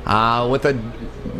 With a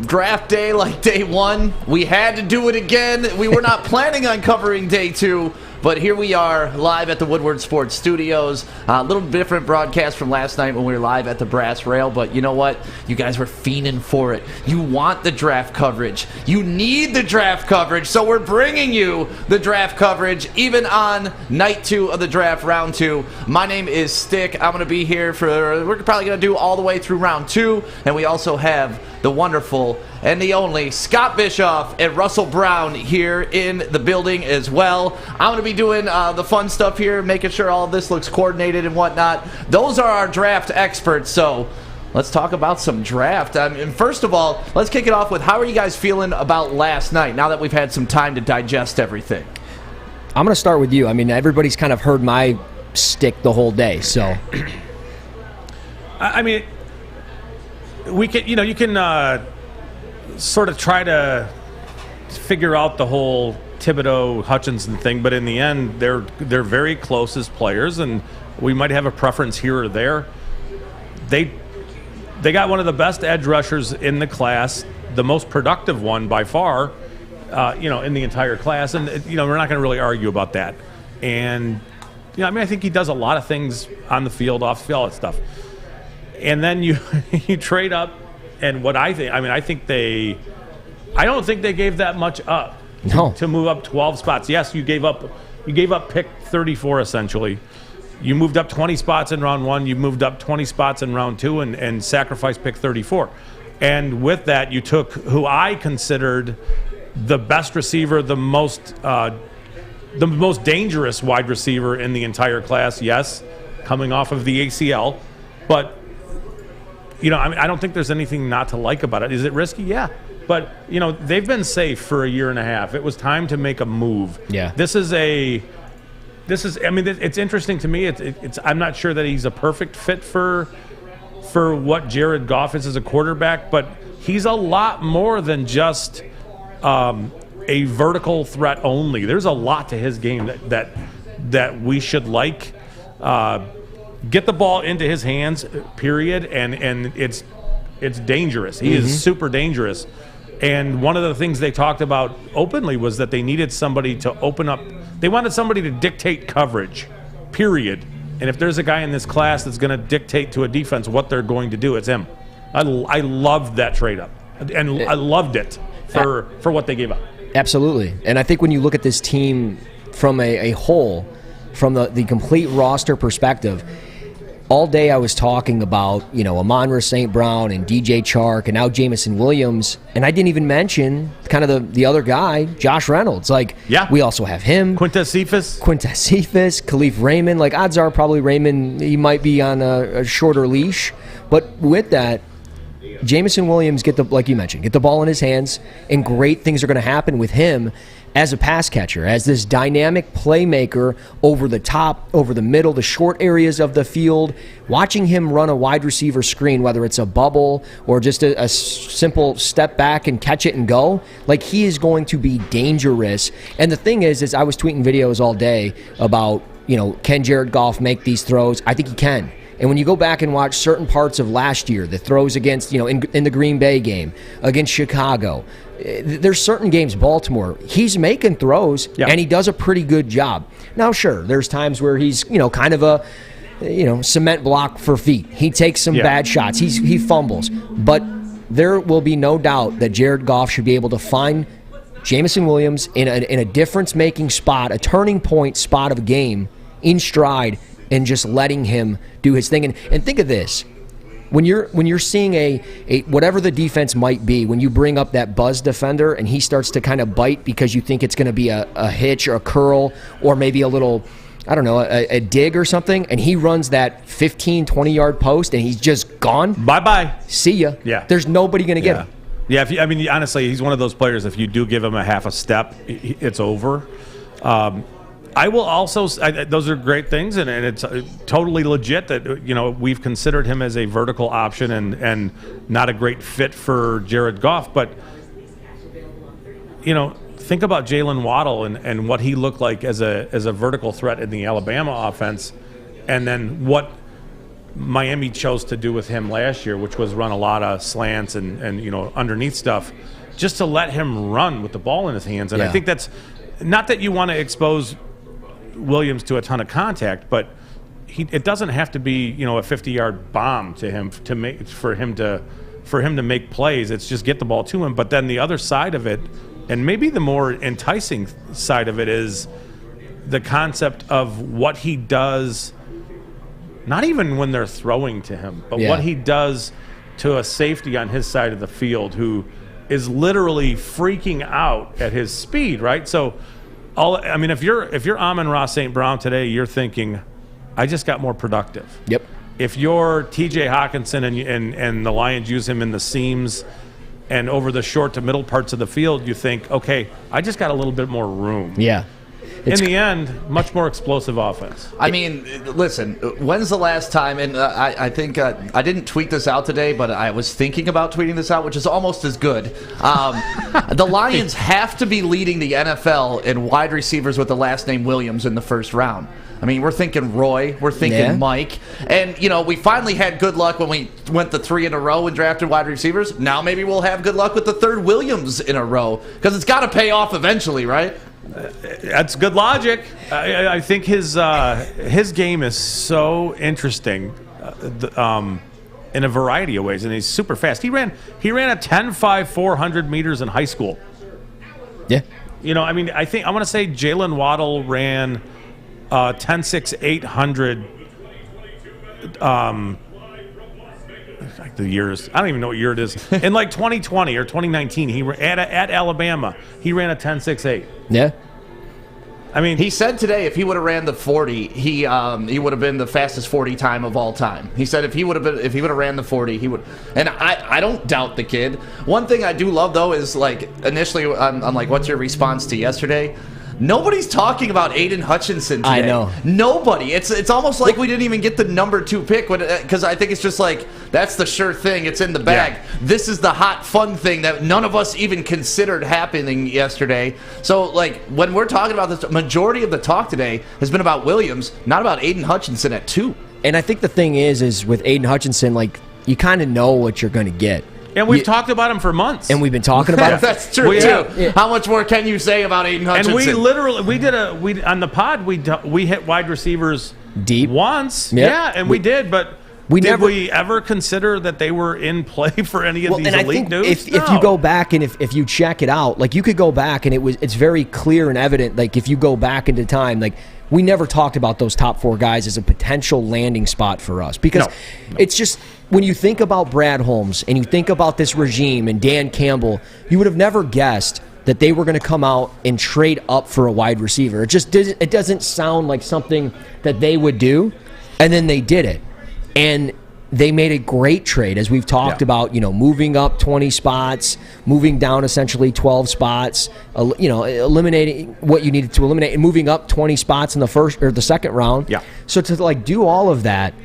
draft day like day one, we had to do it again. We were not planning on covering day two, but here we are live at the Woodward Sports Studios. A little different broadcast from last night when we were live at the Brass Rail, but you know what? You guys were fiending for it. You want the draft coverage. You need the draft coverage, so we're bringing you the draft coverage even on night two of the draft, round two. My name is Stick. I'm going to be here we're probably going to do all the way through round two, and we also have the wonderful and the only Scott Bischoff and Russell Brown here in the building as well. I'm going to be doing the fun stuff here, making sure all of this looks coordinated and whatnot. Those are our draft experts, so let's talk about some draft. And first of all, let's kick it off with how are you guys feeling about last night now that we've had some time to digest everything? I'm going to start with you. I mean, everybody's kind of heard my stick the whole day, so. I mean, we can, you can sort of try to figure out the whole Thibodeau Hutchinson thing, but in the end, they're very close as players, and we might have a preference here or there. They got one of the best edge rushers in the class, the most productive one by far, in the entire class, and we're not going to really argue about that. And I think he does a lot of things on the field, off the field, all that stuff. And then you trade up, and what I think I don't think they gave that much up to move up 12 spots. Yes, you gave up pick 34 essentially. You moved up 20 spots in round one. You moved up 20 spots in round two, and sacrificed pick 34. And with that, you took who I considered the best receiver, the most dangerous wide receiver in the entire class. Yes, coming off of the ACL, but. I don't think there's anything not to like about it. Is it risky? Yeah. But, they've been safe for a year and a half. It was time to make a move. Yeah. It's interesting to me. I'm not sure that he's a perfect fit for what Jared Goff is as a quarterback, but he's a lot more than just a vertical threat only. There's a lot to his game that we should like. Get the ball into his hands, period, and it's dangerous. He is super dangerous. And one of the things they talked about openly was that they needed somebody to open up. They wanted somebody to dictate coverage, period. And if there's a guy in this class that's going to dictate to a defense what they're going to do, it's him. I loved that trade-up, and I loved it for what they gave up. Absolutely. And I think when you look at this team from a whole, from the complete roster perspective, all day I was talking about, Amon-Ra St. Brown and DJ Chark and now Jameson Williams, and I didn't even mention kind of the other guy, Josh Reynolds. We also have him. Quintez Cephas, Khalif Raymond. Odds are probably Raymond, he might be on a shorter leash. But with that, Jameson Williams, like you mentioned, get the ball in his hands, and great things are going to happen with him as a pass catcher, as this dynamic playmaker over the top, over the middle, the short areas of the field. Watching him run a wide receiver screen, whether it's a bubble or just a simple step back and catch it and go, he is going to be dangerous. And the thing is I was tweeting videos all day about, can Jared Goff make these throws? I think he can. And when you go back and watch certain parts of last year, the throws against, in the Green Bay game, against Chicago, there's certain games, Baltimore, he's making throws, and he does a pretty good job. Now, sure, there's times where he's, kind of a, cement block for feet. He takes some bad shots. He fumbles. But there will be no doubt that Jared Goff should be able to find Jameson Williams in a difference-making spot, a turning point spot of a game, in stride, and just letting him do his thing. And think of this. When you're seeing a whatever the defense might be, when you bring up that buzz defender and he starts to kind of bite because you think it's going to be a hitch or a curl or maybe a little, I don't know, a dig or something, and he runs that 15, 20-yard post and he's just gone. Bye-bye. See ya. Yeah. There's nobody going to get him. Yeah, honestly, he's one of those players, if you do give him a half a step, it's over. I will also, those are great things, and it's totally legit that, we've considered him as a vertical option and not a great fit for Jared Goff. But, think about Jalen Waddle and what he looked like as a vertical threat in the Alabama offense, and then what Miami chose to do with him last year, which was run a lot of slants and underneath stuff, just to let him run with the ball in his hands. And I think that's not that you want to expose Williams to a ton of contact, but it doesn't have to be a 50-yard bomb to him for him to make plays. It's just get the ball to him. But then the other side of it, and maybe the more enticing side of it, is the concept of what he does. Not even when they're throwing to him, but what he does to a safety on his side of the field who is literally freaking out at his speed, right? So, if you're Amon-Ra St. Brown today, you're thinking, I just got more productive. Yep. If you're T.J. Hawkinson and the Lions use him in the seams and over the short to middle parts of the field, you think, okay, I just got a little bit more room. Yeah. In the end, much more explosive offense. I mean, listen, when's the last time, and I think I didn't tweet this out today, but I was thinking about tweeting this out, which is almost as good. The Lions have to be leading the NFL in wide receivers with the last name Williams in the first round. I mean, we're thinking Roy, we're thinking Mike, and, we finally had good luck when we went the 3 in a row and drafted wide receivers. Now maybe we'll have good luck with the third Williams in a row, because it's got to pay off eventually, right? That's good logic. I think his game is so interesting in a variety of ways, and he's super fast. He ran a 10.5 400 meters in high school. Yeah. I want to say Jalen Waddle ran 10.6 800. Like the years, I don't even know what year it is. In like 2020 or 2019, he at Alabama, he ran a 10.6 8. Yeah. I mean, he said today if he would have ran the 40, he would have been the fastest 40 time of all time. He said if he would have ran the 40, he would. And I don't doubt the kid. One thing I do love though is, like, initially I'm like, what's your response to yesterday? Nobody's talking about Aiden Hutchinson today. I know. Nobody. It's almost like we didn't even get the number 2 pick, because I think it's just like, that's the sure thing. It's in the bag. Yeah. This is the hot, fun thing that none of us even considered happening yesterday. So, like, when we're talking about this, majority of the talk today has been about Williams, not about Aiden Hutchinson at 2. And I think the thing is with Aiden Hutchinson, like, you kind of know what you're going to get. And we've talked about him for months. And we've been talking about him. That's true, too. Yeah. How much more can you say about Aiden Hutchinson? And we on the pod, we hit wide receivers deep once. Yep. Yeah, and we did, but did we ever consider that they were in play for any of these and elite dudes? If you go back and if you check it out, like, you could go back and it's very clear and evident, like, if you go back into time, like, we never talked about those top 4 guys as a potential landing spot for us, because it's just, when you think about Brad Holmes and you think about this regime and Dan Campbell, you would have never guessed that they were going to come out and trade up for a wide receiver. It doesn't sound like something that they would do, and then they did it. And they made a great trade, as we've talked about, moving up 20 spots, moving down essentially 12 spots, eliminating what you needed to eliminate, and moving up 20 spots in the first or the second round. Yeah. So to do all of that,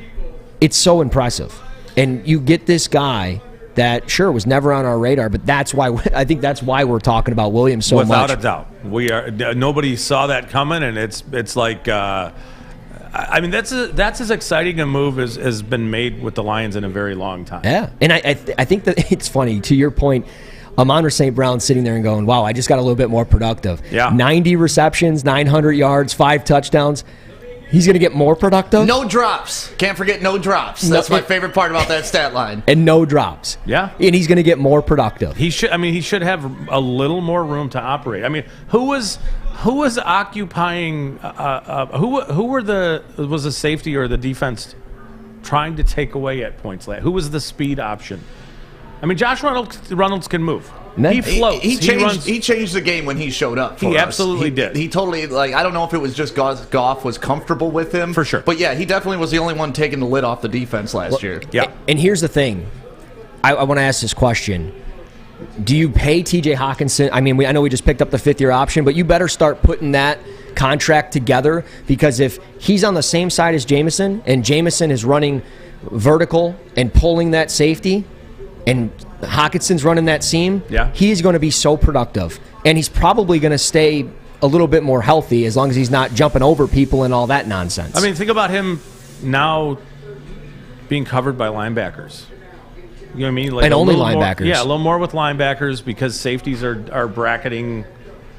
it's so impressive. And you get this guy that, sure, was never on our radar, but that's why I think that's why we're talking about Williams so much. Without a doubt, nobody saw that coming, and it's like. That's as exciting a move as has been made with the Lions in a very long time. Yeah, and I think that it's funny, to your point, Amon-Ra St. Brown sitting there and going, wow, I just got a little bit more productive. Yeah. 90 receptions, 900 yards, 5 touchdowns. He's going to get more productive? No drops. Can't forget no drops. That's my favorite part about that stat line. And no drops. Yeah. And he's going to get more productive. He should have a little more room to operate. I mean, who was occupying was the safety or the defense trying to take away at points last? Who was the speed option? I mean, Josh Reynolds can move. He floats. He changed the game when he showed up for us. He absolutely did. He totally, I don't know if it was just Goff was comfortable with him. For sure. But yeah, he definitely was the only one taking the lid off the defense last year. Yeah. And here's the thing. I want to ask this question. Do you pay T.J. Hawkinson? I mean, I know we just picked up the 5th-year option, but you better start putting that contract together, because if he's on the same side as Jameson and Jameson is running vertical and pulling that safety, and Hawkinson's running that seam, he's going to be so productive. And he's probably going to stay a little bit more healthy as long as he's not jumping over people and all that nonsense. I mean, think about him now being covered by linebackers. You know what I mean? Like and only linebackers. A little more with linebackers because safeties are bracketing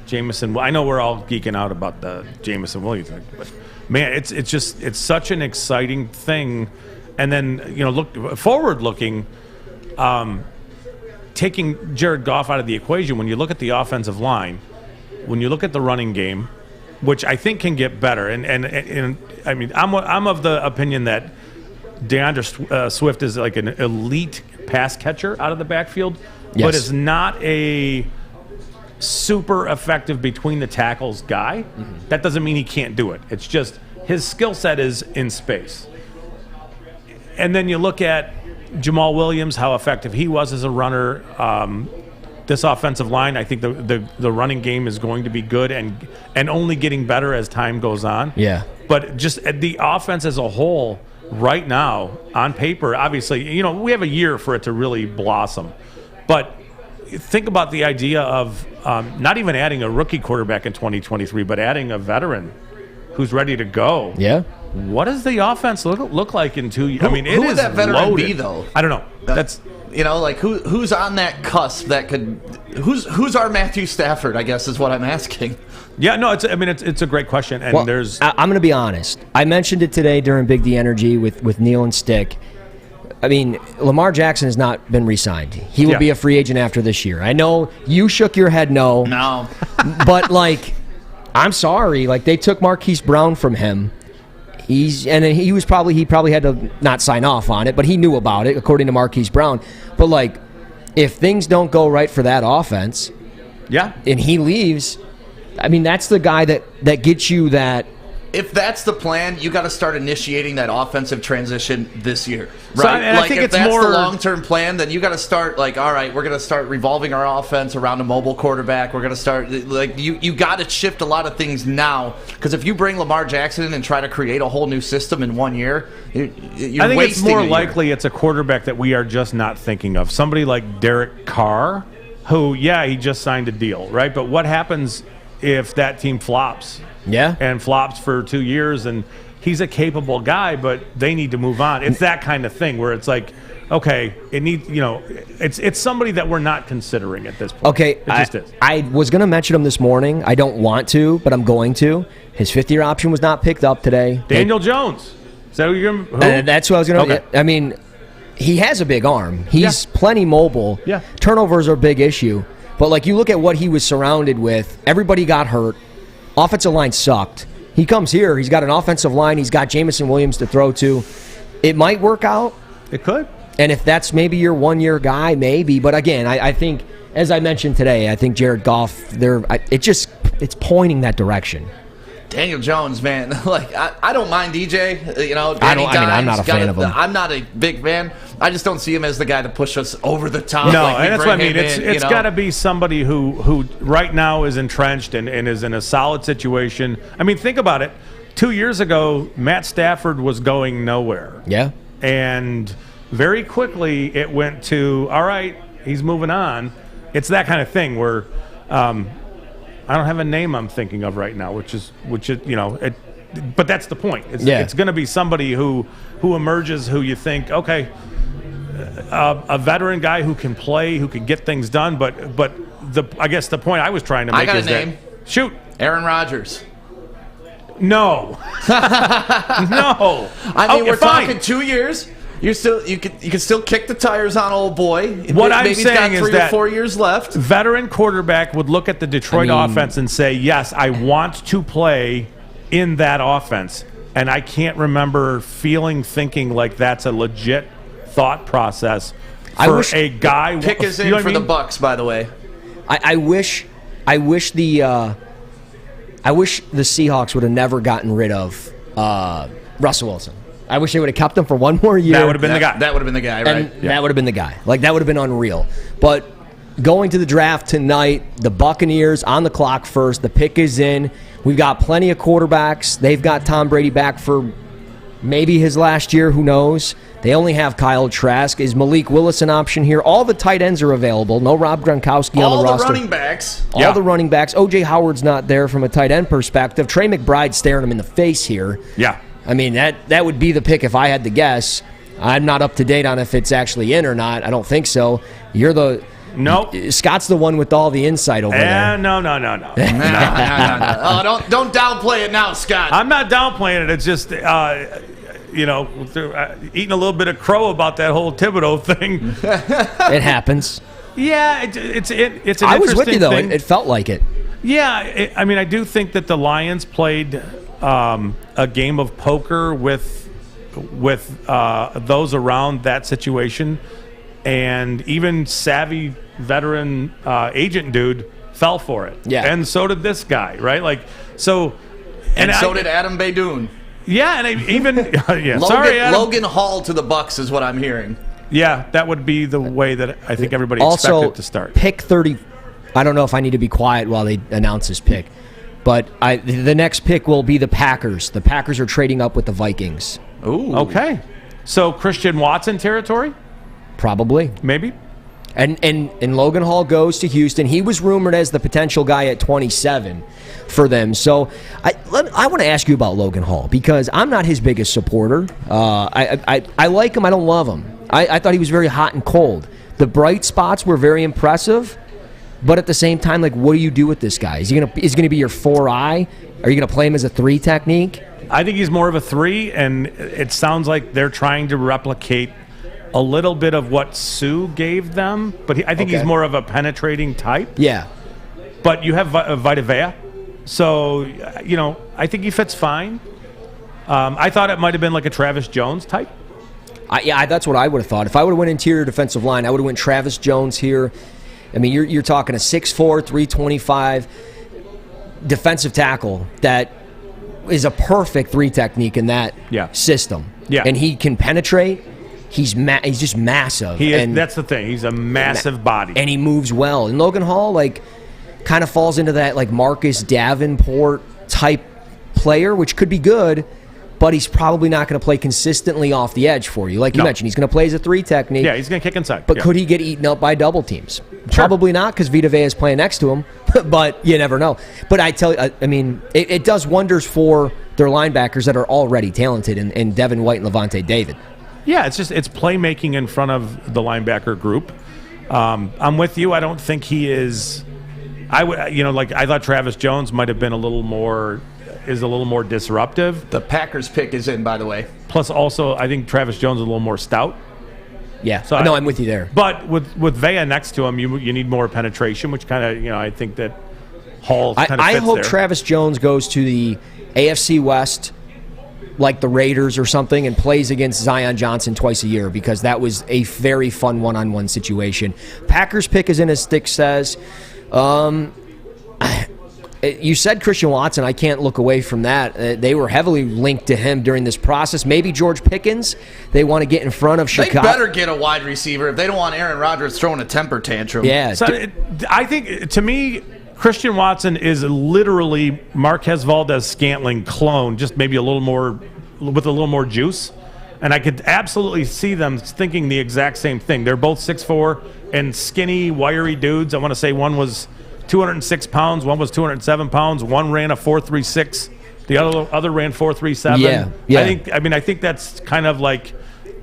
Jameson. I know we're all geeking out about the Jameson Williams thing, but man, it's such an exciting thing. And then look forward looking, taking Jared Goff out of the equation. When you look at the offensive line, when you look at the running game, which I think can get better, and I mean I'm of the opinion that DeAndre Swift is like an elite pass catcher out of the backfield, but is not a super effective between the tackles guy. Mm-hmm. That doesn't mean he can't do it. It's just his skill set is in space. And then you look at Jamal Williams, how effective he was as a runner. This offensive line, I think the running game is going to be good and only getting better as time goes on. Yeah. But just the offense as a whole right now, on paper, obviously, we have a year for it to really blossom. But think about the idea of not even adding a rookie quarterback in 2023, but adding a veteran who's ready to go. Yeah. What does the offense look like in 2 years? I mean, who would that veteran be, though? I don't know. That's like who's on that cusp that could who's our Matthew Stafford, I guess is what I'm asking. Yeah, no, it's a great question, and I'm going to be honest. I mentioned it today during Big D Energy with Neil and Stick. I mean, Lamar Jackson has not been re-signed. He will be a free agent after this year. I know you shook your head no. No. But, I'm sorry. They took Marquise Brown from him. He probably had to not sign off on it, but he knew about it, according to Marquise Brown. But, if things don't go right for that offense, and he leaves, I mean, that's the guy that gets you that. If that's the plan, you got to start initiating that offensive transition this year, right? So, I think if that's the long-term plan, then you got to start all right, we're going to start revolving our offense around a mobile quarterback. We're going to start you got to shift a lot of things now, because if you bring Lamar Jackson in and try to create a whole new system in 1 year, you're I think it's more likely it's a quarterback that we are just not thinking of. Somebody like Derek Carr, who he just signed a deal, right? But what happens if that team flops? Yeah. And flops for 2 years, and he's a capable guy, but they need to move on. It's that kind of thing where it's okay, it needs, it's somebody that we're not considering at this point. Okay, it just is. I was going to mention him this morning. I don't want to, but I'm going to. His fifth-year option was not picked up today. Daniel Jones. Is that who you're going to? That's who I was going to. Okay. I mean, he has a big arm. He's plenty mobile. Yeah. Turnovers are a big issue. But, you look at what he was surrounded with, everybody got hurt. Offensive line sucked. He comes here. He's got an offensive line. He's got Jameson Williams to throw to. It might work out. It could. And if that's maybe your one-year guy, maybe. But, again, I think, as I mentioned today, I think Jared Goff, it's pointing that direction. Daniel Jones, man, I don't mind DJ. I'm not a fan of him. I'm not a big fan. I just don't see him as the guy to push us over the top. No, and that's what I mean. It's got to be somebody who right now is entrenched and is in a solid situation. I mean, think about it. 2 years ago, Matt Stafford was going nowhere. Yeah. And very quickly it went to, all right, he's moving on. It's that kind of thing where I don't have a name I'm thinking of right now, which is but that's the point. It's going to be somebody who emerges, who you think, okay, a veteran guy who can play, who can get things done. But I guess the point I was trying to make is that shoot, Aaron Rodgers. No, no. I mean, we're talking 2 years. You can still kick the tires on old boy. What I'm saying is that he's got 3 or 4 years left. Veteran quarterback would look at the Detroit offense and say, "Yes, I want to play in that offense." And I can't remember thinking like that's a legit thought process for a guy. Pick is in for the Bucks, by the way. I wish the Seahawks would have never gotten rid of Russell Wilson. I wish they would have kept him for one more year. That would have been the guy. That would have been the guy, right? And that would have been the guy. That would have been unreal. But going to the draft tonight, the Buccaneers on the clock first. The pick is in. We've got plenty of quarterbacks. They've got Tom Brady back for maybe his last year. Who knows? They only have Kyle Trask. Is Malik Willis an option here? All the tight ends are available. No Rob Gronkowski on the roster. All the running backs. All the running backs. O.J. Howard's not there from a tight end perspective. Trey McBride's staring him in the face here. Yeah. I mean, that would be the pick if I had to guess. I'm not up to date on if it's actually in or not. I don't think so. You're the Nope. Scott's the one with all the insight over there. No. No. Oh, don't downplay it now, Scott. I'm not downplaying it. It's just, eating a little bit of crow about that whole Thibodeau thing. It happens. Yeah, it's an interesting I was with you, though. thing. It felt like it. Yeah, I do think that the Lions played a game of poker with those around that situation, and even savvy veteran agent dude fell for it. Yeah, and so did this guy, right? Like so, and so did Adam Baydoun. Yeah, and even Logan Hall to the Bucks is what I'm hearing. Yeah, that would be the way that I think everybody also, expected to start. Pick 30. I don't know if I need to be quiet while they announce this pick, but the next pick will be the Packers. The Packers are trading up with the Vikings. Ooh. Okay. So Christian Watson territory? Probably. Maybe. And Logan Hall goes to Houston. He was rumored as the potential guy at 27 for them. So I want to ask you about Logan Hall because I'm not his biggest supporter. I like him. I don't love him. I thought he was very hot and cold. The bright spots were very impressive, but at the same time, like, what do you do with this guy? Is he gonna be your 4-eye? Are you gonna play him as a 3 technique? I think he's more of a 3, and it sounds like they're trying to replicate a little bit of what Sue gave them, but I think he's more of a penetrating type. Yeah. But you have Vita Vea, so, I think he fits fine. I thought it might have been like a Travis Jones type. That's what I would have thought. If I would have went interior defensive line, I would have went Travis Jones here. I mean, you're talking a 6'4", 325 defensive tackle that is a perfect 3 technique in that system. Yeah. And he can penetrate. He's just massive. That's the thing. He's a massive body. And he moves well. And Logan Hall, kind of falls into that, Marcus Davenport type player, which could be good, but he's probably not going to play consistently off the edge for you. Like you mentioned, he's going to play as a 3 technique. Yeah, he's going to kick inside. But could he get eaten up by double teams? Sure. Probably not, because Vita Vea is playing next to him, but you never know. But I tell you, it does wonders for their linebackers that are already talented in Devin White and Levante David. Yeah, it's playmaking in front of the linebacker group. I'm with you. I don't think he is. I thought Travis Jones might have been a little more disruptive. The Packers pick is in, by the way. Plus, also, I think Travis Jones is a little more stout. Yeah, so I'm with you there. But with Vea next to him, you need more penetration, which kind of I think that Hall kind of fits I hope there. Travis Jones goes to the AFC West, like the Raiders or something, and plays against Zion Johnson twice a year, because that was a very fun one-on-one situation. Packers pick is in, as Stick says. You said Christian Watson. I can't look away from that. They were heavily linked to him during this process. Maybe George Pickens. They want to get in front of Chicago. They better get a wide receiver if they don't want Aaron Rodgers throwing a temper tantrum. Yeah. So I think, to me, Christian Watson is literally Marquez Valdez-Scantling clone, just maybe with a little more juice. And I could absolutely see them thinking the exact same thing. They're both 6'4" and skinny, wiry dudes. I want to say one was 206 pounds, one was 207 pounds, one ran a 4.36, the other ran 4.37. Yeah. I think that's kind of like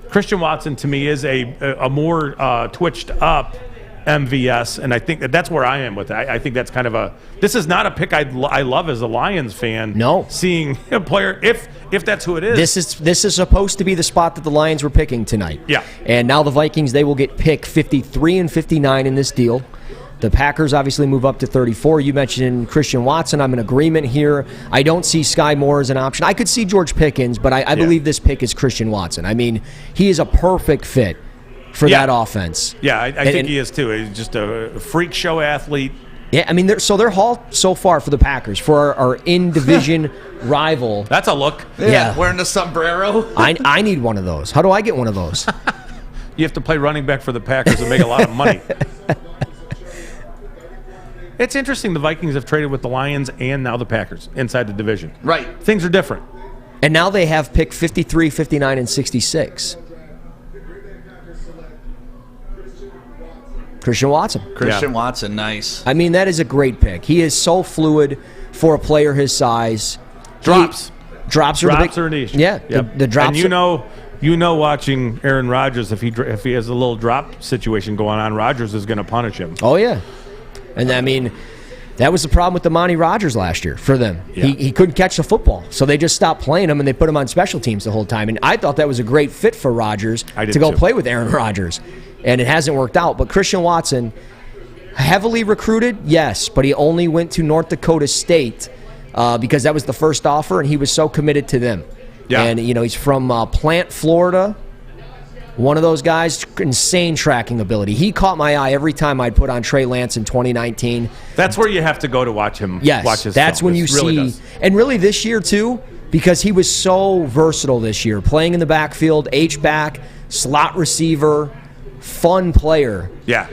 Christian Watson to me is a more twitched up MVS, and I think that's where I am with it. I think that's kind of this is not a pick I love as a Lions fan. No, seeing a player if that's who it is. This is supposed to be the spot that the Lions were picking tonight. Yeah, and now the Vikings, they will get pick 53 and 59 in this deal. The Packers obviously move up to 34. You mentioned Christian Watson. I'm in agreement here. I don't see Sky Moore as an option. I could see George Pickens, but I believe this pick is Christian Watson. I mean, he is a perfect fit for that offense. Yeah, I think he is too. He's just a freak show athlete. Yeah, I mean, they're haul so far for the Packers, for our in-division rival. That's a look. Yeah, wearing the sombrero. I need one of those. How do I get one of those? You have to play running back for the Packers and make a lot of money. It's interesting. The Vikings have traded with the Lions and now the Packers inside the division. Right. Things are different. And now they have pick 53, 59, and 66. Christian Watson. Christian Watson, nice. I mean, that is a great pick. He is so fluid for a player his size. Drops Drops are the big, are an issue. Yeah, the drops. And watching Aaron Rodgers, if he has a little drop situation going on, Rodgers is going to punish him. Oh, yeah. And, I mean, that was the problem with Amani Rodgers last year for them. Yeah. He couldn't catch the football, so they just stopped playing him, and they put him on special teams the whole time. And I thought that was a great fit for Rodgers to go play with Aaron Rodgers. And it hasn't worked out. But Christian Watson, heavily recruited, yes, but he only went to North Dakota State because that was the first offer, and he was so committed to them. Yeah. And, he's from Plant, Florida. One of those guys, insane tracking ability. He caught my eye every time I'd put on Trey Lance in 2019. That's where you have to go to watch him. Yes, watch his that's film. when you really see. And really this year, too, because he was so versatile this year, playing in the backfield, H-back, slot receiver, fun player. Yeah.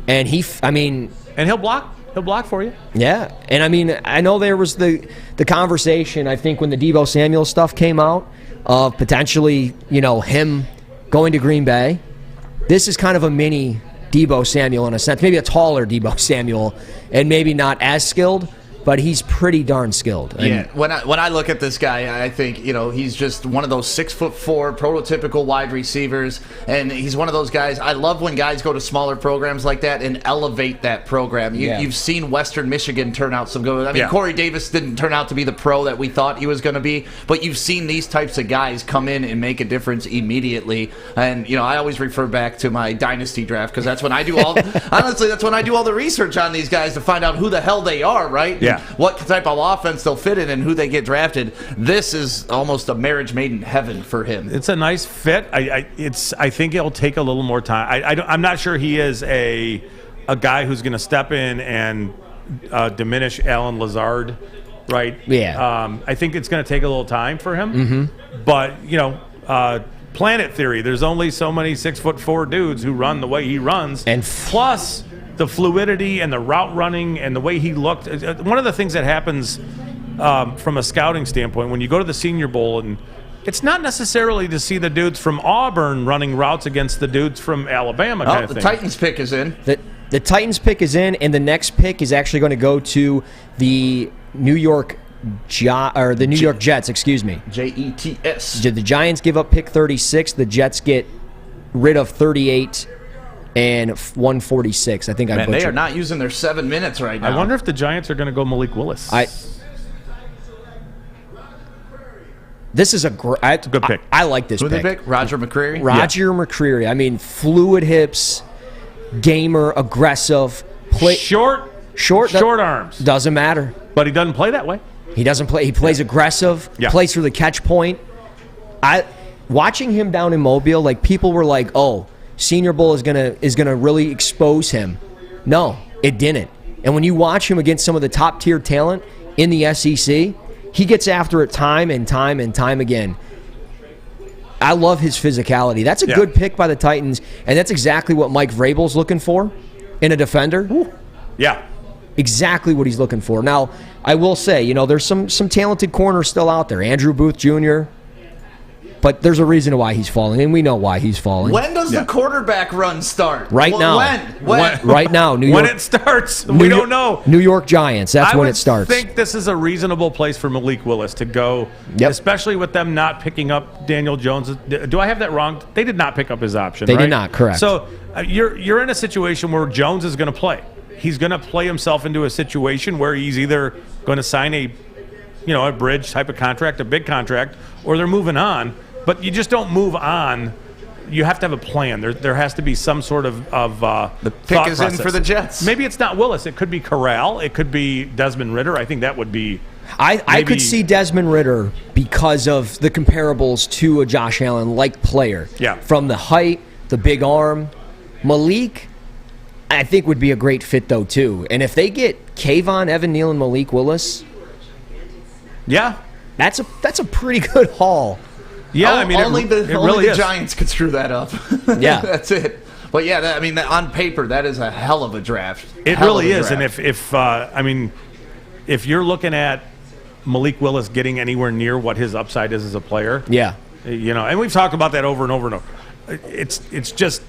And and he'll block. He'll block for you. Yeah. And, I know there was the conversation, I think, when the Deebo Samuel stuff came out, of potentially, him going to Green Bay. This is kind of a mini Deebo Samuel in a sense, maybe a taller Deebo Samuel, and maybe not as skilled, but he's pretty darn skilled. Yeah, when I look at this guy, I think he's just one of those 6'4" prototypical wide receivers, and he's one of those guys. I love when guys go to smaller programs like that and elevate that program. You've seen Western Michigan turn out some good. Corey Davis didn't turn out to be the pro that we thought he was going to be, but you've seen these types of guys come in and make a difference immediately. And I always refer back to my dynasty draft because that's when I do all. Honestly, that's when I do all the research on these guys to find out who the hell they are. Right? Yeah. What type of offense they'll fit in and who they get drafted. This is almost a marriage made in heaven for him. It's a nice fit. I think it'll take a little more time. I'm not sure he is a guy who's going to step in and diminish Alan Lazard, right? Yeah. I think it's going to take a little time for him. Mm-hmm. But Planet Theory. There's only so many 6'4" dudes who run the way he runs, and plus the fluidity and the route running and the way he looked. One of the things that happens from a scouting standpoint when you go to the Senior Bowl, and it's not necessarily to see the dudes from Auburn running routes against the dudes from Alabama. Kind of the thing. Titans pick is in. The Titans pick is in, and the next pick is actually going to go to the New York Jets. Excuse me. Jets. The Giants give up pick 36. The Jets get rid of 38. And 146. I think I butchered. They are not using their 7 minutes right now. I wonder if the Giants are going to go Malik Willis. This is a good pick. I like this pick. Who pick. they pick? Roger McCreary? Roger McCreary. Fluid hips, gamer, aggressive. Short arms. Doesn't matter. But he doesn't play that way. He doesn't play. He plays aggressive. Yeah. Plays for the catch point. Watching him down in Mobile, people were like, "Oh, Senior Bowl is gonna really expose him." No, it didn't. And when you watch him against some of the top tier talent in the SEC, he gets after it time and time and time again. I love his physicality. That's a good pick by the Titans, and that's exactly what Mike Vrabel's looking for in a defender. Ooh. Yeah. Exactly what he's looking for. Now, I will say, there's some talented corners still out there. Andrew Booth Jr., but there's a reason why he's falling, and we know why he's falling. When does the quarterback run start? Right now. When? Right now. New When York, it starts, we don't know. New York Giants, that's when it starts. I think this is a reasonable place for Malik Willis to go, especially with them not picking up Daniel Jones. Do I have that wrong? They did not pick up his option, They did not, correct. So you're in a situation where Jones is going to play. He's going to play himself into a situation where he's either going to sign a bridge type of contract, a big contract, or they're moving on. But you just don't move on. You have to have a plan. There has to be some sort of the pick is process. in for the Jets. Maybe it's not Willis. It could be Corral. It could be Desmond Ridder. I think that would be. I could see Desmond Ridder because of the comparables to a Josh Allen-like player. Yeah. From the height, the big arm. Malik, I think, would be a great fit, though, too. And if they get Kayvon, Evan Neal, and Malik Willis, that's a pretty good haul. Yeah, only the really Giants could screw that up. Yeah. That's it. But yeah, on paper, that is a hell of a draft. It really is. And if you're looking at Malik Willis getting anywhere near what his upside is as a player, and we've talked about that over and over and over. It's just,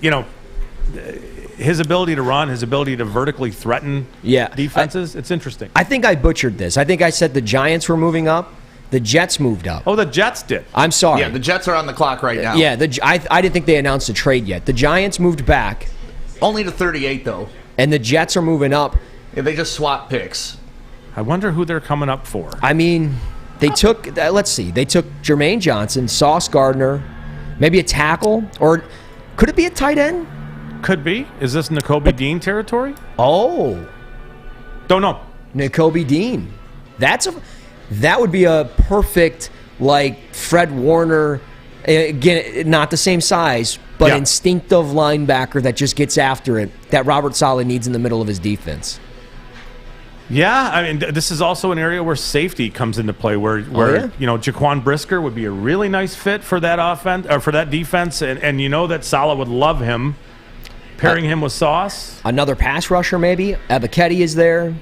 his ability to run, his ability to vertically threaten defenses. It's interesting. I think I butchered this. I think I said the Giants were moving up. The Jets moved up. Oh, the Jets did. I'm sorry. Yeah, the Jets are on the clock right now. Yeah, I didn't think they announced a trade yet. The Giants moved back, Only to 38, though. and the Jets are moving up. Yeah, they just swap picks. I wonder who they're coming up for. I mean, they took, let's see, they took Jermaine Johnson, Sauce Gardner, maybe a tackle, or could it be a tight end? Could be. Is this N'Kobe Dean territory? Oh, Don't know. N'Kobe Dean. That would be a perfect, like, Fred Warner, again, not the same size, but Yeah. instinctive linebacker that just gets after it, that Robert Saleh needs in the middle of his defense. Yeah, I mean, this is also an area where safety comes into play, where yeah? Jaquan Brisker would be a really nice fit for that offense or for that defense, and you know that Saleh would love him, pairing him with Sauce. Another pass rusher, maybe. Abichetti is there.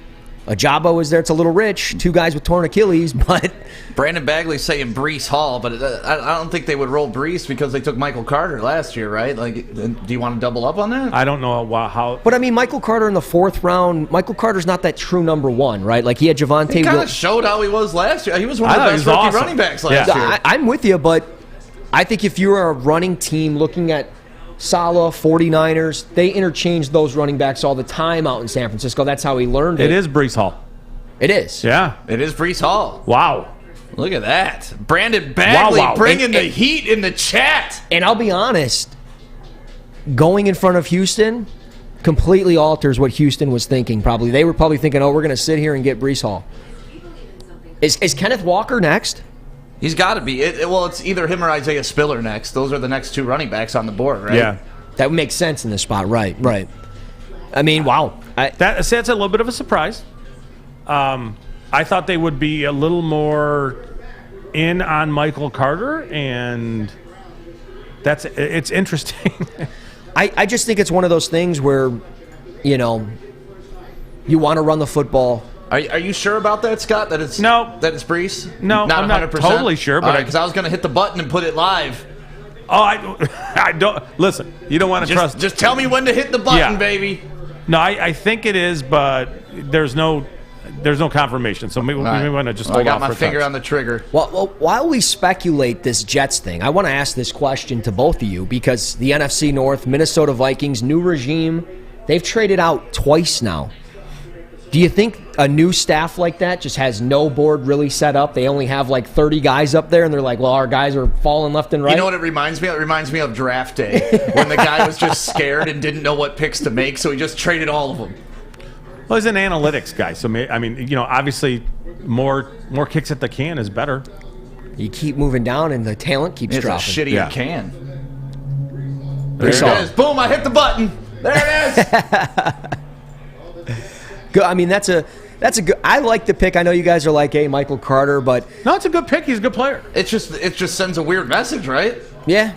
Ajabo is there. It's a little rich. Two guys with torn Achilles, but Brandon Bagley's saying Brees Hall, but I don't think they would roll Brees because they took Michael Carter last year, right? Like, do you want to double up on that? I don't know how. But I mean, Michael Carter in the 4th round. Michael Carter's not that true number 1, right? Like he had Javonte. He kind of showed how he was last year. He was one of I the thought best he was rookie awesome. running backs last Yeah. year. I'm with you, but I think if you're a running team looking at Saleh, 49ers, they interchange those running backs all the time out in San Francisco. That's how he learned it. It is Brees Hall. It is. Yeah. It is Brees Hall. Wow. Look at that. Brandon Bagley Wow. bringing the heat in the chat. And I'll be honest, going in front of Houston completely alters what Houston was thinking. Probably they were probably thinking, "Oh, we're going to sit here and get Brees Hall." Is Kenneth Walker next? He's got to be. Well, it's either him or Isaiah Spiller next. Those are the next 2 running backs on the board, right? Yeah. That would make sense in this spot, right? Right. I mean, wow. That's a little bit of a surprise. I thought they would be a little more in on Michael Carter, and it's interesting. I just think it's one of those things where, you want to run the football. Are you sure about that, Scott? That it's No. That it's Brees? No, I'm not 100%? totally sure, but because I was going to hit the button and put it live. Oh, I don't listen. You don't want to trust. Just tell me when to hit the button, Yeah. baby. No, I think it is, but there's no confirmation. So maybe we want to just hold I got off my for finger text. on the trigger. Well, while we speculate this Jets thing, I want to ask this question to both of you because the NFC North, Minnesota Vikings, new regime, they've traded out twice now. Do you think a new staff like that just has no board really set up? They only have like 30 guys up there, and they're like, well, our guys are falling left and right? You know what it reminds me of? It reminds me of draft day when the guy was just scared and didn't know what picks to make, so he just traded all of them. Well, he's an analytics guy, so I mean, obviously, more kicks at the can is better. You keep moving down, and the talent keeps It's a dropping. shitty Yeah. can. There There you it go. is. Boom, I hit the button. There it is. Good. I mean, that's a good. I like the pick. I know you guys are like, hey, Michael Carter, but No, it's a good pick. He's a good player. It just sends a weird message, right? yeah,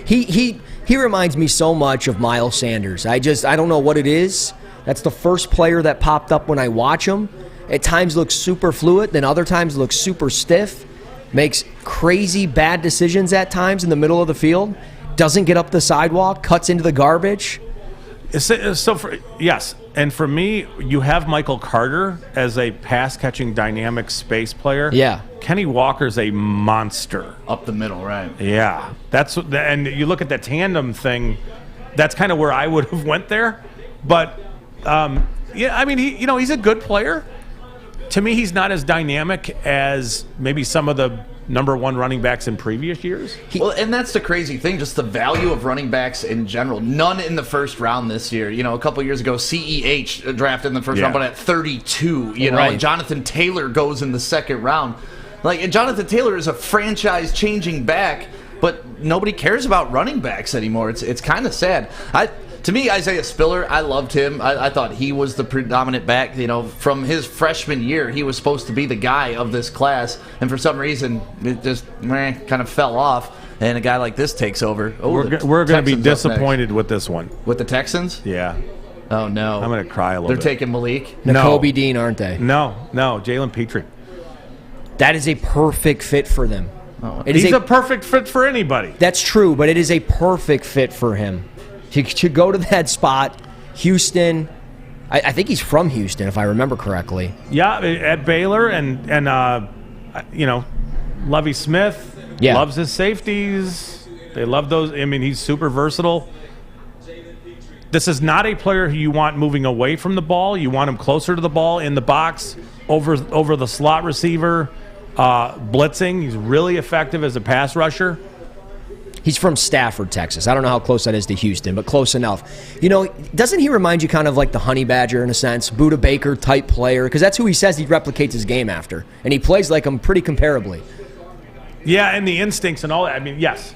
he reminds me so much of Miles Sanders. I don't know what it is. That's the first player that popped up when I watch him. At times looks super fluid, then other times looks super stiff. Makes crazy bad decisions at times in the middle of the field. Doesn't get up the sidewalk. Cuts into the garbage. Yes, and for me, you have Michael Carter as a pass-catching dynamic space player. Yeah. Kenny Walker's a monster. Up the middle, right? Yeah, and you look at the tandem thing. That's kind of where I would have went there, but yeah, I mean, he's a good player. To me, he's not as dynamic as maybe some of the number 1 running backs in previous years. Well, and that's the crazy thing, just the value of running backs in general. None in the first round this year. A couple years ago, CEH drafted in the first Yeah. round, but at 32. Right. Jonathan Taylor goes in the second round. And Jonathan Taylor is a franchise-changing back, but nobody cares about running backs anymore. It's kind of sad. To me, Isaiah Spiller, I loved him. I thought he was the predominant back. From his freshman year, he was supposed to be the guy of this class, and for some reason, it just kind of fell off. And a guy like this takes over. Oh, We're going to be Texans up next. disappointed with this one. With the Texans? Yeah, Oh no, I'm going to cry a little They're bit. taking Malik. N'Kobe Dean, aren't they? No, Jalen Petrie. That is a perfect fit for them. It is He's a perfect fit for anybody. That's true, but it is a perfect fit for him. To go to that spot, Houston, I think he's from Houston, if I remember correctly. Yeah, at Baylor, and Lovie Smith Yeah. loves his safeties. They love those. I mean, he's super versatile. This is not a player who you want moving away from the ball. You want him closer to the ball, in the box, over the slot receiver, blitzing. He's really effective as a pass rusher. He's from Stafford, Texas. I don't know how close that is to Houston, but close enough. Doesn't he remind you kind of like the Honey Badger in a sense? Buda Baker type player? Because that's who he says he replicates his game after. And he plays like him pretty comparably. Yeah, and the instincts and all that. I mean, yes,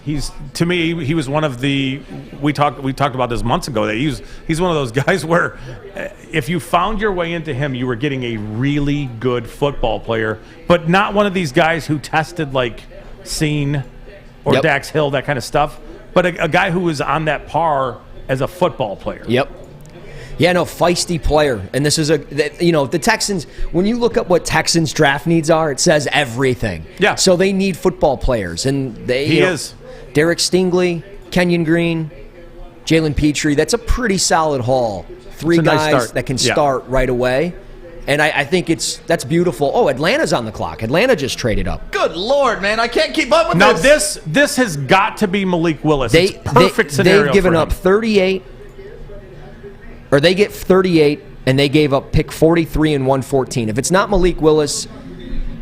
to me he was one of the. We talked about this months ago. That he's one of those guys where, if you found your way into him, you were getting a really good football player, but not one of these guys who tested like Scene or Yep. Dax Hill, that kind of stuff. But a guy who was on that par as a football player. Yep. Yeah, no, feisty player. And this is the Texans, when you look up what Texans draft needs are, it says everything. Yeah. So they need football players. And He is. Derek Stingley, Kenyon Green, Jalen Petrie. That's a pretty solid haul. Three It's a nice guys start. that can Yeah. start right away. And I think that's beautiful. Oh, Atlanta's on the clock. Atlanta just traded up. Good Lord, man. I can't keep up with Now this. this has got to be Malik Willis. It's perfect scenario. They've given for up him. 38, or they get 38, and they gave up pick 43 and 114. If it's not Malik Willis,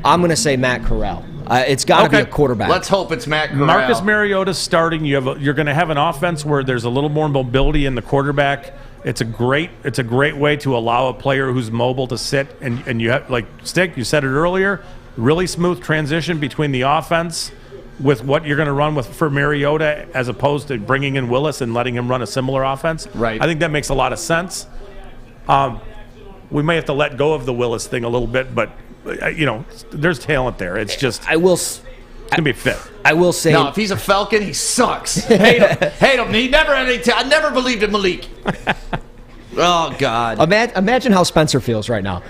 I'm going to say Matt Corral. It's got to be Okay. a quarterback. Let's hope it's Matt Corral. Marcus Mariota's starting. You're going to have an offense where there's a little more mobility in the quarterback. It's a great way to allow a player who's mobile to sit and you have, like Stick, you said it earlier, really smooth transition between the offense with what you're going to run with for Mariota as opposed to bringing in Willis and letting him run a similar offense. Right. I think that makes a lot of sense. We may have to let go of the Willis thing a little bit, but there's talent there. It's just it's going to be fit. I will say. No, if he's a Falcon, he sucks. Hate him. Hate him. He never had any I never believed in Malik. Oh, God. Imagine how Spencer feels right now.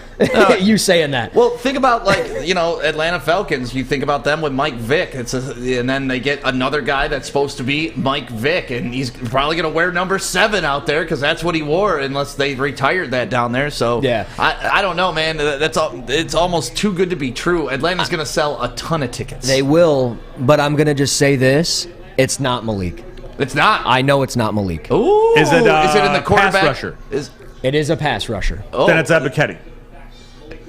You saying that. Well, think about, Atlanta Falcons. You think about them with Mike Vick. And then they get another guy that's supposed to be Mike Vick, and he's probably going to wear number 7 out there because that's what he wore unless they retired that down there. So, yeah. I don't know, man. It's almost too good to be true. Atlanta's going to sell a ton of tickets. They will, but I'm going to just say this. It's not Malik. It's not. I know it's not Malik. Ooh. Is it in the quarterback? pass rusher? It is a pass rusher. Then it's Ebiketie.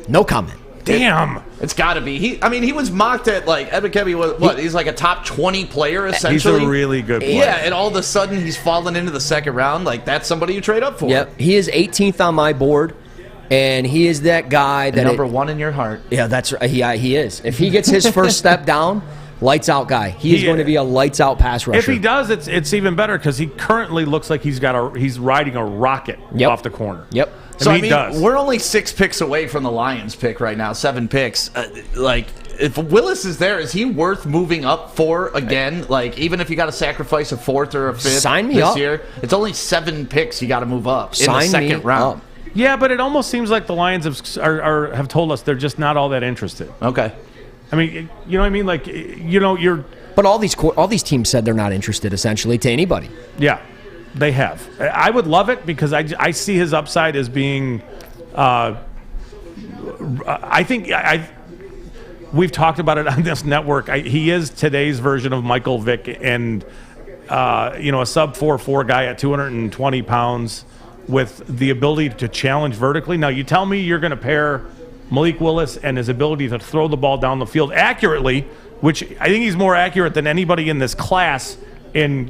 No comment. Damn. It's got to be. He was mocked at, Ebiketie was, what? He's like a top 20 player, essentially. He's a really good player. Yeah, and all of a sudden he's fallen into the second round. That's somebody you trade up for. Yep. He is 18th on my board, and he is that guy that number 1 in your heart. Yeah, that's right. He is. If he gets his first step down, lights out guy. He is going to be a lights out pass rusher. If he does, it's even better because he currently looks like he's riding a rocket off the corner. Yep. So he does. We're only 6 picks away from the Lions pick right now. 7 picks. If Willis is there, is he worth moving up for again? Even if you got to sacrifice a 4th or a 5th Sign me this up. year, it's only 7 picks you got to move up in the Sign me second round. up. Yeah, but it almost seems like the Lions have told us they're just not all that interested. Okay. I mean, you know what I mean? You're. But all these teams said they're not interested, essentially, to anybody. Yeah, they have. I would love it because I see his upside as being. I think we've talked about it on this network. He is today's version of Michael Vick, and a sub 4.4 guy at 220 pounds with the ability to challenge vertically. Now, you tell me you're going to pair Malik Willis and his ability to throw the ball down the field accurately, which I think he's more accurate than anybody in this class in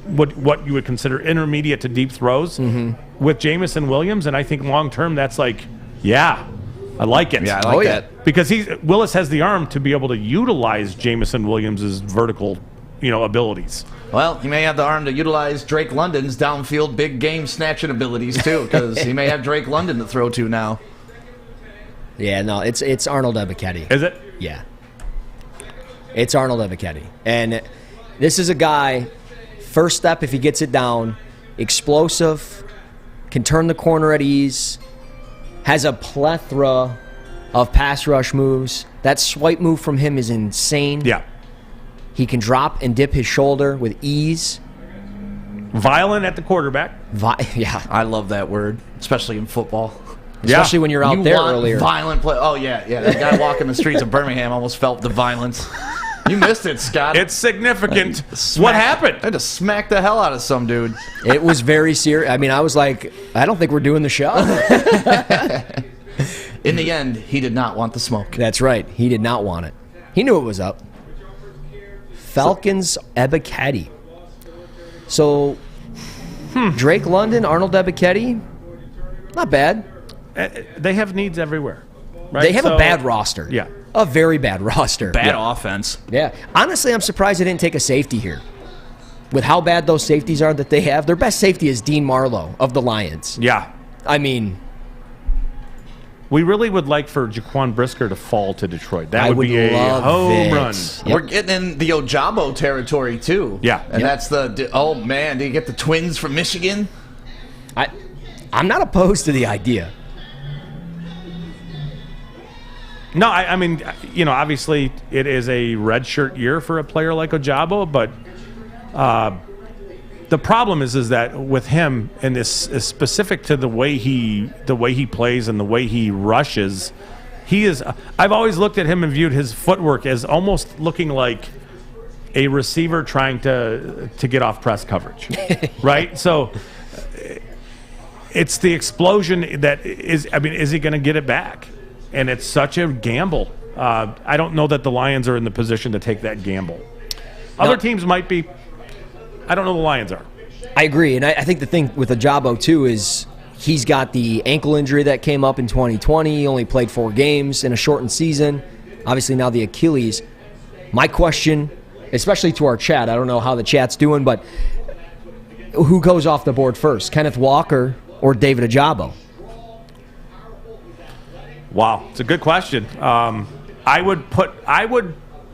what you would consider intermediate to deep throws with Jamison Williams, and I think long term that's I like it. Yeah, I like that. Because Willis has the arm to be able to utilize Jamison Williams' vertical abilities. Well, he may have the arm to utilize Drake London's downfield big game snatching abilities too, because he may have Drake London to throw to now. Yeah, no, it's Arnold Ebiketie. Is it? Yeah. It's Arnold Ebiketie. And this is a guy, first step if he gets it down, explosive, can turn the corner at ease, has a plethora of pass rush moves. That swipe move from him is insane. Yeah. He can drop and dip his shoulder with ease. Violent at the quarterback. Yeah. I love that word, especially in football. especially when you're out You there want earlier. violent play. Oh, yeah. That guy walking the streets of Birmingham almost felt the violence. You missed it, Scott. It's significant. What happened? I had to smack the hell out of some dude. It was very serious. I mean, I was like, I don't think we're doing the show. In the end, he did not want the smoke. That's right. He did not want it. He knew it was up. Falcons Ebiketie. So, Drake London, Arnold Ebiketie, not bad. They have needs everywhere. Right? They have a bad roster. Yeah. A very bad roster. Bad offense. Yeah. Honestly, I'm surprised they didn't take a safety here. With how bad those safeties are that they have, their best safety is Dean Marlowe of the Lions. Yeah. I mean, we really would like for Jaquan Brisker to fall to Detroit. That I would be a love home it. run. Yep. We're getting in the Ojabo territory, too. Yeah. And that's oh, man, do you get the twins from Michigan? I'm not opposed to the idea. No, I mean, obviously it is a redshirt year for a player like Ojabo, but the problem is that with him, and this is specific to the way he plays and the way he rushes, he is. I've always looked at him and viewed his footwork as almost looking like a receiver trying to get off press coverage, right? So it's the explosion that is. I mean, is he going to get it back? And it's such a gamble. I don't know that the Lions are in the position to take that gamble. Other teams might be. I don't know the Lions are. I agree. And I think the thing with Ojabo, too, is he's got the ankle injury that came up in 2020. He only played 4 games in a shortened season. Obviously, now the Achilles. My question, especially to our chat, I don't know how the chat's doing, but who goes off the board first, Kenneth Walker or David Ojabo? Wow, it's a good question.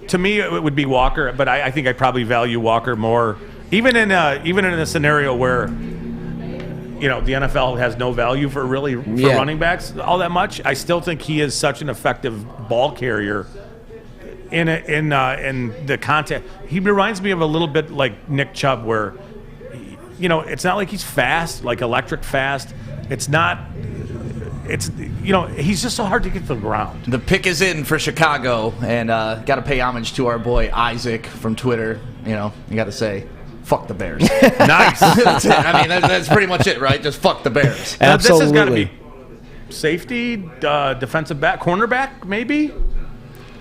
To me, it would be Walker, but I think I probably value Walker more, even in a scenario where, the NFL has no value for running backs all that much. I still think he is such an effective ball carrier. In the contact, he reminds me of a little bit like Nick Chubb, where, it's not like he's fast, like electric fast. It's not. It's he's just so hard to get to the ground. The pick is in for Chicago, and got to pay homage to our boy Isaac from Twitter. You got to say, fuck the Bears. Nice. That's it. I mean, that's pretty much it, right? Just fuck the Bears. Now, this has Absolutely. got to be safety, defensive back, cornerback, maybe.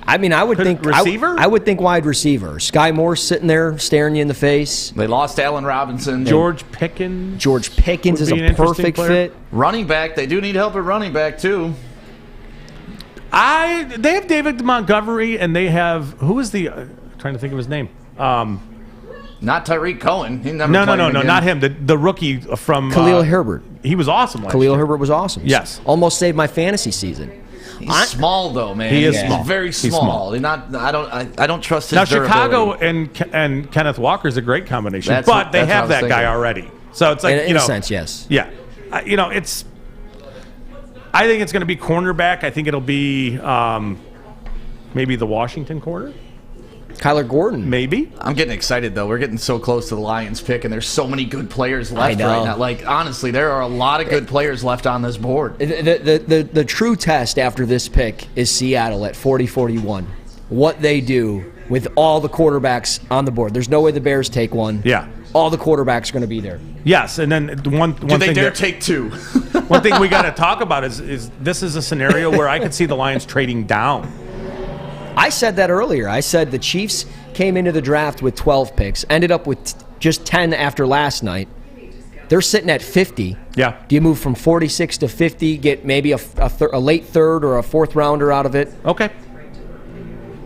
I mean, I would think receiver? I would think wide receiver. Sky Moore's sitting there staring you in the face. They lost Allen Robinson. George Pickens. George Pickens Would is be an a interesting perfect player. fit. Running back, they do need help at running back, too. They have David Montgomery, and they have who is the trying to think of his name. Not Tyreek Cohen. He never No, played again. not him. The rookie from Khalil Herbert. He was awesome. Khalil Herbert was awesome. Yes. Almost saved my fantasy season. He's small though, man. He is He's small. very He's small. small. I don't trust his Now durability. Chicago and Kenneth Walker is a great combination, That's but they what I have was that guy thinking. already. So it's like In a sense, yes. Yeah, it's. I think it's going to be cornerback. I think it'll be maybe the Washington corner. Kyler Gordon. Maybe. I'm getting excited though. We're getting so close to the Lions pick, and there's so many good players I left know. right now. Like honestly, there are a lot of good players left on this board. The true test after this pick is Seattle at 40-41. What they do with all the quarterbacks on the board. There's no way the Bears take one. Yeah. All the quarterbacks are going to be there. Yes, and then one Do they thing dare that- take 2? one thing we got to talk about is this is a scenario where I could see the Lions trading down. I said that earlier. I said the Chiefs came into the draft with 12 picks, ended up with just 10 after last night. They're sitting at 50. Yeah. Do you move from 46 to 50, get maybe a late third or a fourth rounder out of it? Okay.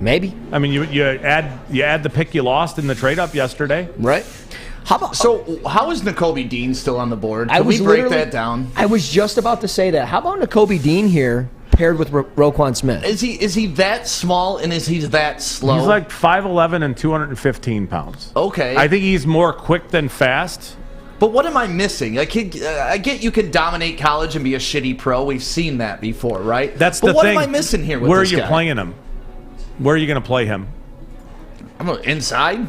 Maybe. I mean, you add the pick you lost in the trade up yesterday. Right. How about So how is Nakobe Dean still on the board? I Can we was break literally- that down? I was just about to say that. How about Nakobe Dean here paired with Roquan Smith? Is he that small and is he that slow? He's like 5'11" and 215 pounds. Okay. I think he's more quick than fast. But what am I missing? I get you can dominate college and be a shitty pro. We've seen that before, right? That's but the what thing. am I missing here with Where this are you guy? playing him? Where are you going to play him? I'm inside.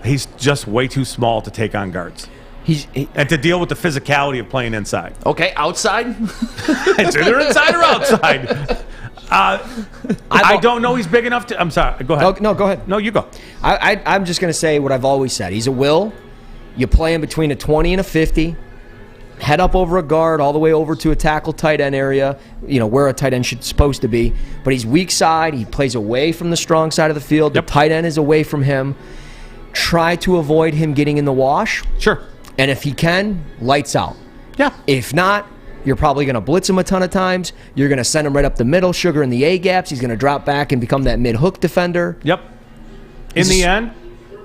He's just way too small to take on guards. and to deal with the physicality of playing inside. Okay, outside? It's either inside or outside. I don't know he's big enough to... I'm sorry. Go ahead. No, go ahead. No, you go. I'm just going to say what I've always said. He's a will. You play him between a 20 and a 50. Head up over a guard all the way over to a tackle tight end area, where a tight end should supposed to be. But he's weak side. He plays away from the strong side of the field. Yep. The tight end is away from him. Try to avoid him getting in the wash. Sure. And if he can, lights out. Yeah. If not, you're probably going to blitz him a ton of times. You're going to send him right up the middle, sugar in the A-gaps. He's going to drop back and become that mid-hook defender. Yep. In the end,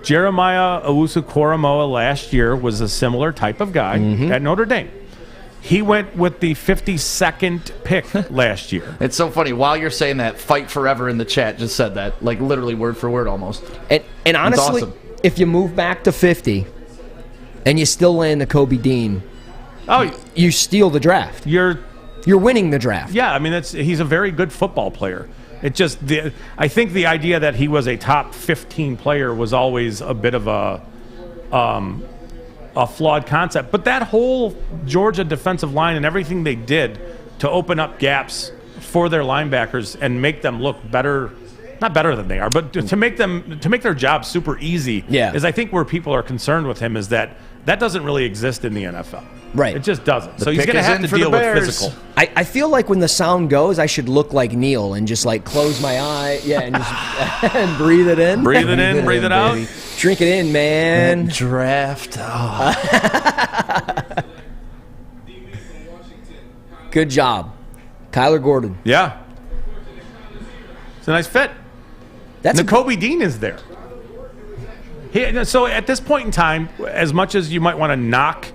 Jeremiah Owusu-Koramoah last year was a similar type of guy at Notre Dame. He went with the 52nd pick last year. It's so funny. While you're saying that, Fight Forever in the chat just said that, like literally word for word almost. And honestly, awesome. If you move back to 50 and you still land the Kobe Dean, you steal the draft. You're winning the draft. Yeah, I mean, he's a very good football player. I think the idea that he was a top 15 player was always a bit of a flawed concept. But that whole Georgia defensive line and everything they did to open up gaps for their linebackers and make them look better, not better than they are, but to make their job super easy is, I think, where people are concerned with him is that doesn't really exist in the NFL. Right. It just doesn't. So he's going to have to deal with physical. I feel like when the sound goes, I should look like Neil and just like close my eye, and just and breathe it in. Breathe it in, breathe it out. Baby. Drink it in, man. That draft. Good job. Kyler Gordon. Yeah. It's a nice fit. Kobe Dean is there. So at this point in time, as much as you might want to knock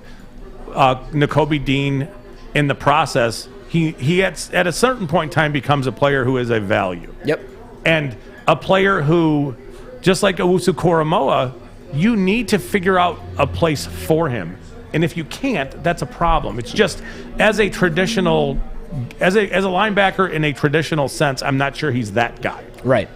Nakobe Dean in the process, he at a certain point in time becomes a player who is a value. Yep. And a player who, just like Owusu-Koramoah, you need to figure out a place for him. And if you can't, that's a problem. It's just as a linebacker in a traditional sense, I'm not sure he's that guy. Right.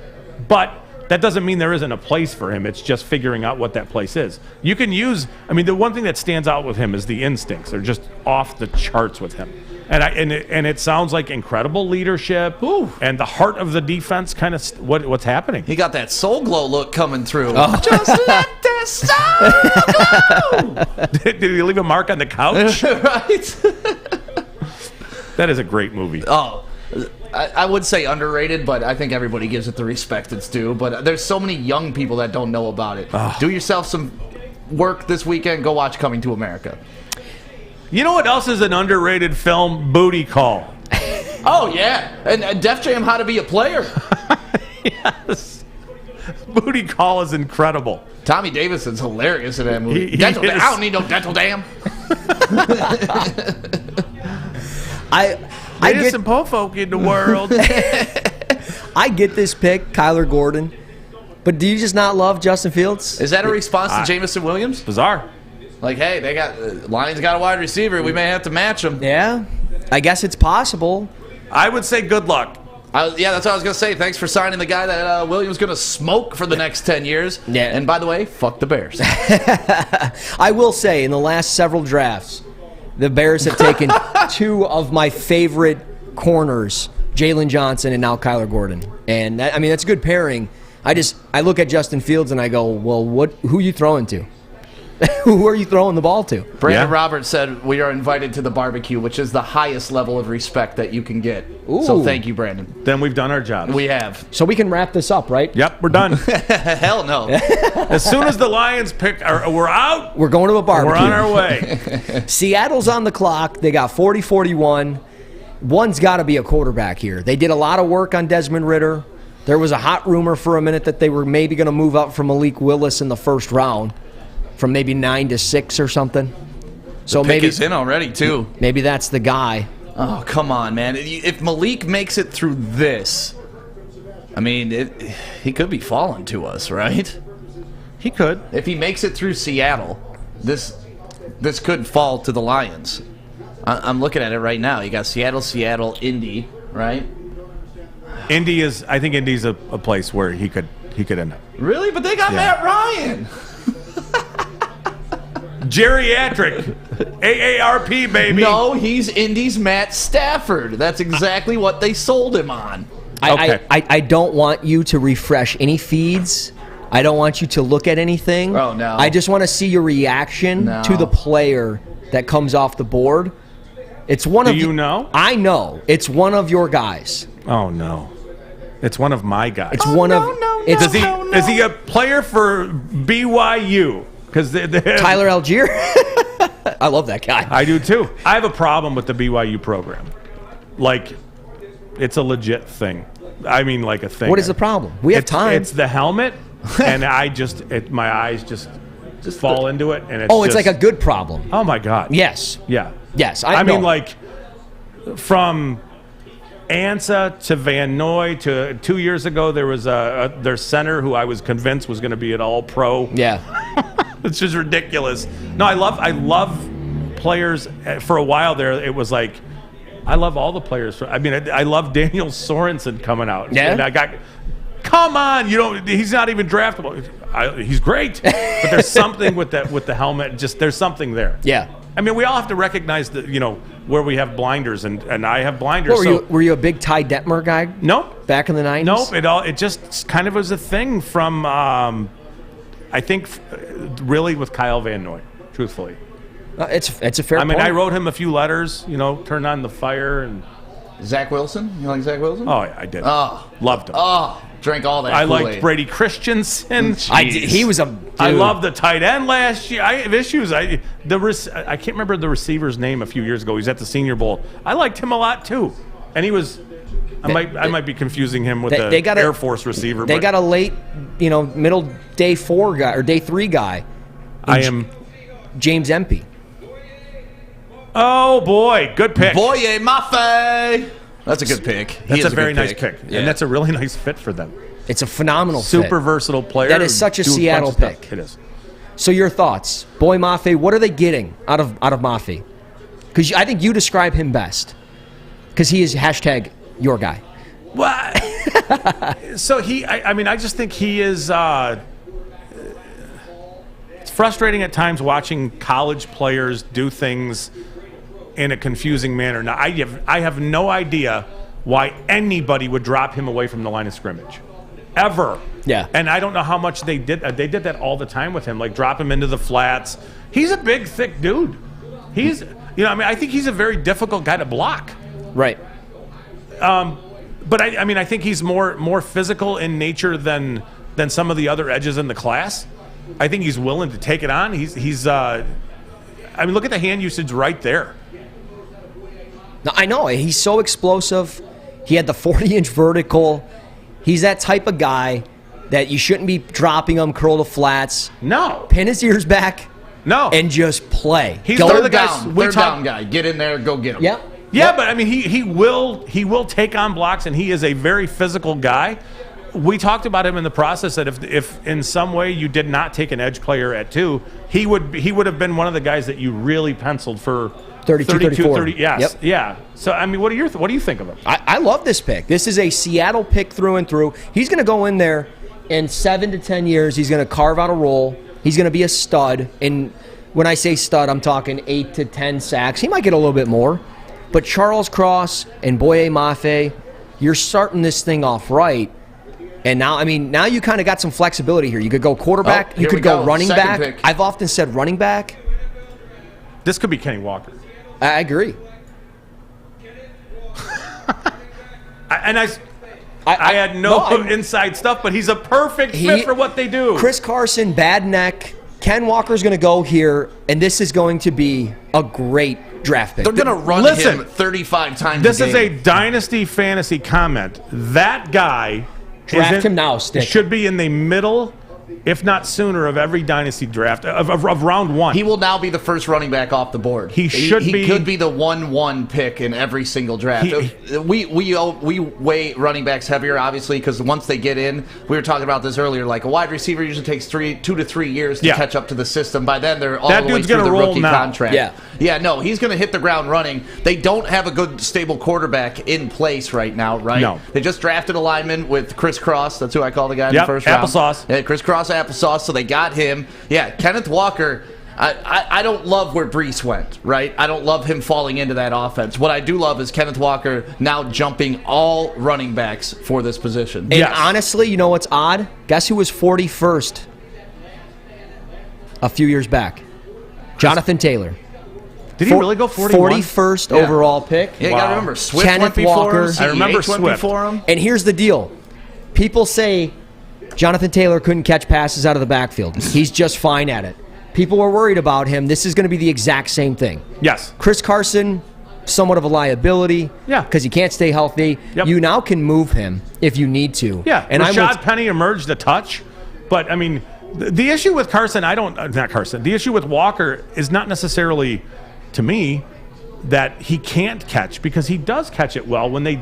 But that doesn't mean there isn't a place for him. It's just figuring out what that place is. You can use, the one thing that stands out with him is the instincts. They're just off the charts with him. And it sounds like incredible leadership. Ooh. And the heart of the defense kind of what's happening. He got that Soul Glow look coming through. Oh. Just let this soul glow. Did he leave a mark on the couch? Right. That is a great movie. Oh, I would say underrated, but I think everybody gives it the respect it's due. But there's so many young people that don't know about it. Oh. Do yourself some work this weekend. Go watch Coming to America. You know what else is an underrated film? Booty Call. Oh, yeah. And Def Jam How to Be a Player. Yes. Booty Call is incredible. Tommy Davidson's hilarious in that movie. I don't need no dental dam. I get some poor folk in the world. I get this pick, Kyler Gordon. But do you just not love Justin Fields? Is that a response to Jameson Williams? Bizarre. Like, hey, Lions got a wide receiver. We may have to match him. Yeah, I guess it's possible. I would say good luck. Yeah, that's what I was going to say. Thanks for signing the guy that Williams going to smoke for the next 10 years. Yeah. And by the way, fuck the Bears. I will say, in the last several drafts, the Bears have taken two of my favorite corners, Jalen Johnson and now Kyler Gordon. And, that's a good pairing. I look at Justin Fields and I go, well, who are you throwing to? Who are you throwing the ball to? Brandon Roberts said we are invited to the barbecue, which is the highest level of respect that you can get. Ooh. So thank you, Brandon. Then we've done our job. We have. So we can wrap this up, right? Yep, we're done. Hell no. As soon as the Lions pick, we're out. We're going to a barbecue. We're on our way. Seattle's on the clock. They got 40-41. One's got to be a quarterback here. They did a lot of work on Desmond Ridder. There was a hot rumor for a minute that they were maybe going to move up from Malik Willis in the first round. From maybe 9 to 6 or something. So maybe he's in already too. Maybe that's the guy. Oh, come on, man! If Malik makes it through this, he could be falling to us, right? He could. If he makes it through Seattle, this could fall to the Lions. I'm looking at it right now. You got Seattle, Indy, right? I think Indy's a place where he could end up. Really? But they got Matt Ryan. Geriatric. AARP, baby. No, he's Indy's Matt Stafford. That's exactly what they sold him on. Okay. I don't want you to refresh any feeds. I don't want you to look at anything. Oh, no. I just want to see your reaction to the player that comes off the board. It's one of you know? I know. It's one of your guys. Oh, no. It's one of my guys. It's one of. It's Is he a player for BYU? Because Tyler Algier. I love that guy. I do too. I have a problem with the BYU program. Like, it's a legit thing. I mean, like a thing. What is the problem? We have time. It's the helmet, and my eyes just fall into it, and it's like a good problem. Oh my God. Yes. Yeah. Yes. I mean, like, from Ansa to Van Noy to 2 years ago, there was their center who I was convinced was going to be an all-pro. Yeah. It's just ridiculous. No, I love players. For a while there, it was like, I love all the players. I love Daniel Sorensen coming out. Yeah. And come on, he's not even draftable. He's great, but there's something with the helmet. Just there's something there. Yeah. I mean, we all have to recognize that, where we have blinders, and I have blinders. Were you a big Ty Detmer guy? Nope. Back in the 90s? Nope. It just kind of was a thing from, I think, really with Kyle Van Noy, truthfully. It's a fair point. I wrote him a few letters, turn on the fire. And Zach Wilson? You like Zach Wilson? Oh, yeah, I did. Oh. Loved him. Oh, drank all that I Kool-Aid. liked Brady Christensen. He was a dude. I loved the tight end last year. I have issues. I can't remember the receiver's name a few years ago. He was at the Senior Bowl. I liked him a lot too, and he was. I might be confusing him with the Air Force receiver. They got a late, middle day 4 guy or day 3 guy. James Empey. Oh boy, good pick. Boye Mafe. That's a good pick. That's a very nice pick, Yeah. and that's a really nice fit for them. It's a phenomenal Super fit. versatile player. That is such a doing Seattle fun stuff. pick. It is. So your thoughts, Boye Mafe? What are they getting out of Mafe? Because I think you describe him best. Because he is hashtag your guy. Well, so I just think he is. It's frustrating at times watching college players do things in a confusing manner. Now, I have no idea why anybody would drop him away from the line of scrimmage, ever. Yeah. And I don't know how much they did. They did that all the time with him, like drop him into the flats. He's a big, thick dude. I think he's a very difficult guy to block. Right. But I think he's more physical in nature than some of the other edges in the class. I think he's willing to take it on. He's look at the hand usage right there. Now, I know he's so explosive. He had the 40-inch vertical. He's that type of guy that you shouldn't be dropping him, curl the flats. No. Pin his ears back. No. And just play. He's third down guy. Get in there, go get him. Yep. Yeah, but he will take on blocks, and he is a very physical guy. We talked about him in the process that if in some way you did not take an edge player at 2, he would have been one of the guys that you really penciled for 32, 34. 30. Yes. Yep. Yeah. So what do you think of him? I love this pick. This is a Seattle pick through and through. He's going to go in there in 7 to 10 years. He's going to carve out a role. He's going to be a stud. And when I say stud, I'm talking 8 to 10 sacks. He might get a little bit more. But Charles Cross and Boye Mafe, you're starting this thing off right. And now you kind of got some flexibility here. You could go quarterback. You could go running Second back. pick. I've often said running back. This could be Kenny Walker. I agree. I had no inside stuff, but he's a perfect fit for what they do. Chris Carson, bad neck. Ken Walker's going to go here, and this is going to be a great draft pick. They're going to run him 35 times This a is game. a dynasty fantasy comment. That guy Draft him now, Stick. should be in the middle, if not sooner, of every dynasty draft of round 1. He will now be the first running back off the board. He could be the 1-1 pick in every single draft. We weigh running backs heavier, obviously, because once they get in, we were talking about this earlier, like a wide receiver usually takes 2 to 3 years to catch up to the system. By then, they're all the way through the rookie contract. Yeah, no, he's going to hit the ground running. They don't have a good, stable quarterback in place right now, right? No. They just drafted a lineman with Chris Cross. That's who I call the guy in the first round. Applesauce. Yeah, Chris Cross, applesauce. So they got him. Yeah, Kenneth Walker. I don't love where Brees went, right? I don't love him falling into that offense. What I do love is Kenneth Walker now jumping all running backs for this position. And honestly, you know what's odd? Guess who was 41st a few years back? Jonathan Taylor. Did he really go 41? 41st overall pick. Yeah, you got to remember, Swift Kenneth went before Walker. him. I remember CEH went Swift. before him. And here's the deal. People say Jonathan Taylor couldn't catch passes out of the backfield. He's just fine at it. People were worried about him. This is going to be the exact same thing. Yes. Chris Carson, somewhat of a liability. Yeah. Because he can't stay healthy. Yep. You now can move him if you need to. Yeah. And Rashad Penny emerged a touch. But, I mean, the issue with Carson, the issue with Walker is not necessarily, to me, that he can't catch, because he does catch it well when they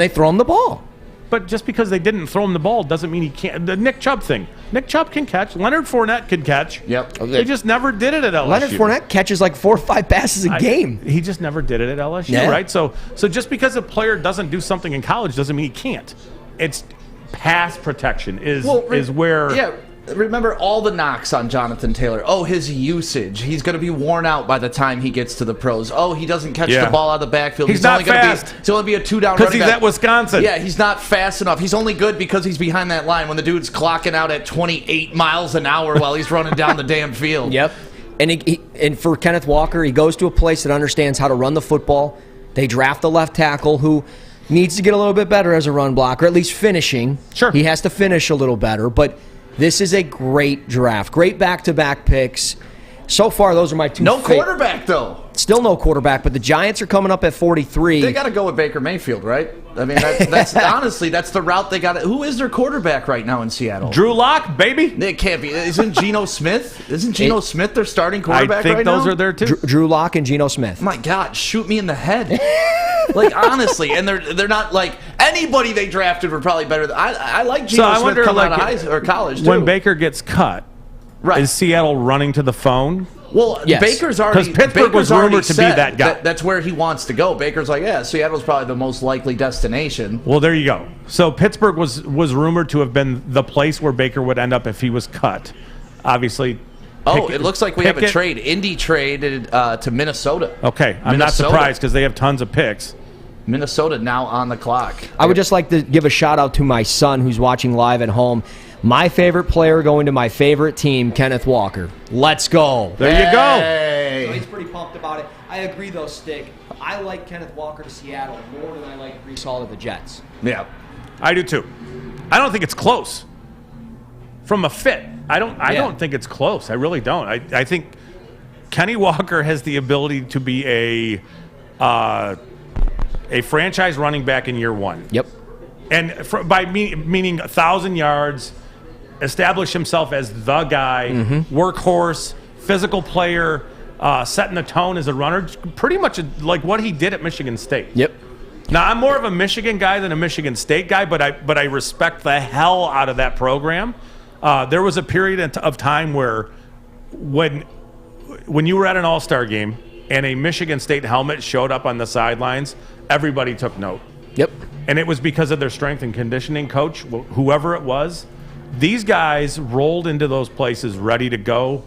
throw him the ball. But just because they didn't throw him the ball doesn't mean he can't. The Nick Chubb thing. Nick Chubb can catch. Leonard Fournette can catch. Yep. They just never did it at LSU. Leonard Fournette catches like 4 or 5 passes a game. He just never did it at LSU, Yeah. right? So just because a player doesn't do something in college doesn't mean he can't. It's pass protection is where. Yeah. Remember all the knocks on Jonathan Taylor. Oh, his usage. He's going to be worn out by the time he gets to the pros. Oh, he doesn't catch the ball out of the backfield. He's not fast. He's only be a 2-down running back. Because he's at Wisconsin. Yeah, he's not fast enough. He's only good because he's behind that line when the dude's clocking out at 28 miles an hour while he's running down the damn field. Yep. And for Kenneth Walker, he goes to a place that understands how to run the football. They draft the left tackle who needs to get a little bit better as a run blocker, at least finishing. Sure. He has to finish a little better, but this is a great draft. Great back-to-back picks. So far, those are my two No quarterback, though. Still no quarterback, but the Giants are coming up at 43. They got to go with Baker Mayfield, right? I mean, that's honestly, that's the route they got. Who is their quarterback right now in Seattle? Drew Lock, baby. It can't be. Isn't Geno Smith? Isn't Geno Smith their starting quarterback I think right now? those are there, too. Drew Lock and Geno Smith. My God, shoot me in the head. Like, honestly, and they're not like anybody they drafted were probably better. I like Geno Smith coming out of high or college, too. When Baker gets cut, right. is Seattle running to the phone? Well, yes. Baker's already because Pittsburgh was rumored to be that guy. That's where he wants to go. Baker's like, yeah, Seattle's probably the most likely destination. Well, there you go. So Pittsburgh was rumored to have been the place where Baker would end up if he was cut. Obviously. It looks like we have a trade. Indy traded to Minnesota. Okay, I'm not surprised because they have tons of picks. Minnesota now on the clock. I would just like to give a shout out to my son who's watching live at home. My favorite player going to my favorite team, Kenneth Walker. Let's go. There you go. Hey. He's pretty pumped about it. I agree, though, Stick. I like Kenneth Walker to Seattle more than I like Brees Hall to the Jets. Yeah. I do too. I don't think it's close. From a fit, I don't think it's close. I really don't. I think Kenny Walker has the ability to be a franchise running back in year one. Yep. And meaning 1,000 yards, establish himself as the guy, workhorse, physical player, setting the tone as a runner, pretty much like what he did at Michigan State. Yep. Now, I'm more of a Michigan guy than a Michigan State guy, but I respect the hell out of that program. There was a period of time where when you were at an All-Star game and a Michigan State helmet showed up on the sidelines, everybody took note. Yep. And it was because of their strength and conditioning coach, whoever it was. These guys rolled into those places ready to go,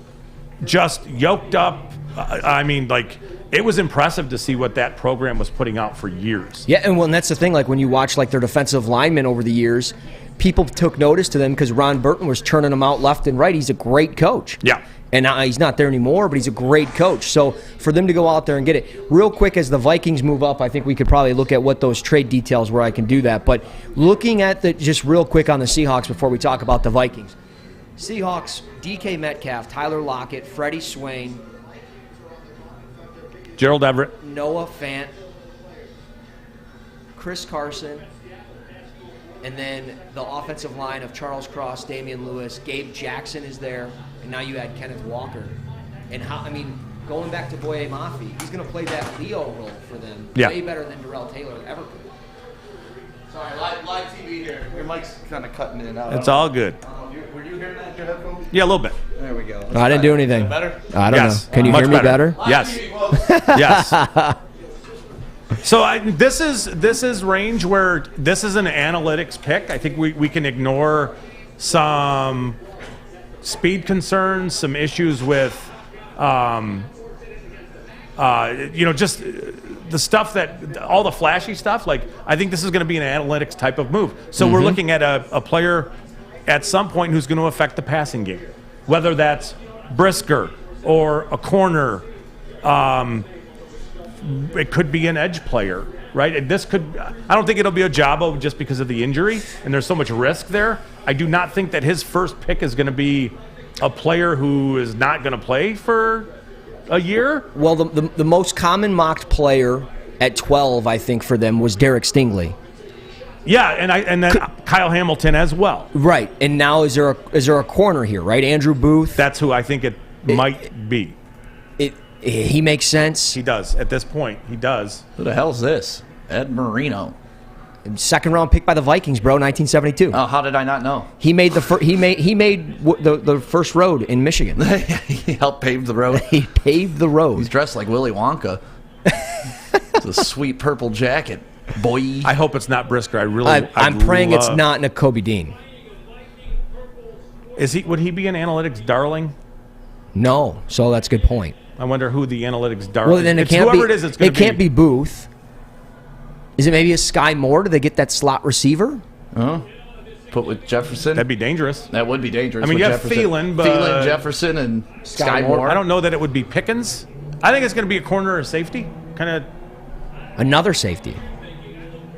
just yoked up. I mean, like, it was impressive to see what that program was putting out for years. Yeah, and that's the thing. Like, when you watch like their defensive linemen over the years, people took notice to them because Ron Burton was turning them out left and right. He's a great coach. Yeah. And now he's not there anymore, but he's a great coach. So for them to go out there and get it real quick as the Vikings move up, I think we could probably look at what those trade details where I can do that. But looking at just real quick on the Seahawks before we talk about the Vikings. Seahawks, DK Metcalf, Tyler Lockett, Freddie Swain, Gerald Everett. Noah Fant, Chris Carson, and then the offensive line of Charles Cross, Damian Lewis, Gabe Jackson is there, and now you add Kenneth Walker. And going back to Boye Mafe, he's going to play that Leo role for them way better than Darrell Taylor ever could. Sorry, live TV here. Your mic's kind of cutting in and out. It's all good. Were you hearing that in your headphones? Yeah, a little bit. There we go. I didn't do anything. Better? I don't know. Can you hear me better? Yes. Yes. So this is range where this is an analytics pick. I think we can ignore some speed concerns, some issues with Just the stuff that all the flashy stuff. Like, I think this is going to be an analytics type of move. So we're looking at a player at some point who's going to affect the passing game, whether that's Brisker or a corner. It could be an edge player, right? I don't think it'll be Ojabo just because of the injury, and there's so much risk there. I do not think that his first pick is going to be a player who is not going to play for a year. Well, the most common mocked player at 12, I think, for them was Derek Stingley. Yeah, and then Kyle Hamilton as well. Right, and now is there a corner here, right? Andrew Booth. That's who I think it might be. He makes sense. He does. At this point, he does. Who the hell's this? Ed Marino. Second round pick by the Vikings, bro, 1972. Oh, how did I not know? He made the first road in Michigan. He helped pave the road. He paved the road. He's dressed like Willy Wonka. It's a sweet purple jacket, boy. I hope it's not Brisker. I'm praying it's not Nakobe Dean. Would he be an analytics darling? No, so that's a good point. I wonder who the analytics darling. Well, then it's whoever it is. It's going to be. It can't be Booth. Is it maybe a Sky Moore? Do they get that slot receiver? Put with Jefferson. That'd be dangerous. That would be dangerous. I mean, with you have Jefferson. Thielen, but Thielen, Jefferson, and Sky Moore. I don't know that it would be Pickens. I think it's going to be a corner or safety. Kind of another safety.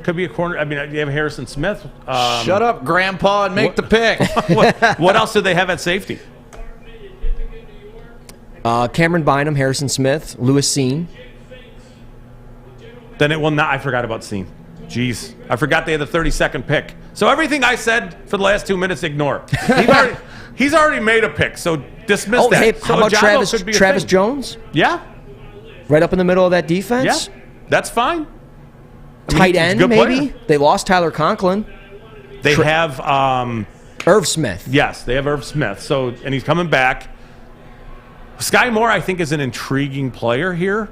Could be a corner. I mean, you have Harrison Smith. Shut up, Grandpa, and make the pick. What else do they have at safety? Cameron Bynum, Harrison Smith, Lewis Seen. Then it will not. I forgot about Seen. Jeez. I forgot they had the 32nd pick. So everything I said for the last 2 minutes, ignore. He's already made a pick, so dismiss that. Hey, so how about Ojabo Travis Jones? Yeah. Right up in the middle of that defense? Yeah. That's fine. Tight end, maybe? Player. They lost Tyler Conklin. They have Irv Smith. Yes, they have Irv Smith. And he's coming back. Sky Moore, I think, is an intriguing player here.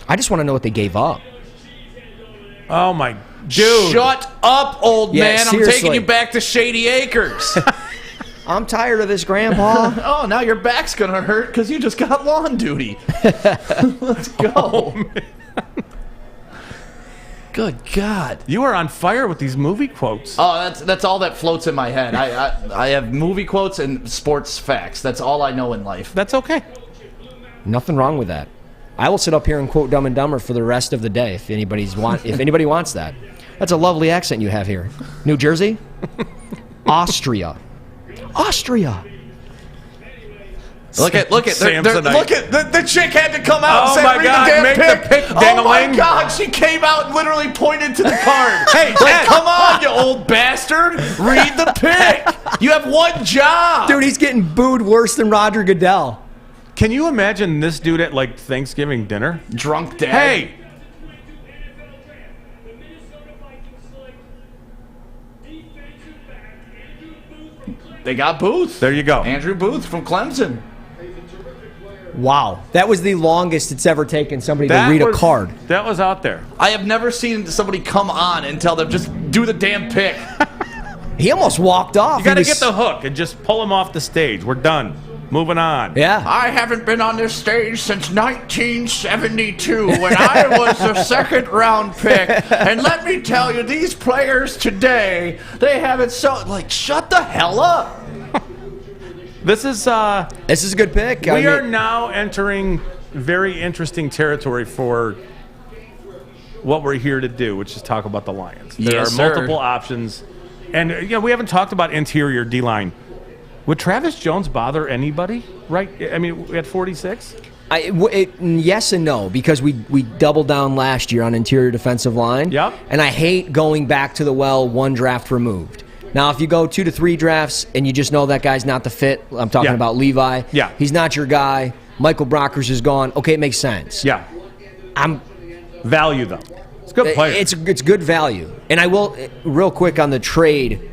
I just want to know what they gave up. Oh, my dude. Shut up, old man. Seriously. I'm taking you back to Shady Acres. I'm tired of this, Grandpa. Oh, now your back's going to hurt because you just got lawn duty. Let's go. Oh, Good God. You are on fire with these movie quotes. Oh, that's all that floats in my head. I have movie quotes and sports facts. That's all I know in life. That's okay. Nothing wrong with that. I will sit up here and quote Dumb and Dumber for the rest of the day if anybody wants that. That's a lovely accent you have here. New Jersey? Austria. Look at the chick had to come out and say, my read God, the damn make pick. the pick, Oh my dang-a-ling. God, she came out and literally pointed to the card. Hey, like, Ted. come on, you old bastard. Read the pick. You have one job. Dude, he's getting booed worse than Roger Goodell. Can you imagine this dude at, like, Thanksgiving dinner? Drunk dad. Hey! They got Booth. There you go. Andrew Booth from Clemson. Wow. That was the longest it's ever taken somebody to read a card. That was out there. I have never seen somebody come on and tell them, just do the damn pick. He almost walked off. You got to get the hook and just pull him off the stage. We're done. Moving on. Yeah. I haven't been on this stage since 1972 when I was the second round pick. And let me tell you, these players today, they have it so... Like, shut the hell up. This is a good pick. We are now entering very interesting territory for what we're here to do, which is talk about the Lions. There Yes, are sir. multiple options. And we haven't talked about interior D-line. Would Travis Jones bother anybody? Right? I mean, at 46? Yes and no, because we doubled down last year on interior defensive line. Yep. And I hate going back to the well one draft removed. Now, if you go 2 to 3 drafts and you just know that guy's not the fit, I'm talking about Levi. Yeah. He's not your guy. Michael Brockers is gone. Okay, it makes sense. Yeah. I'm Value, though. It's a good player. It's good value. And I will, real quick on the trade,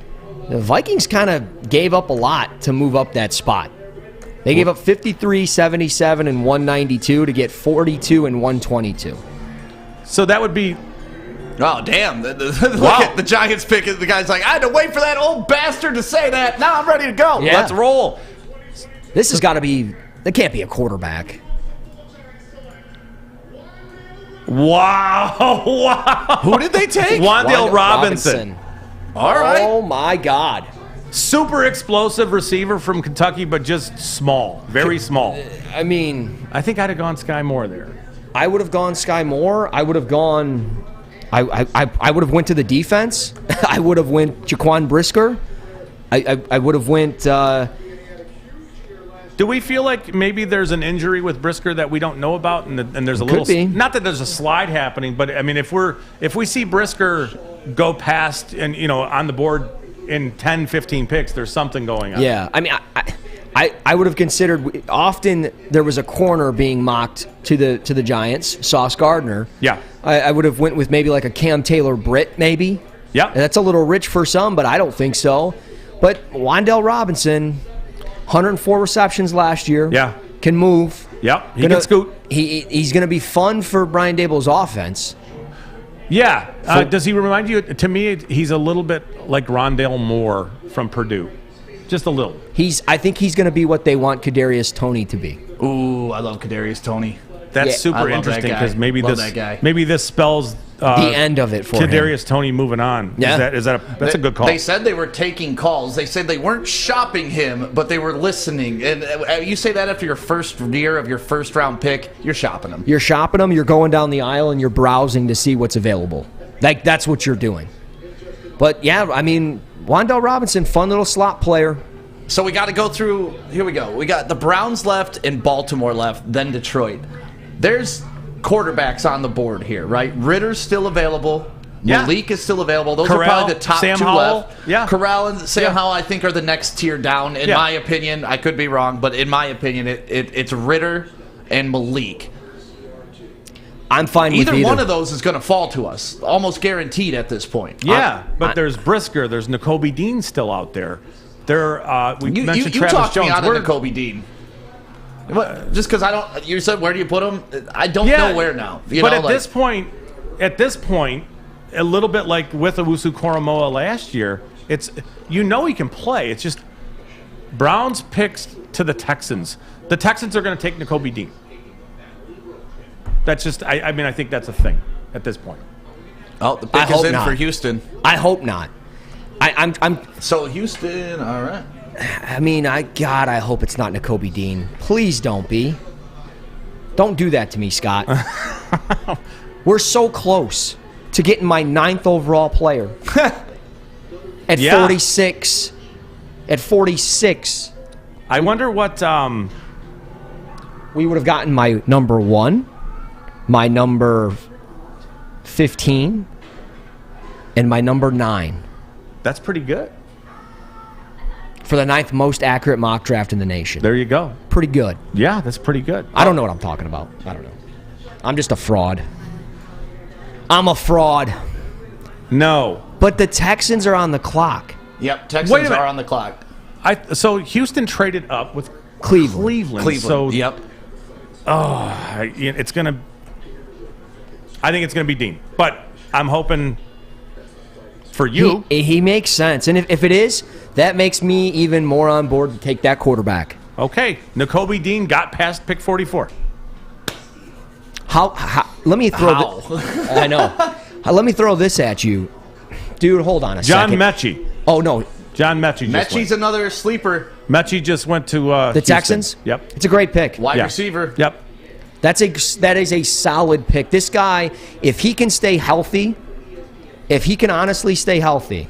the Vikings kind of gave up a lot to move up that spot. They gave up 53, 77, and 192 to get 42 and 122. So that would be... Oh, damn. Look at the Giants pick. The guy's like, I had to wait for that old bastard to say that. Now I'm ready to go. Yeah. Let's roll. This has got to be That can't be a quarterback. Wow. Wow. Who did they take? Wan'Dale Robinson. All right. Oh, my God. Super explosive receiver from Kentucky, but just small. Very small. I mean, I think I'd have gone Sky Moore there. I would have gone Sky Moore. I would have gone... I would have went to the defense. I would have went Jaquan Brisker. I would have went... Do we feel like maybe there's an injury with Brisker that we don't know about, and there's a little be. not that there's a slide happening, but I mean if we see Brisker go past and on the board in 10, 15 picks, there's something going on. Yeah, I mean I would have considered. Often there was a corner being mocked to the Giants, Sauce Gardner. Yeah, I would have went with maybe like a Cam Taylor Britt maybe. Yeah, that's a little rich for some, but I don't think so. But Wan'Dale Robinson. 104 receptions last year. Yeah. Can move. Yep. He can scoot. He's going to be fun for Brian Daboll's offense. Yeah. Does he remind you? To me, he's a little bit like Rondale Moore from Purdue. Just a little. I think he's going to be what they want Kadarius Toney to be. Ooh, I love Kadarius Toney. That's super interesting because maybe this spells the end of it for Kadarius Toney moving on. Yeah. That's a good call. They said they were taking calls. They said they weren't shopping him, but they were listening. And you say that after your first year of your first round pick, you're shopping him. You're shopping him. You're going down the aisle and you're browsing to see what's available. That's what you're doing. But yeah, I mean, Wan'Dale Robinson, fun little slot player. So we got to go through. Here we go. We got the Browns left and Baltimore left, then Detroit. There's quarterbacks on the board here, right? Ritter's still available. Yeah. Malik is still available. Those Corral, are probably the top Sam two Howell. left. Yeah. Corral and Sam Yeah. Howell, I think, are the next tier down. In my opinion, I could be wrong, but in my opinion, it's Ritter and Malik. I'm fine with Either either. one of those is going to fall to us, almost guaranteed at this point. Yeah, but there's Brisker, there's N'Kobe Dean still out there. We mentioned you Travis talked Jones. me out of N'Kobe Dean. Just because I don't, you said where do you put him? I don't know where now. This point, a little bit like with Owusu Koromoa last year, it's he can play. It's just Browns picks to the Texans. The Texans are going to take N'Kobe Dean. That's just I think that's a thing at this point. Oh, the pick is in for Houston. I hope not. I'm so Houston. All right. I mean, I hope it's not N'Kobe Dean. Please don't be. Don't do that to me, Scott. We're so close to getting my 9th overall player at 46. At 46, I wonder what we would have gotten my number 1, my number 15, and my number 9. That's pretty good. For the 9th most accurate mock draft in the nation. There you go. Pretty good. Yeah, that's pretty good. I don't know what I'm talking about. I don't know. I'm just a fraud. I'm a fraud. No. But the Texans are on the clock. Yep, Texans are on the clock. So Houston traded up with Cleveland. So yep. It's gonna. I think it's gonna be Dean, but I'm hoping for you. He makes sense, and if it is, that makes me even more on board to take that quarterback. Okay, N'Kobe Dean got past pick 44. How let me throw. I know. Let me throw this at you, dude. Hold on a second. John Mechie. Oh no. John Mechie. Mechie's another sleeper. Mechie just went to the Houston. Texans. Yep. It's a great pick. Wide receiver. Yep. That is a solid pick. This guy, if he can stay healthy, if he can honestly stay healthy,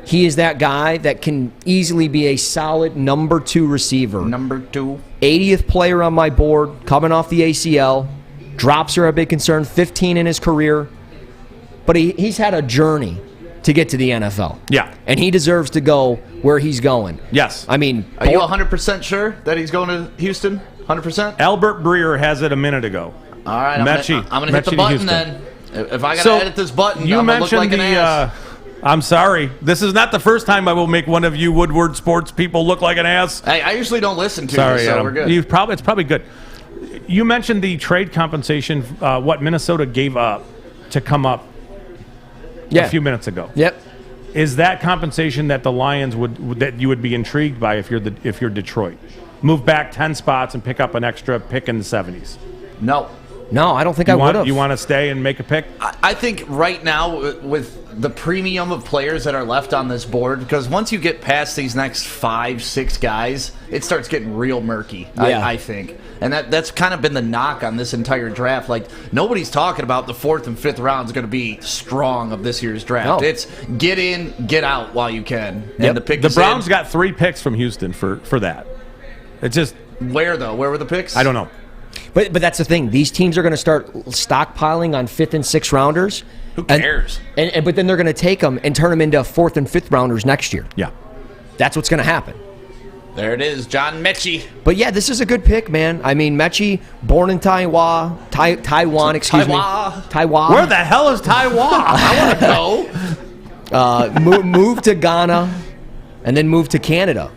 he is that guy that can easily be a solid number 2 receiver. Number 2. 80th player on my board, coming off the ACL. Drops are a big concern. 15 in his career. But he's had a journey to get to the NFL. Yeah. And he deserves to go where he's going. Yes. I mean, are you 100% sure that he's going to Houston? 100%? Albert Breer has it a minute ago. All right, Mechie. I'm going to hit the button then. If I got to edit this button, you I'm going to look like mentioned an ass. I'm sorry. This is not the first time I will make one of you Woodward sports people look like an ass. Hey, I usually don't listen to sorry, you, so Adam. we're good. It's probably good. You mentioned the trade compensation, what Minnesota gave up to come up a few minutes ago. Yep. Is that compensation that the Lions that you would be intrigued by if you're Detroit? move back 10 spots and pick up an extra pick in the 70s? No. No, I don't think I would have. You want to stay and make a pick? I think right now, with the premium of players that are left on this board, because once you get past these next 5-6 guys, it starts getting real murky, Yeah. I think. And that's kind of been the knock on this entire draft. Like, nobody's talking about the 4th and 5th rounds going to be strong of this year's draft. No. It's get in, get out while you can. Yep. And the pick The is Browns in. got 3 picks from Houston for that. It's just, Where, though? Where were the picks? I don't know. But that's the thing. These teams are going to start stockpiling on 5th and 6th rounders. Who cares? But then they're going to take them and turn them into 4th and 5th rounders next year. Yeah. That's what's going to happen. There it is, John Mechie. But yeah, this is a good pick, man. I mean, Mechie, born in Taiwan, excuse Taiwan. me. Taiwan. Where the hell is Taiwan? I want to go. Moved to Ghana and then moved to Canada.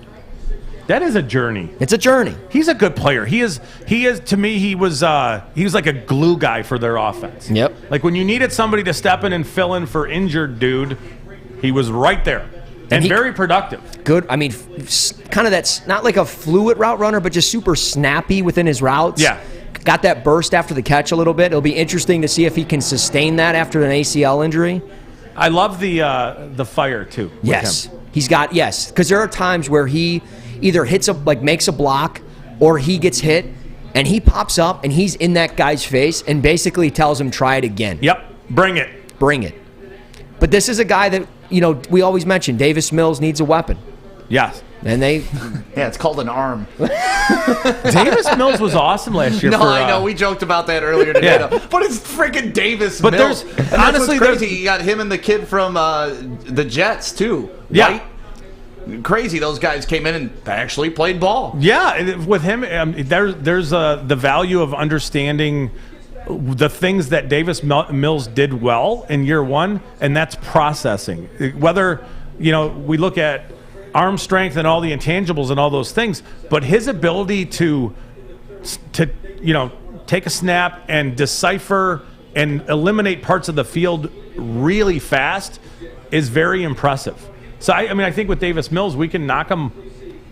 That is a journey. It's a journey. He's a good player. He is to me, he was like a glue guy for their offense. Yep. Like when you needed somebody to step in and fill in for injured dude, he was right there. And he- very productive. Good. I mean, kind of that's not like a fluid route runner, but just super snappy within his routes. Yeah. Got that burst after the catch a little bit. It'll be interesting to see if he can sustain that after an ACL injury. I love the fire too. with Yes. him. He's got, because there are times where he either makes a block or he gets hit and he pops up and he's in that guy's face and basically tells him, try it again. Yep. Bring it. Bring it. But this is a guy that, we always mention Davis Mills needs a weapon. Yes. And they, Yeah, it's called an arm. Davis Mills was awesome last year. No, for, I know. We joked about that earlier today. Yeah. Though. But it's freaking Davis But Mills. there's- And that's honestly, what's crazy. there's- You got him and the kid from the Jets, too. Yeah. White. Crazy. Those guys came in and actually played ball. Yeah, and with him, there's the value of understanding the things that Davis Mills did well in year one, and that's processing. Whether we look at arm strength and all the intangibles and all those things, but his ability to take a snap and decipher and eliminate parts of the field really fast is very impressive. So, I think with Davis Mills, we can knock him,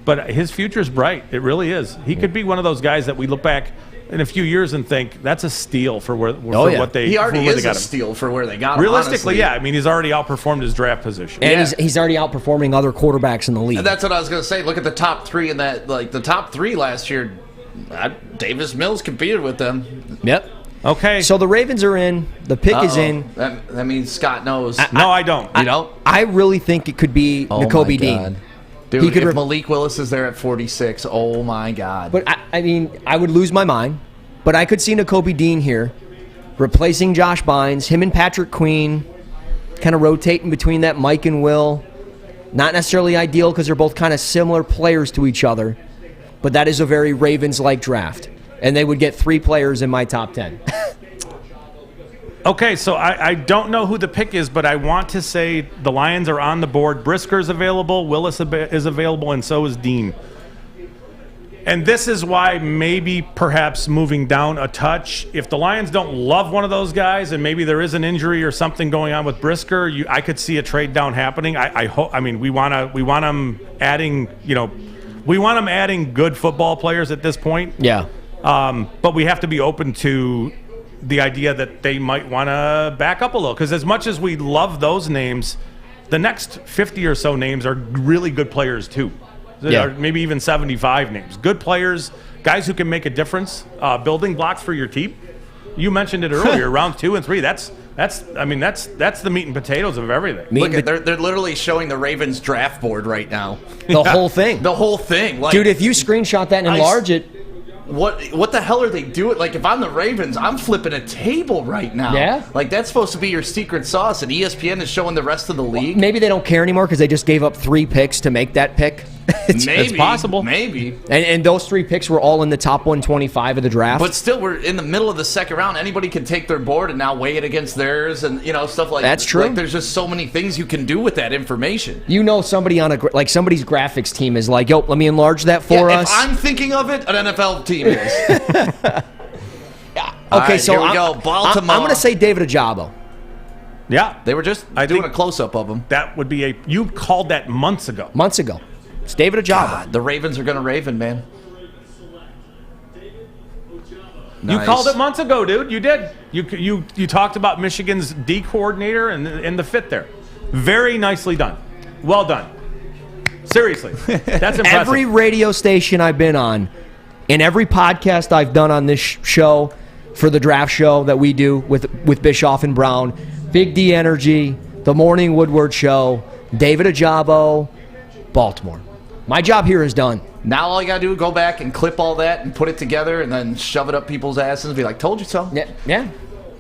but his future is bright. It really is. He could be one of those guys that we look back in a few years and think that's a steal for what they He already for where is they got a him. steal for where they got him. Realistically, honestly. yeah. He's already outperformed his draft position. and Yeah. he's already outperforming other quarterbacks in the league. And that's what I was going to say. Look at the top 3 in that. Like, the top 3 last year, Davis Mills competed with them. Yep. Okay. So the Ravens are in. The pick is in. That means Scott knows. no, I don't. You know? I really think it could be Oh, my Nakobe God. Dean. Dude, He could if Malik Willis is there at 46, oh my God. But I would lose my mind. But I could see Nakobe Dean here, replacing Josh Bynes, him and Patrick Queen, kind of rotating between that Mike and Will. Not necessarily ideal because they're both kind of similar players to each other. But that is a very Ravens-like draft. And they would get 3 players in my top 10. Okay, so I don't know who the pick is, but I want to say the Lions are on the board. Brisker's available, Willis is available, and so is Dean. And this is why maybe perhaps moving down a touch. If the Lions don't love one of those guys, and maybe there is an injury or something going on with Brisker, I could see a trade down happening. I hope. I mean, we want them adding. We want them adding good football players at this point. Yeah. But we have to be open to the idea that they might want to back up a little. Because as much as we love those names, the next 50 or so names are really good players too. Yeah. Or maybe even 75 names. Good players, guys who can make a difference, building blocks for your team. You mentioned it earlier, round 2 and 3. That's the meat and potatoes of everything. Look at they're literally showing the Ravens draft board right now. The whole thing. The whole thing. Like, Dude, if you screenshot that and enlarge it. What the hell are they doing? Like, if I'm the Ravens, I'm flipping a table right now. Yeah? Like, that's supposed to be your secret sauce, and ESPN is showing the rest of the league. Maybe they don't care anymore because they just gave up 3 picks to make that pick. Maybe. possible. Maybe. And those 3 picks were all in the top 125 of the draft. But still, we're in the middle of the second round. Anybody can take their board and now weigh it against theirs and, stuff like that. That's true. Like, there's just so many things you can do with that information. Somebody on somebody's graphics team is like, yo, let me enlarge that for us. If I'm thinking of it, an NFL team is. Okay, right, so here we go. Baltimore. I'm going to say David Ajabo. Yeah. They were just doing a close-up of him. That would be you called that months ago. Months ago. It's David Ajabo. God, the Ravens are going to Raven, man. You called it months ago, dude. You did. You talked about Michigan's D coordinator and the fit there. Very nicely done. Well done. Seriously, that's impressive. Every radio station I've been on, and every podcast I've done on this show for the draft show that we do with Bischoff and Brown, Big D Energy, the Morning Woodward Show, David Ajabo, Baltimore. My job here is done. Now all you got to do is go back and clip all that and put it together and then shove it up people's asses and be like, told you so. Yeah.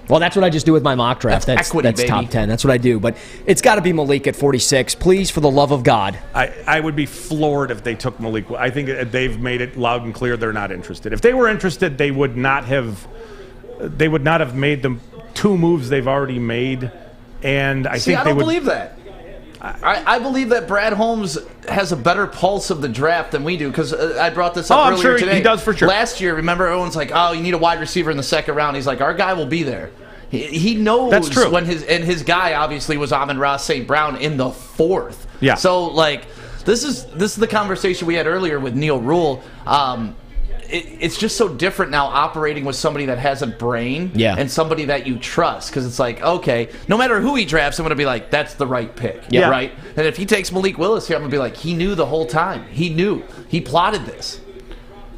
Well, that's what I just do with my mock draft. That's equity, that's baby. top 10. That's what I do. But it's got to be Malik at 46. Please, for the love of God. I would be floored if they took Malik. I think they've made it loud and clear they're not interested. If they were interested, they would not have made the 2 moves they've already made. And I don't believe that. I believe that Brad Holmes has a better pulse of the draft than we do because I brought this up earlier today. He does for sure. Last year, remember, everyone's like, "Oh, you need a wide receiver in the second round." He's like, "Our guy will be there." He knows. That's true. When his guy obviously was Amon-Ra St. Brown in the 4th. Yeah. So like, this is the conversation we had earlier with Neil Rule. It's just so different now operating with somebody that has a brain and somebody that you trust because it's like, okay, no matter who he drafts, I'm going to be like, that's the right pick, right? And if he takes Malik Willis here, I'm going to be like, he knew the whole time. He knew. He plotted this.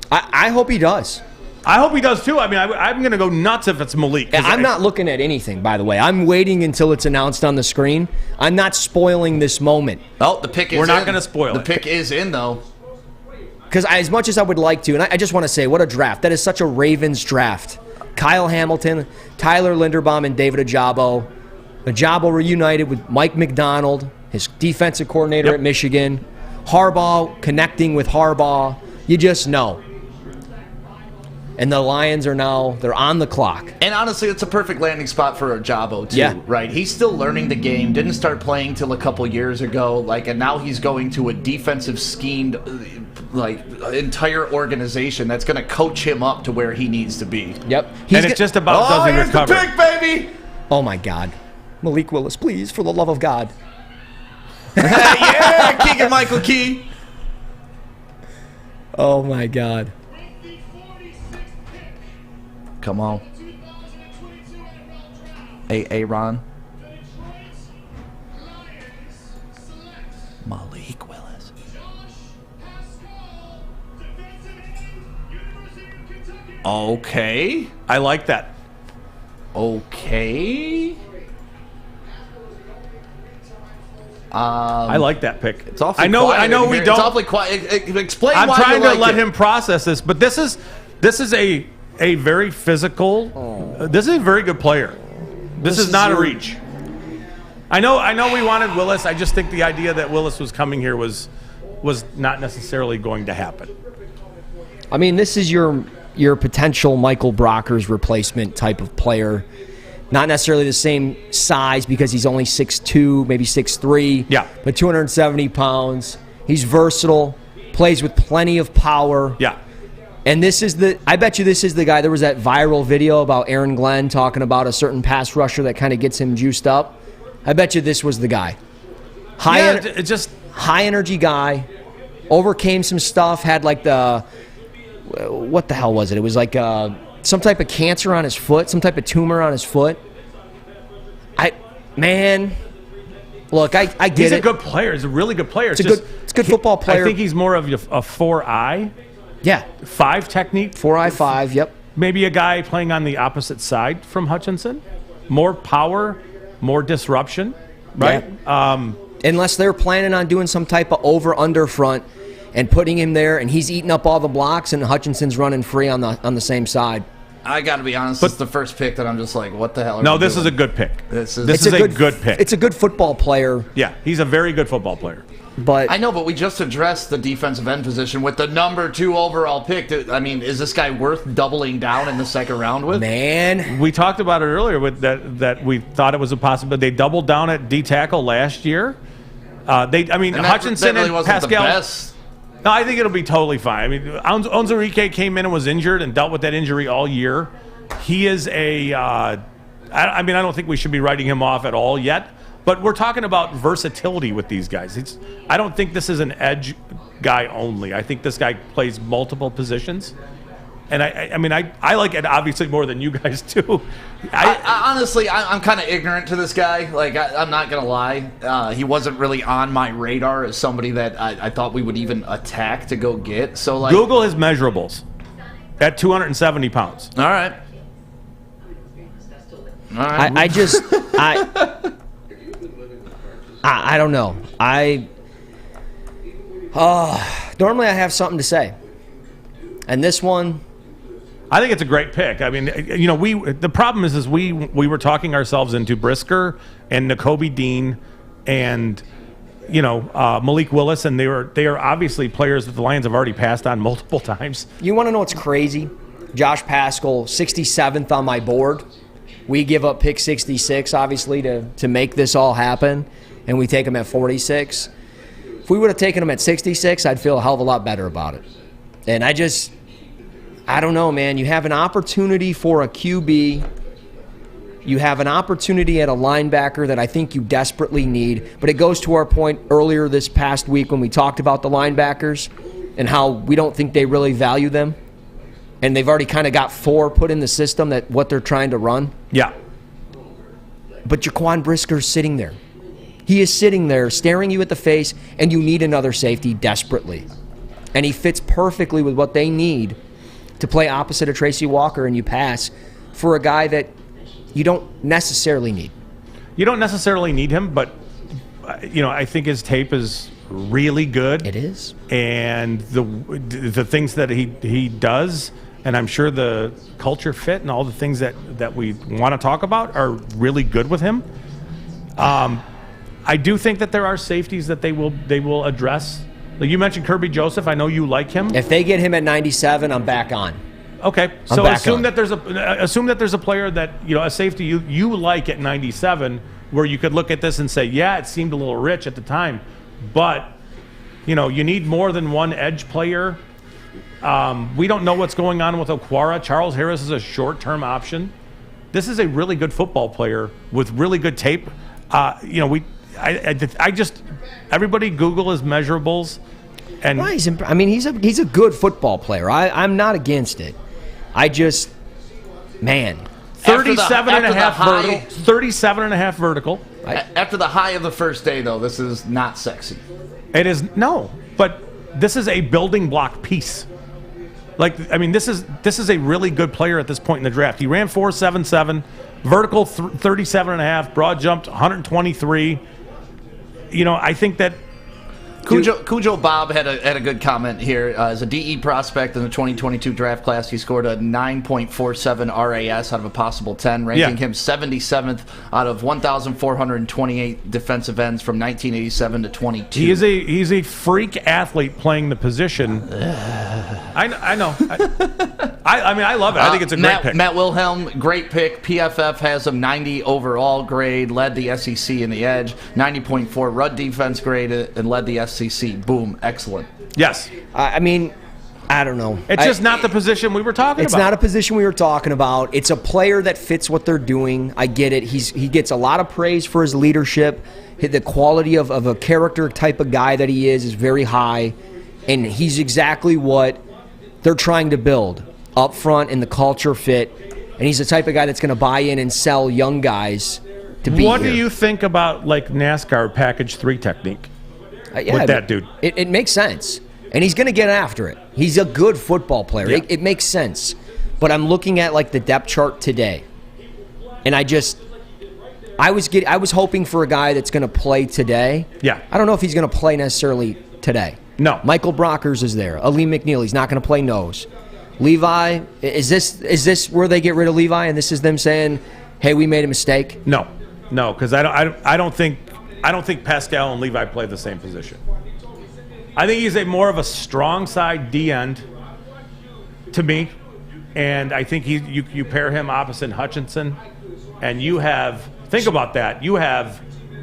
I hope he does. I hope he does too. I mean, I'm going to go nuts if it's Malik. I'm not looking at anything, by the way. I'm waiting until it's announced on the screen. I'm not spoiling this moment. Oh, the pick is in. We're not going to spoil it. The pick is in, though. Because as much as I would like to, and I just want to say, what a draft. That is such a Ravens draft. Kyle Hamilton, Tyler Linderbaum, and David Ajabo. Ajabo reunited with Mike McDonald, his defensive coordinator at Michigan. Harbaugh connecting with Harbaugh. You just know. And the Lions they're on the clock. And honestly, it's a perfect landing spot for Ajabo, too, right? He's still learning the game, didn't start playing till a couple years ago, and now he's going to a defensive schemed, entire organization that's going to coach him up to where he needs to be. Yep. And it just about doesn't recover. The pick, baby! Oh, my God. Malik Willis, please, for the love of God. Yeah, Keegan-Michael Key. Oh, my God. Come on. Ron. Malik Willis. Okay. I like that. Okay. I like that pick. It's awfully I know quiet we in here. don't. It's awfully quiet. Explain I'm why trying you to like let it. him process this, but this is a very physical. This is a very good player. This is not a reach. I know we wanted Willis. I just think the idea that Willis was coming here was not necessarily going to happen. I mean, this is your potential Michael Brockers replacement type of player. Not necessarily the same size because he's only 6'2", maybe 6'3". Yeah. But 270 pounds. He's versatile. Plays with plenty of power. Yeah. And I bet you this is the guy. There was that viral video about Aaron Glenn talking about a certain pass rusher that kind of gets him juiced up. I bet you this was the guy. High energy guy. Overcame some stuff. Had like what the hell was it? It was like some type of cancer on his foot. Some type of tumor on his foot. Look, I get it. He's a good player. He's a really good player. It's a good football player. I think he's more of a 4-eye. Yeah. 5 technique. 4-eye 5, yep. Maybe a guy playing on the opposite side from Hutchinson. More power, more disruption, right? Yeah. Unless they're planning on doing some type of over-under front and putting him there, and he's eating up all the blocks, and Hutchinson's running free on the same side. I got to be honest, it's the first pick that I'm just like, what the hell are No, we this doing? is a good pick. This is a good pick. It's a good football player. Yeah, he's a very good football player. But I know, but we just addressed the defensive end position with the number 2 overall pick. I mean, is this guy worth doubling down in the second round with? Man, we talked about it earlier with that we thought it was a possibility. They doubled down at D tackle last year. Hutchinson really and wasn't Pascal. The best. No, I think it'll be totally fine. I mean, Onwuzurike came in and was injured and dealt with that injury all year. He is I don't think we should be writing him off at all yet. But we're talking about versatility with these guys. I don't think this is an edge guy only. I think this guy plays multiple positions. And I mean, I like it obviously more than you guys do. Honestly, I'm kind of ignorant to this guy. Like, I'm not going to lie. He wasn't really on my radar as somebody that I thought we would even attack to go get. So, like, Google his measurables at 270 pounds. All right. I don't know. Normally I have something to say. And this one, I think it's a great pick. I mean, you know, the problem is we were talking ourselves into Brisker and Nakobe Dean and, you know, Malik Willis, and they are obviously players that the Lions have already passed on multiple times. You want to know what's crazy? Josh Paschal, 67th on my board. We give up pick 66, obviously, to make this all happen, and we take him at 46. If we would have taken him at 66, I'd feel a hell of a lot better about it. And I don't know, man. You have an opportunity for a QB. You have an opportunity at a linebacker that I think you desperately need. But it goes to our point earlier this past week when we talked about the linebackers and how we don't think they really value them. And they've already kind of got 4 put in the system that what they're trying to run. Yeah. But Jaquan Brisker's sitting there. He is sitting there staring you at the face, and you need another safety desperately. And he fits perfectly with what they need to play opposite of Tracy Walker, and you pass for a guy that you don't necessarily need. You don't necessarily need him, but, you know, I think his tape is really good. It is. And the things that he does, and I'm sure the culture fit and all the things that we want to talk about are really good with him. I do think that there are safeties that they will address. Like you mentioned Kirby Joseph. I know you like him. If they get him at 97, I'm back on. Okay, so assume that there's a player that, you know, a safety you like at 97, where you could look at this and say, yeah, it seemed a little rich at the time, but you know, you need more than one edge player. We don't know what's going on with Okwara. Charles Harris is a short-term option. This is a really good football player with really good tape. You know, I just everybody Google his measurables. And well, he's a good football player. I'm not against it. I just, man. 37 and a half vertical. After the high of the first day, though, this is not sexy. It is, no, but this is a building block piece. Like, I mean, this is a really good player at this point in the draft. He ran 4.77, vertical 37 and a half, broad jumped 123. You know, I think that Cujo Bob had a good comment here. As a DE prospect in the 2022 draft class, he scored a 9.47 RAS out of a possible 10, ranking him 77th out of 1,428 defensive ends from 1987 to 22. He's a freak athlete playing the position. I know. I mean, I love it. I think it's a great pick. Matt Wilhelm, great pick. PFF has him 90 overall grade, led the SEC in the edge, 90.4 run defense grade, and led the SEC. Boom, excellent. Yes. I mean, I don't know. It's just not the position we were talking about. It's not a position we were talking about. It's a player that fits what they're doing. I get it. He gets a lot of praise for his leadership. The quality of a character type of guy that he is very high, and he's exactly what they're trying to build up front in the culture fit. And he's the type of guy that's going to buy in and sell young guys to be What here. do you think about like NASCAR package 3 technique? With that dude. It makes sense. And he's going to get after it. He's a good football player. Yeah. It makes sense. But I'm looking at like the depth chart today. And I was hoping for a guy that's going to play today. Yeah. I don't know if he's going to play necessarily today. No. Michael Brockers is there. Aleem McNeil, he's not going to play nose. Levi, is this where they get rid of Levi and this is them saying, "Hey, we made a mistake"? No, because I don't think Pascal and Levi play the same position. I think he's more of a strong side D end to me, and I think you pair him opposite Hutchinson, and you have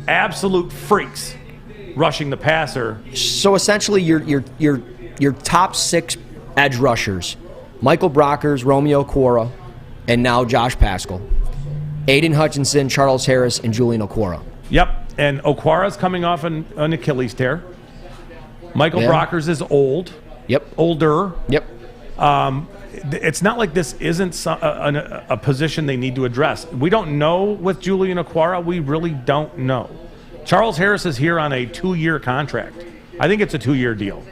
absolute freaks rushing the passer. So essentially, your top 6 edge rushers: Michael Brockers, Romeo Okwara, and now Josh Paschal, Aiden Hutchinson, Charles Harris, and Julian Okwara. Yep, and Okwara's coming off an Achilles tear. Michael Brockers is old. Yep. Older. Yep. It's not like this isn't a position they need to address. We don't know with Julian Okwara. We really don't know. Charles Harris is here on a 2-year contract. I think it's a 2-year deal.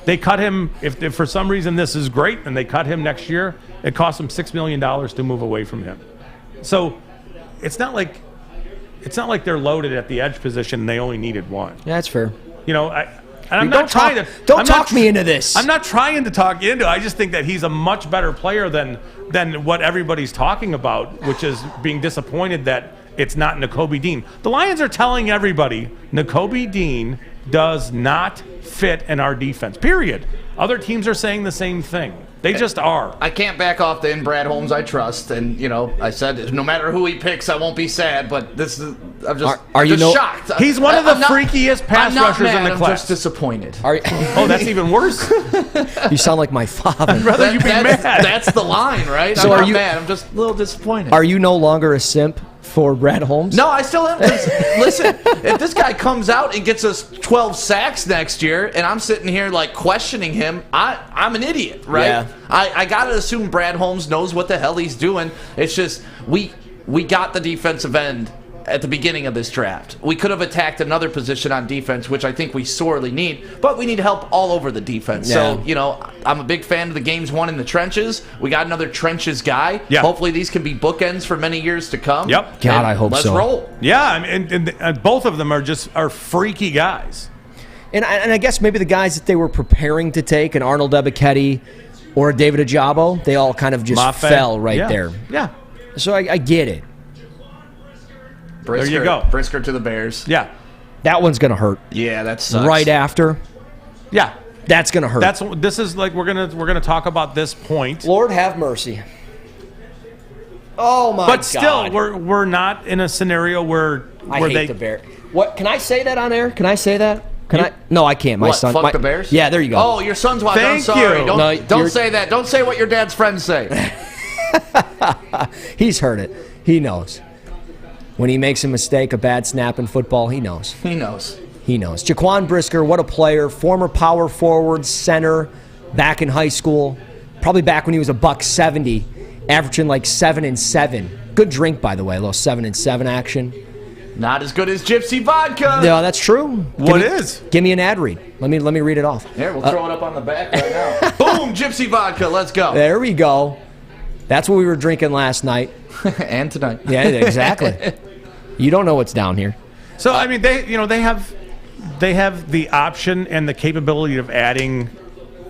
They cut him, if for some reason this is great and they cut him next year, it costs them $6 million to move away from him. So it's not like they're loaded at the edge position and they only needed one. Yeah, that's fair. You know, I'm not trying to talk me into this. I'm not trying to talk you into it. I just think that he's a much better player than what everybody's talking about, which is being disappointed that it's not Nakobe Dean. The Lions are telling everybody Nakobe Dean does not fit in our defense, period. Other teams are saying the same thing. They just are. I can't back off the Brad Holmes I trust, and I said no matter who he picks, I won't be sad. But this is I'm just shocked. He's one of the freakiest pass rushers in the class. I'm just disappointed. Oh, that's even worse. You sound like my father. I'd rather you be mad. That's the line, right? So I'm not mad. I'm just a little disappointed. Are you no longer a simp for Brad Holmes? No, I still am. Listen, if this guy comes out and gets us 12 sacks next year, and I'm sitting here like questioning him, I'm an idiot, right? Yeah. I gotta assume Brad Holmes knows what the hell he's doing. It's just we got the defensive end at the beginning of this draft. We could have attacked another position on defense, which I think we sorely need, but we need help all over the defense. Yeah. So, I'm a big fan of the games won in the trenches. We got another trenches guy. Yeah. Hopefully these can be bookends for many years to come. Yep. God, I hope let's so. Let's roll. Yeah, and both of them are freaky guys. And I guess maybe the guys that they were preparing to take, an Arnold Ebiketie or a David Ajabo, they all kind of just fell right there. Yeah. So I get it. Brisker, there you go. Brisker to the Bears. Yeah. That one's going to hurt. Yeah, that sucks. Right after. Yeah. That's going to hurt. This is like we're gonna talk about this point. Lord have mercy. Oh my God. But still, we're not in a scenario where I hate the Bears. What, can I say that on air? Can I say that? No, I can't. My son. Fuck the Bears? Yeah, there you go. Oh, your son's watching. I'm sorry. Don't say that. Don't say what your dad's friends say. He's heard it. He knows. When he makes a mistake, a bad snap in football, he knows. He knows. He knows. Jaquan Brisker, what a player. Former power forward, center, back in high school. Probably back when he was $170, averaging like 7 and 7. Good drink, by the way. A little 7 and 7 action. Not as good as Gypsy Vodka. No, that's true. What is? Give me an ad read. Let me read it off. Here, we'll throw it up on the back right now. Boom, Gypsy Vodka. Let's go. There we go. That's what we were drinking last night. And tonight. Yeah, exactly. You don't know what's down here. So I mean, they have the option and the capability of adding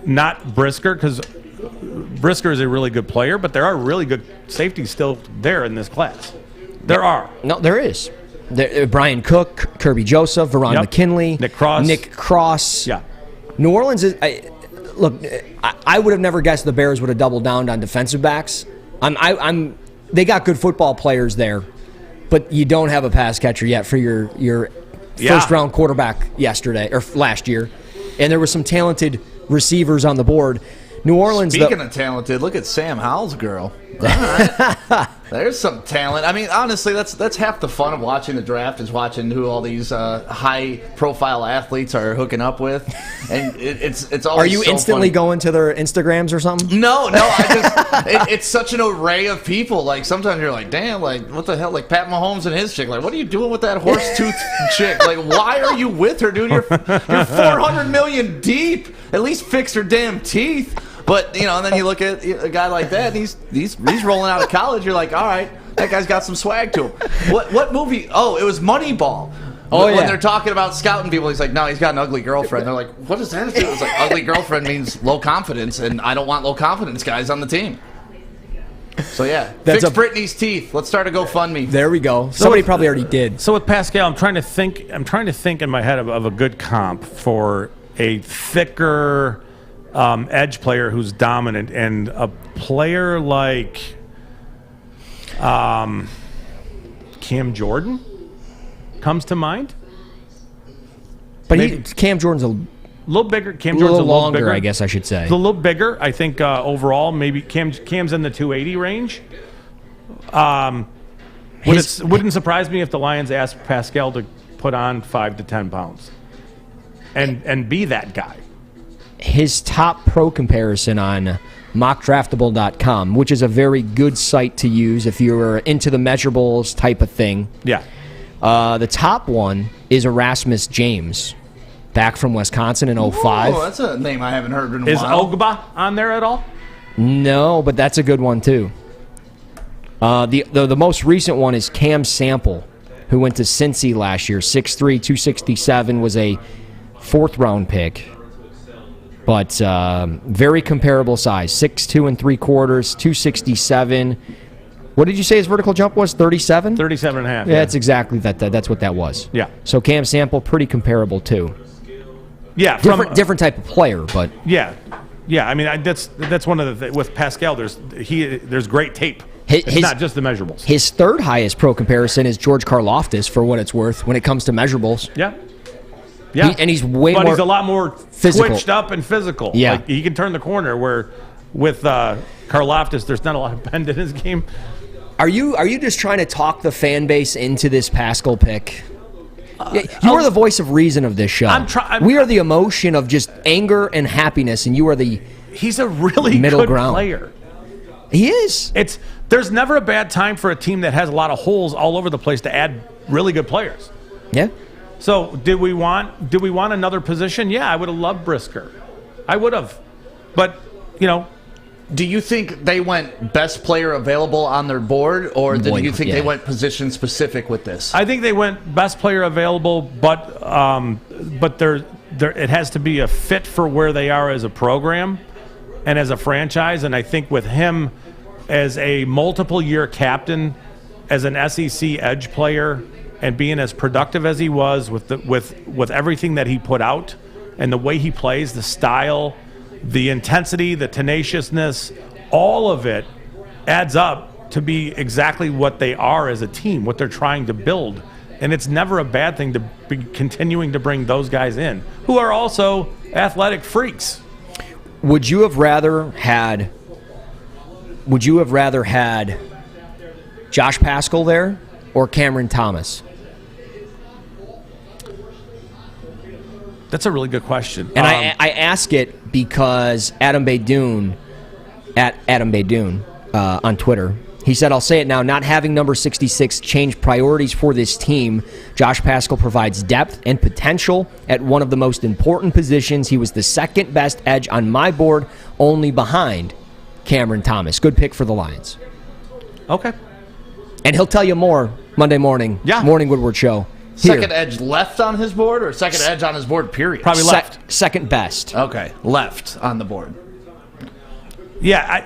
not Brisker, because Brisker is a really good player, but there are really good safeties still there in this class. There are. No, there is. Brian Cook, Kirby Joseph, Veron McKinley, Nick Cross. Yeah. New Orleans is. I would have never guessed the Bears would have doubled down on defensive backs. They got good football players there, but you don't have a pass catcher yet for your first round quarterback yesterday or last year, and there were some talented receivers on the board. New Orleans. Speaking of talented, look at Sam Howell's girl. All right. There's some talent. I mean, honestly, that's half the fun of watching the draft is watching who all these high-profile athletes are hooking up with, and it's always. Are you instantly going to their Instagrams or something? No. It's such an array of people. Like sometimes you're like, damn, like what the hell? Like Pat Mahomes and his chick. Like, what are you doing with that horse tooth chick? Like, why are you with her, dude? You're 400 million deep. At least fix her damn teeth. But, and then you look at a guy like that, and he's rolling out of college. You're like, all right, that guy's got some swag to him. What movie? Oh, it was Moneyball. Oh, yeah. When they're talking about scouting people, he's like, no, he's got an ugly girlfriend. They're like, what does that do? It's like, ugly girlfriend means low confidence, and I don't want low confidence guys on the team. So, yeah, fix Brittany's teeth. Let's start a GoFundMe. There we go. Somebody probably already did. So with Pascal, I'm trying to think in my head of a good comp for a thicker edge player who's dominant, and a player like Cam Jordan comes to mind. But Cam Jordan's a little bigger. Cam Jordan's Jordan's a little longer, bigger, I guess I should say. A little bigger. I think overall, maybe Cam's in the 280 range. Wouldn't surprise me if the Lions asked Pascal to put on 5 to 10 pounds and be that guy. His top pro comparison on mockdraftable.com, which is a very good site to use if you're into the measurables type of thing. Yeah. The top one is Erasmus James, back from Wisconsin in 05. Oh, that's a name I haven't heard in a Is while. Ogba on there at all? No, but that's a good one too. The most recent one is Cam Sample, who went to Cincy last year. 6'3", 267, was a fourth-round pick. But very comparable size. 6'2 3/4, 267. What did you say his vertical jump was? 37? 37 and a half. Yeah, that's exactly that's what that was. Yeah. So Cam Sample, pretty comparable too. Yeah. Different type of player, but Yeah. Yeah, I mean, that's one of the things. With Pascal, there's great tape. It's not just the measurables. His third highest pro comparison is George Karlaftis, for what it's worth, when it comes to measurables. Yeah. Yeah. And he's way but more he's a lot more physical. twitched up and physical. Yeah. Like, he can turn the corner, where with Karlaftis, there's not a lot of bend in his game. Are you just trying to talk the fan base into this Pascal pick? You are the voice of reason of this show. We are the emotion of just anger and happiness, and you are the He's a really middle good ground. player. He is. There's never a bad time for a team that has a lot of holes all over the place to add really good players. Yeah. So did we want another position? Yeah, I would have loved Brisker. I would have. But, Do you think they went best player available on their board, or do you think they went position specific with this? I think they went best player available, but it has to be a fit for where they are as a program and as a franchise. And I think with him as a multiple-year captain, as an SEC edge player, and being as productive as he was with everything that he put out and the way he plays, the style, the intensity, the tenaciousness, all of it adds up to be exactly what they are as a team, what they're trying to build. And it's never a bad thing to be continuing to bring those guys in, who are also athletic freaks. Would you have rather had Josh Pascal there or Cameron Thomas? That's a really good question. And I ask it because Adam Baydoun, at Adam Baydoun on Twitter, he said, I'll say it now, not having number 66 change priorities for this team. Josh Pascal provides depth and potential at one of the most important positions. He was the second best edge on my board, only behind Cameron Thomas. Good pick for the Lions. Okay. And he'll tell you more Monday morning. Yeah. Morning Woodward Show. Here. Second edge left on his board, or second edge on his board, period? Probably left. Second best. Okay, left on the board. Yeah,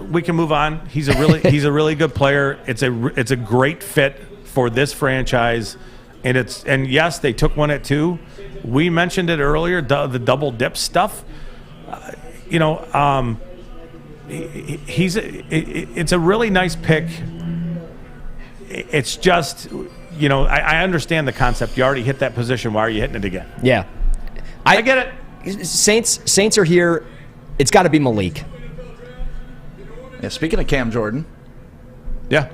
we can move on. He's a really good player. It's a great fit for this franchise, and yes, they took one at 2. We mentioned it earlier, the double dip stuff. It's a really nice pick. It's just, I understand the concept. You already hit that position. Why are you hitting it again? Yeah. I get it. Saints are here. It's got to be Malik. Yeah, speaking of Cam Jordan. Yeah.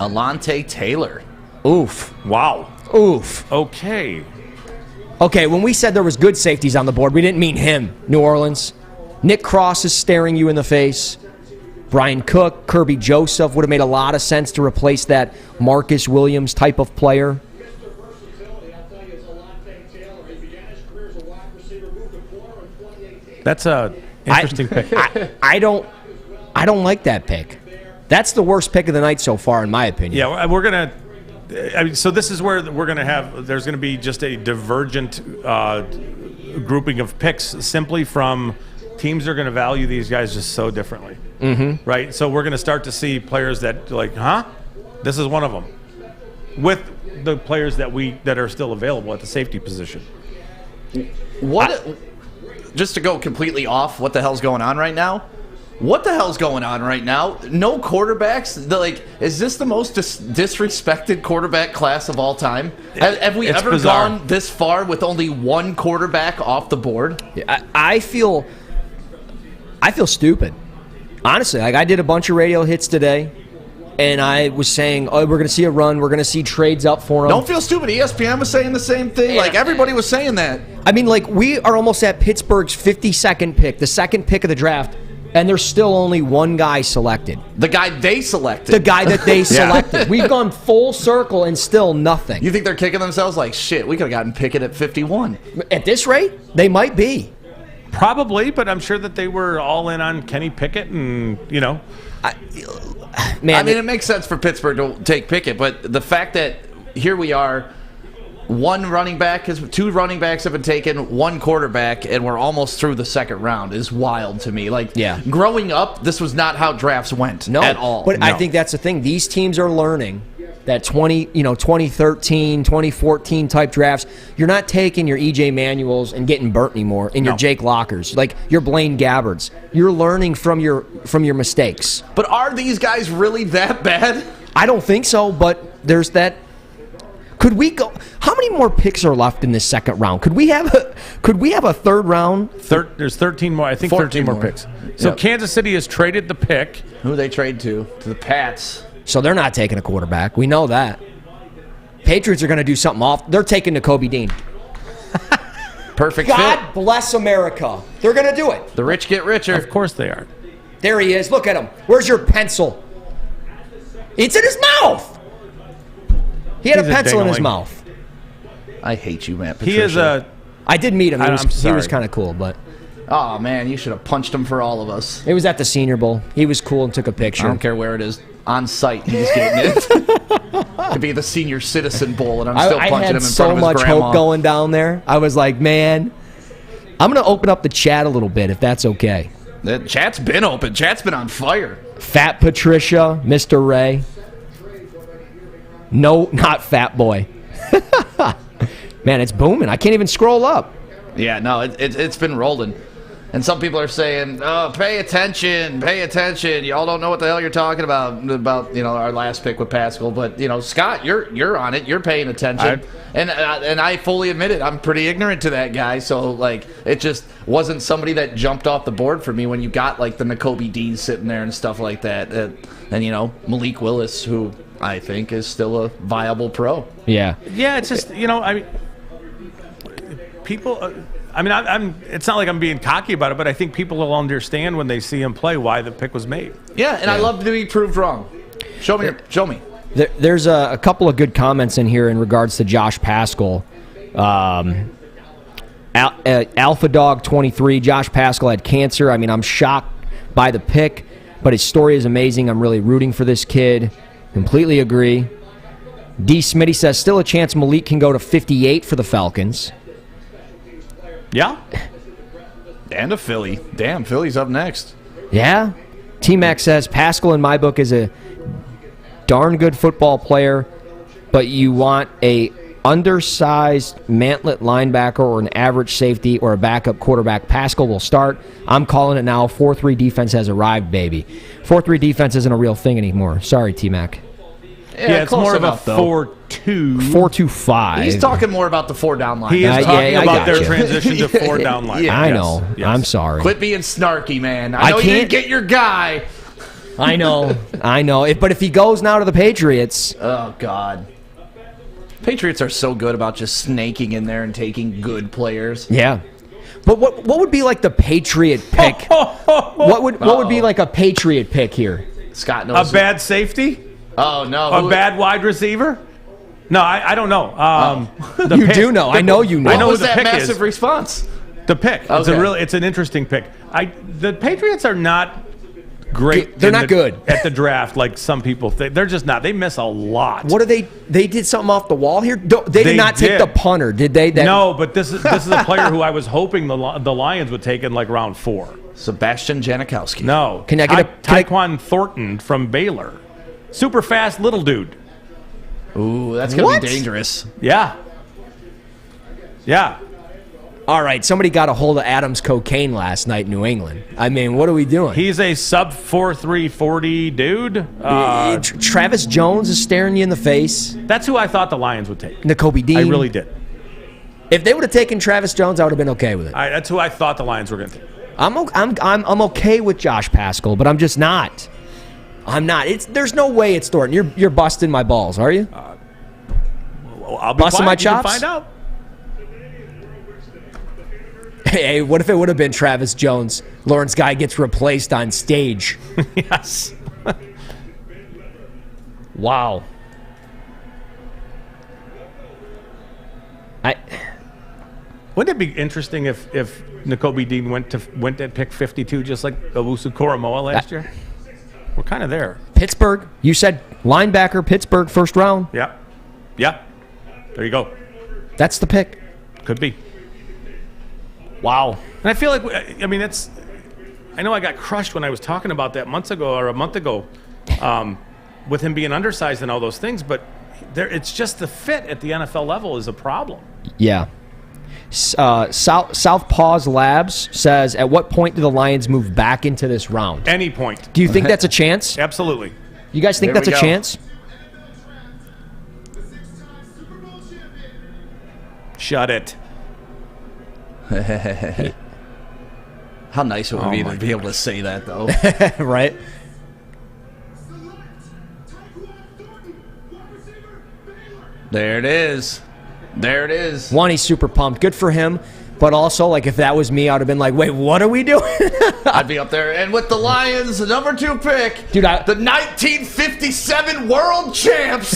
Alontae Taylor. Oof. Wow. Oof. Okay. Okay, when we said there was good safeties on the board, we didn't mean him, New Orleans. Nick Cross is staring you in the face. Brian Cook, Kirby Joseph would have made a lot of sense to replace that Marcus Williams type of player. That's a interesting pick. I don't like that pick. That's the worst pick of the night so far, in my opinion. Yeah, we're gonna. So this is where we're gonna have. There's gonna be just a divergent grouping of picks, simply from teams are gonna value these guys just so differently. Mm-hmm. Right. So we're gonna start to see players that this is one of them, with the players that are still available at the safety position. Just to go completely off what the hell's going on right now? What the hell's going on right now? No quarterbacks? Is this the most disrespected quarterback class of all time? Have we ever gone this far with only one quarterback off the board? I feel stupid. Honestly, I did a bunch of radio hits today, and I was saying, oh, we're going to see a run. We're going to see trades up for him. Don't feel stupid. ESPN was saying the same thing. Like, everybody was saying that. I mean, like, we are almost at Pittsburgh's 52nd pick, the second pick of the draft, and there's still only one guy selected. The guy they selected. The guy that they selected. We've gone full circle and still nothing. You think they're kicking themselves like, shit, we could have gotten Pickett at 51. At this rate, they might be. Probably, but I'm sure that they were all in on Kenny Pickett and, Man, I mean, it makes sense for Pittsburgh to take Pickett, but the fact that here we are, two running backs have been taken, one quarterback, and we're almost through the second round is wild to me. Like, growing up, this was not how drafts went at all. But I think that's the thing. These teams are learning that 2013, 2014 type drafts, you're not taking your E.J. Manuels and getting burnt anymore, and your Jake Lockers, like your Blaine Gabbards. You're learning from your mistakes. But are these guys really that bad? I don't think so, but there's that. Could we go? How many more picks are left in this second round? Could we have a third round? There's 13 more. I think 13 more picks. So Kansas City has traded the pick. Who they trade to? To the Pats. So they're not taking a quarterback. We know that. Patriots are going to do something off. They're taking Nakobe Dean. Perfect God fit. bless America. They're going to do it. The rich get richer. Of course they are. There he is. Look at him. Where's your pencil? It's in his mouth. He had a pencil in his mouth. I hate you, Matt Patricia. He is a... I did meet him. He was kind of cool, but... Oh, man, you should have punched him for all of us. It was at the Senior Bowl. He was cool and took a picture. I don't care where it is. On site, he's getting it. Could be the Senior Citizen Bowl, and I'm still punching him in front of his grandma. I had so much hope going down there. I was like, man, I'm going to open up the chat a little bit, if that's okay. The chat's been open. Chat's been on fire. Fat Patricia, Mr. Ray. No, not Fat Boy. Man, it's booming. I can't even scroll up. Yeah, no, it's been rolling. And some people are saying, oh, pay attention. Y'all don't know what the hell you're talking about, our last pick with Pascal. But, Scott, you're on it. You're paying attention. And I fully admit it. I'm pretty ignorant to that guy. So, like, it just wasn't somebody that jumped off the board for me when you got, like, the Nakobe Dean sitting there and stuff like that. And Malik Willis, who I think is still a viable pro. Yeah. Yeah, it's just, people... it's not like I'm being cocky about it, but I think people will understand when they see him play why the pick was made. Yeah, and I love to be proved wrong. Show me. There's a couple of good comments in here in regards to Josh Pascal. Alpha Dog 23, Josh Pascal had cancer. I mean, I'm shocked by the pick, but his story is amazing. I'm really rooting for this kid. Completely agree. D. Smitty says, still a chance Malik can go to 58 for the Falcons. Yeah. And a Philly. Damn, Philly's up next. Yeah. T-Mac says, Pascal in my book is a darn good football player, but you want a undersized mantlet linebacker or an average safety or a backup quarterback. Pascal will start. I'm calling it now. 4-3 defense has arrived, baby. 4-3 defense isn't a real thing anymore. Sorry, T-Mac. Yeah, it's more of a 4-2. 4-2-5. He's talking more about the 4-down line. He is talking about their transition to 4-down line. I know. Yes. I'm sorry. Quit being snarky, man. I know you didn't get your guy. I know. But if he goes now to the Patriots... Oh, God. Patriots are so good about just snaking in there and taking good players. Yeah. But what would be like the Patriot pick? What would be like a Patriot pick here? Scott knows. A bad safety? Oh, no. A bad wide receiver? No, I don't know. You do know. I know you know. What was that massive response? The pick. Okay. It's an interesting pick. The Patriots are not great. They're not good at the draft like some people think. They're just not. They miss a lot. What do they did something off the wall here? They did not take the punter, did they? No, but this is a player who I was hoping the Lions would take in like round 4. Sebastian Janikowski. No. Can I get Tyquan Thornton from Baylor? Super fast little dude. Ooh, that's going to be dangerous. Yeah. All right, somebody got a hold of Adams cocaine last night in New England. I mean, what are we doing? He's a sub 4.340 dude. Travis Jones is staring you in the face. That's who I thought the Lions would take. Nakobe Dean. I really did. If they would have taken Travis Jones, I would have been okay with it. That's who I thought the Lions were going to take. I'm okay with Josh Pascal, but I'm just not. I'm not. There's no way it's Thornton. You're busting my balls, are you? Well, I'll be busting quiet. my You can chops? find out. Hey, what if it would have been Travis Jones? Lawrence Guy gets replaced on stage. Yes. Wow. Wouldn't it be interesting if Nakobe Dean went at pick 52 just like Owusu Koromoa last year? We're kind of there. Pittsburgh. You said linebacker, Pittsburgh, first round. Yeah. Yeah. There you go. That's the pick. Could be. Wow. And I feel like, I mean, that's. I know I got crushed when I was talking about that month ago, with him being undersized and all those things, but it's just the fit at the NFL level is a problem. Yeah. Southpaws Labs says, at what point do the Lions move back into this round? Any point. Do you think that's a chance? Absolutely. You guys think There that's we a go. chance? Shut it. How nice it would be my to be able to say that, though. Right? There it is. There it is. One, he's super pumped. Good for him. But also, like, if that was me, I would have been like, wait, what are we doing? I'd be up there. And with the Lions, the number 2 pick, Dude, the 1957 world champs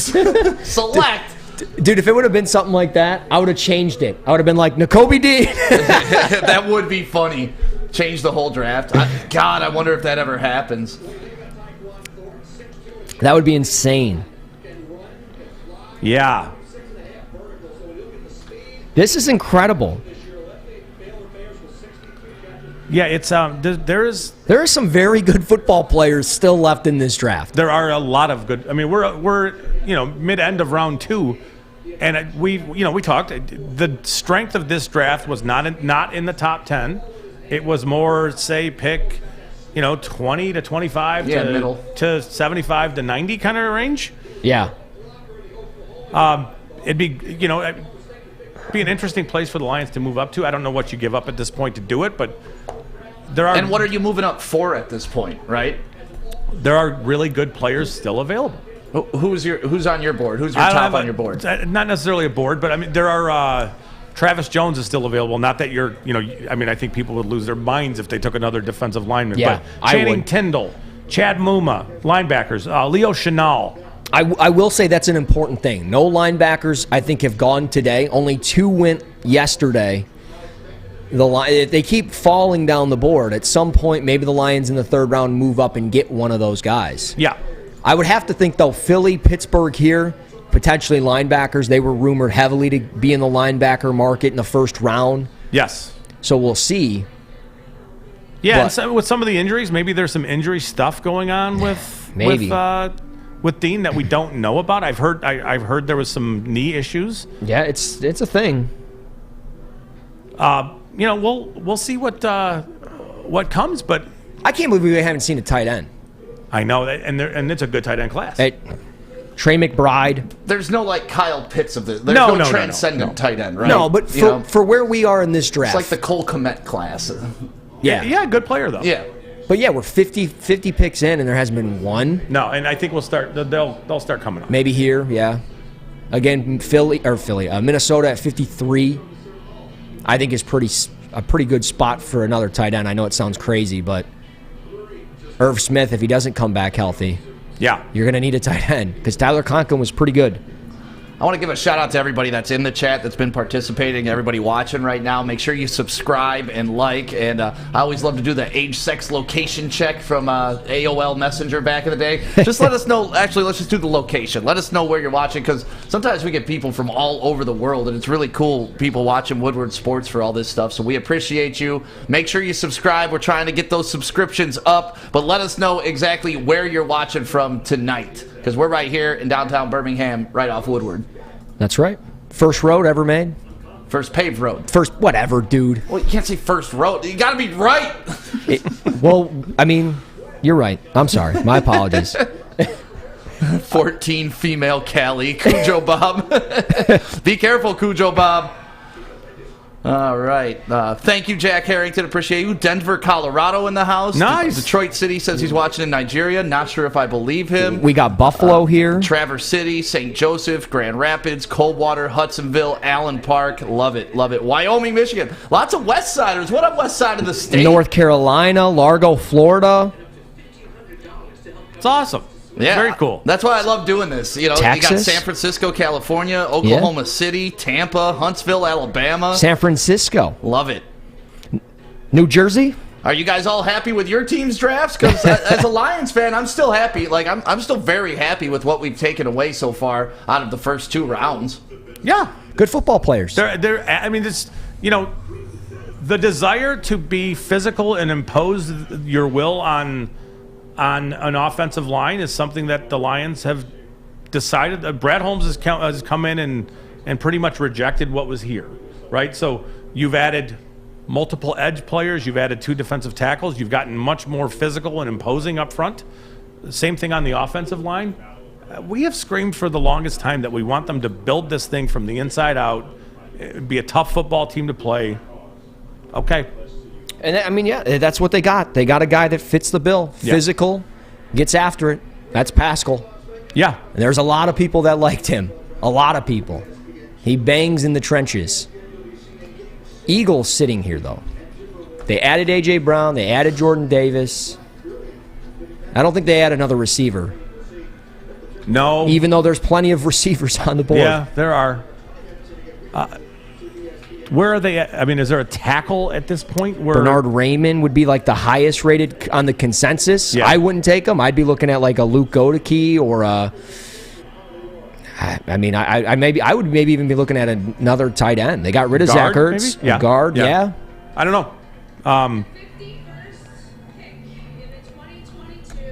select. Dude, if it would have been something like that, I would have changed it. I would have been like, Nakobe Dean. That would be funny. Change the whole draft. God, I wonder if that ever happens. That would be insane. Yeah. This is incredible. Yeah, it's there There are some very good football players still left in this draft. there are a lot of good. I mean, we're mid-end of round 2, and we talked. The strength of this draft was not in the top 10. It was more, say, pick 20 to 25 middle. to 75 to 90 kind of range. Yeah. It'd be be an interesting place for the Lions to move up to. I don't know what you give up at this point to do it, but there are. And what are you moving up for at this point, right? There are really good players still available. Who's on your board? Who's your top on your board? Not necessarily a board, but I mean there are. Travis Jones is still available. Not that I mean, I think people would lose their minds if they took another defensive lineman. Yeah, but I Channing would. Tyndall, Chad Muma, linebackers, Leo Chenal. I will say that's an important thing. No linebackers, I think, have gone today. Only 2 went yesterday. If they keep falling down the board, at some point, maybe the Lions in the 3rd round move up and get one of those guys. Yeah. I would have to think, though, Philly, Pittsburgh here, potentially linebackers. They were rumored heavily to be in the linebacker market in the 1st round. Yes. So we'll see. Yeah, But- and so with some of the injuries, maybe there's some injury stuff going on with Maybe. with Dean that we don't know about. I've heard there was some knee issues. Yeah, it's a thing. We'll see what comes, but I can't believe we haven't seen a tight end. I know that, and it's a good tight end class. Hey, Trey McBride. There's no like Kyle Pitts of this. There's No, no no, transcendent no. tight end, right? No, but for where we are in this draft. it's like the Cole Kmet class. Yeah, good player though. Yeah. But yeah, we're 50 picks in, and there hasn't been one. No, and I think we'll start. They'll start coming up. Maybe here, yeah. Again, Minnesota at 53. I think is a pretty good spot for another tight end. I know it sounds crazy, but Irv Smith, if he doesn't come back healthy, Yeah. you're going to need a tight end because Tyler Conklin was pretty good. I want to give a shout out to everybody that's in the chat, that's been participating, everybody watching right now. Make sure you subscribe and like. And I always love to do the age, sex, location check from AOL Messenger back in the day. Just let us know. Actually, let's just do the location. Let us know where you're watching, because sometimes we get people from all over the world, and it's really cool people watching Woodward Sports for all this stuff. So we appreciate you. Make sure you subscribe. We're trying to get those subscriptions up, but let us know exactly where you're watching from tonight, because we're right here in downtown Birmingham, right off Woodward. That's right. First road ever made. First paved road. First, whatever, dude. Well, you can't say first road. You got to be right. Well, I mean, you're right. I'm sorry. My apologies. 14 female Cali. Cujo Bob. Be careful, Cujo Bob. All right. Thank you, Jack Harrington. Appreciate you. Denver, Colorado in the house. Nice. Detroit City says he's watching in Nigeria. Not sure if I believe him. We got Buffalo here. Traverse City, St. Joseph, Grand Rapids, Coldwater, Hudsonville, Allen Park. Love it. Love it. Wyoming, Michigan. Lots of West Siders. What up, West Side of the state? North Carolina, Largo, Florida. It's awesome. Yeah, Very cool. That's why I love doing this. You know, you got Texas? San Francisco, California, Oklahoma City, Tampa, Huntsville, Alabama. San Francisco. Love it. New Jersey? Are you guys all happy with your team's drafts? Because as a Lions fan, I'm still happy. Like I'm still very happy with what we've taken away so far out of the first 2 rounds. Yeah. Good football players. I mean, it's, you know, the desire to be physical and impose your will on an offensive line is something that the Lions have decided. Brad Holmes has come in and pretty much rejected what was here, right? So you've added multiple edge players. You've added 2 defensive tackles. You've gotten much more physical and imposing up front. Same thing on the offensive line. We have screamed for the longest time that we want them to build this thing from the inside out, be a tough football team to play. Okay. And I mean, yeah, that's what they got. They got a guy that fits the bill. Yeah. Physical, gets after it. That's Pascal. Yeah. And there's a lot of people that liked him. A lot of people. He bangs in the trenches. Eagles sitting here, though. They added A.J. Brown. They added Jordan Davis. I don't think they add another receiver. No. Even though there's plenty of receivers on the board. Yeah, there are. Where are they at? I mean, is there a tackle at this point? Where Bernard Raymond would be like the highest rated on the consensus. Yeah. I wouldn't take him. I'd be looking at like a Luke Godeke or a. I mean, I would maybe even be looking at another tight end. They got rid of Zach Guard, Ertz. maybe? Yeah. Guard, yeah. I don't know.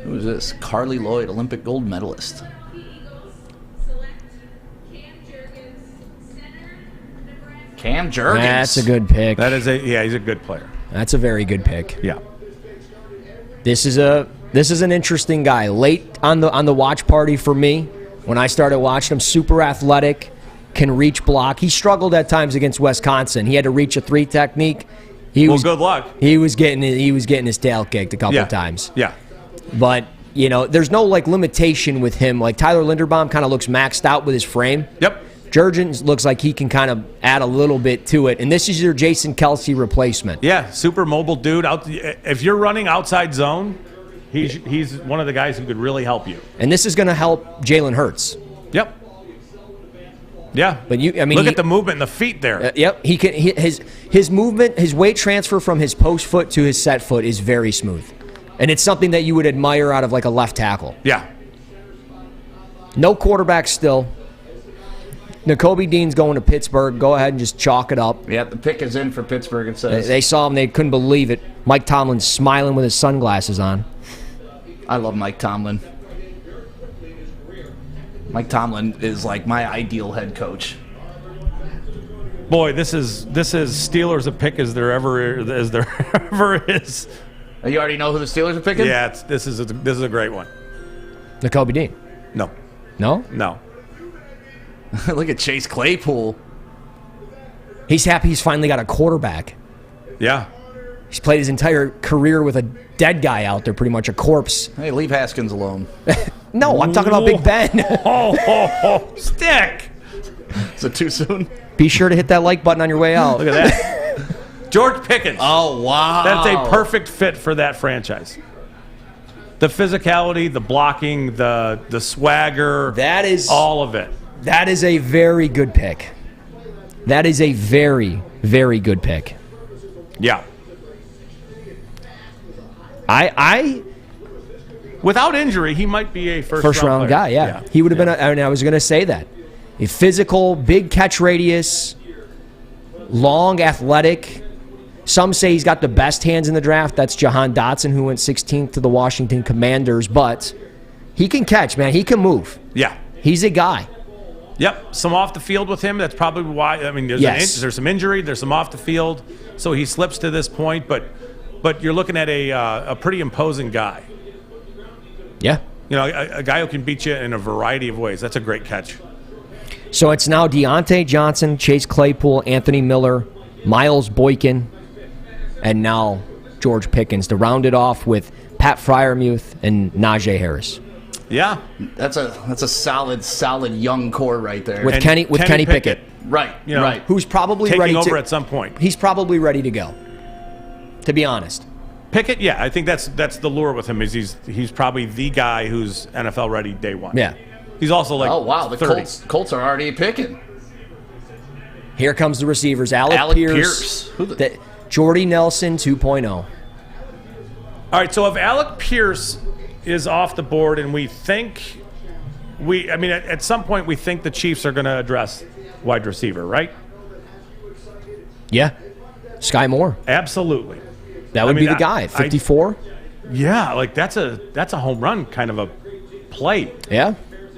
Who's this? Carly Lloyd, Olympic gold medalist. Cam Jurgens. That's a good pick. That is he's a good player. That's a very good pick. Yeah. This is an interesting guy. Late on the watch party for me. When I started watching him, super athletic, can reach block. He struggled at times against Wisconsin. He had to reach a 3 technique. Good luck. He was getting his tail kicked a couple of times. Yeah. But, you know, there's no, like, limitation with him. Like, Tyler Linderbaum kind of looks maxed out with his frame. Yep. Jurgens looks like he can kind of add a little bit to it. And this is your Jason Kelsey replacement. Yeah, super mobile dude. If you're running outside zone, he's one of the guys who could really help you. And this is going to help Jalen Hurts. Yep. Yeah. But look at the movement in the feet there. Yep. His movement, his weight transfer from his post foot to his set foot is very smooth. And it's something that you would admire out of like a left tackle. Yeah. No quarterback still. Nakobe Dean's going to Pittsburgh. Go ahead and just chalk it up. Yeah, the pick is in for Pittsburgh, it says. They saw him. They couldn't believe it. Mike Tomlin's smiling with his sunglasses on. I love Mike Tomlin. Mike Tomlin is like my ideal head coach. Boy, this is Steelers a pick as there ever is. You already know who the Steelers are picking? Yeah, this is a great one. Nakobe Dean. No. No? Look at Chase Claypool. He's happy he's finally got a quarterback. Yeah. He's played his entire career with a dead guy out there, pretty much a corpse. Hey, leave Haskins alone. No, I'm talking about Big Ben. Stick. Is it too soon? Be sure to hit that like button on your way out. Look at that. George Pickens. Oh, wow. That's a perfect fit for that franchise. The physicality, the blocking, the swagger. That is all of it. That is a very good pick. That is a very, very good pick. Yeah. I without injury, he might be a first round guy. Yeah. He would have been. And I was going to say that. A physical, big catch radius, long, athletic. Some say he's got the best hands in the draft. That's Jahan Dotson, who went 16th to the Washington Commanders. But he can catch, man. He can move. Yeah. He's a guy. Yep, some off the field with him. That's probably why. I mean, there's some injury, there's some off the field, so he slips to this point. But you're looking at a pretty imposing guy. Yeah, you know, a guy who can beat you in a variety of ways. That's a great catch. So it's now Deontay Johnson, Chase Claypool, Anthony Miller, Miles Boykin, and now George Pickens to round it off with Pat Freiermuth and Najee Harris. Yeah, That's a solid young core right there. With And Kenny Pickett. Right, You know, right. Who's probably taking ready over to, at some point. He's probably ready to go, to be honest. Pickett, yeah, I think that's the lure with him. Is he's probably the guy who's NFL ready day one. Yeah. He's also like Oh, wow, the 30. Colts are already picking. Here comes the receivers. Alec Pierce. Who the- Jordy Nelson 2.0. All right, so if Alec Pierce is off the board, and we think at some point we think the Chiefs are going to address wide receiver, right? Yeah. Sky Moore. Absolutely. That would mean, be the guy. 54. Yeah, like that's a home run kind of a play. Yeah.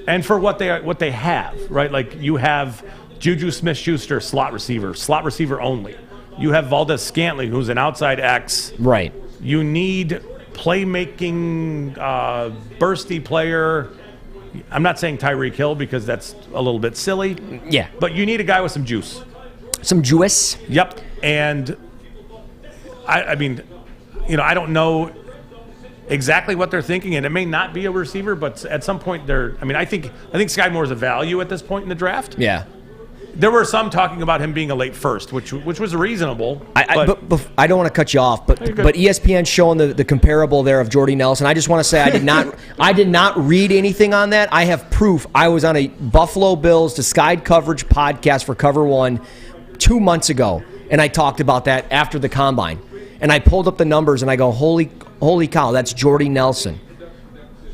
And for what they have, right? Like you have Juju Smith-Schuster, slot receiver only. You have Valdez Scantling, who's an outside X. Right. You need playmaking, bursty player. I'm not saying Tyreek Hill because that's a little bit silly. Yeah. But you need a guy with some juice. Some juice. Yep. And I mean, I don't know exactly what they're thinking, and it may not be a receiver, but at some point I think Sky Moore is a value at this point in the draft. Yeah. There were some talking about him being a late first, which was reasonable. But I don't want to cut you off, but ESPN showing the comparable there of Jordy Nelson. I just want to say I did not read anything on that. I have proof. I was on a Buffalo Bills to Sky Coverage podcast for Cover One 2 months ago, and I talked about that after the combine. And I pulled up the numbers, and I go, holy cow, that's Jordy Nelson,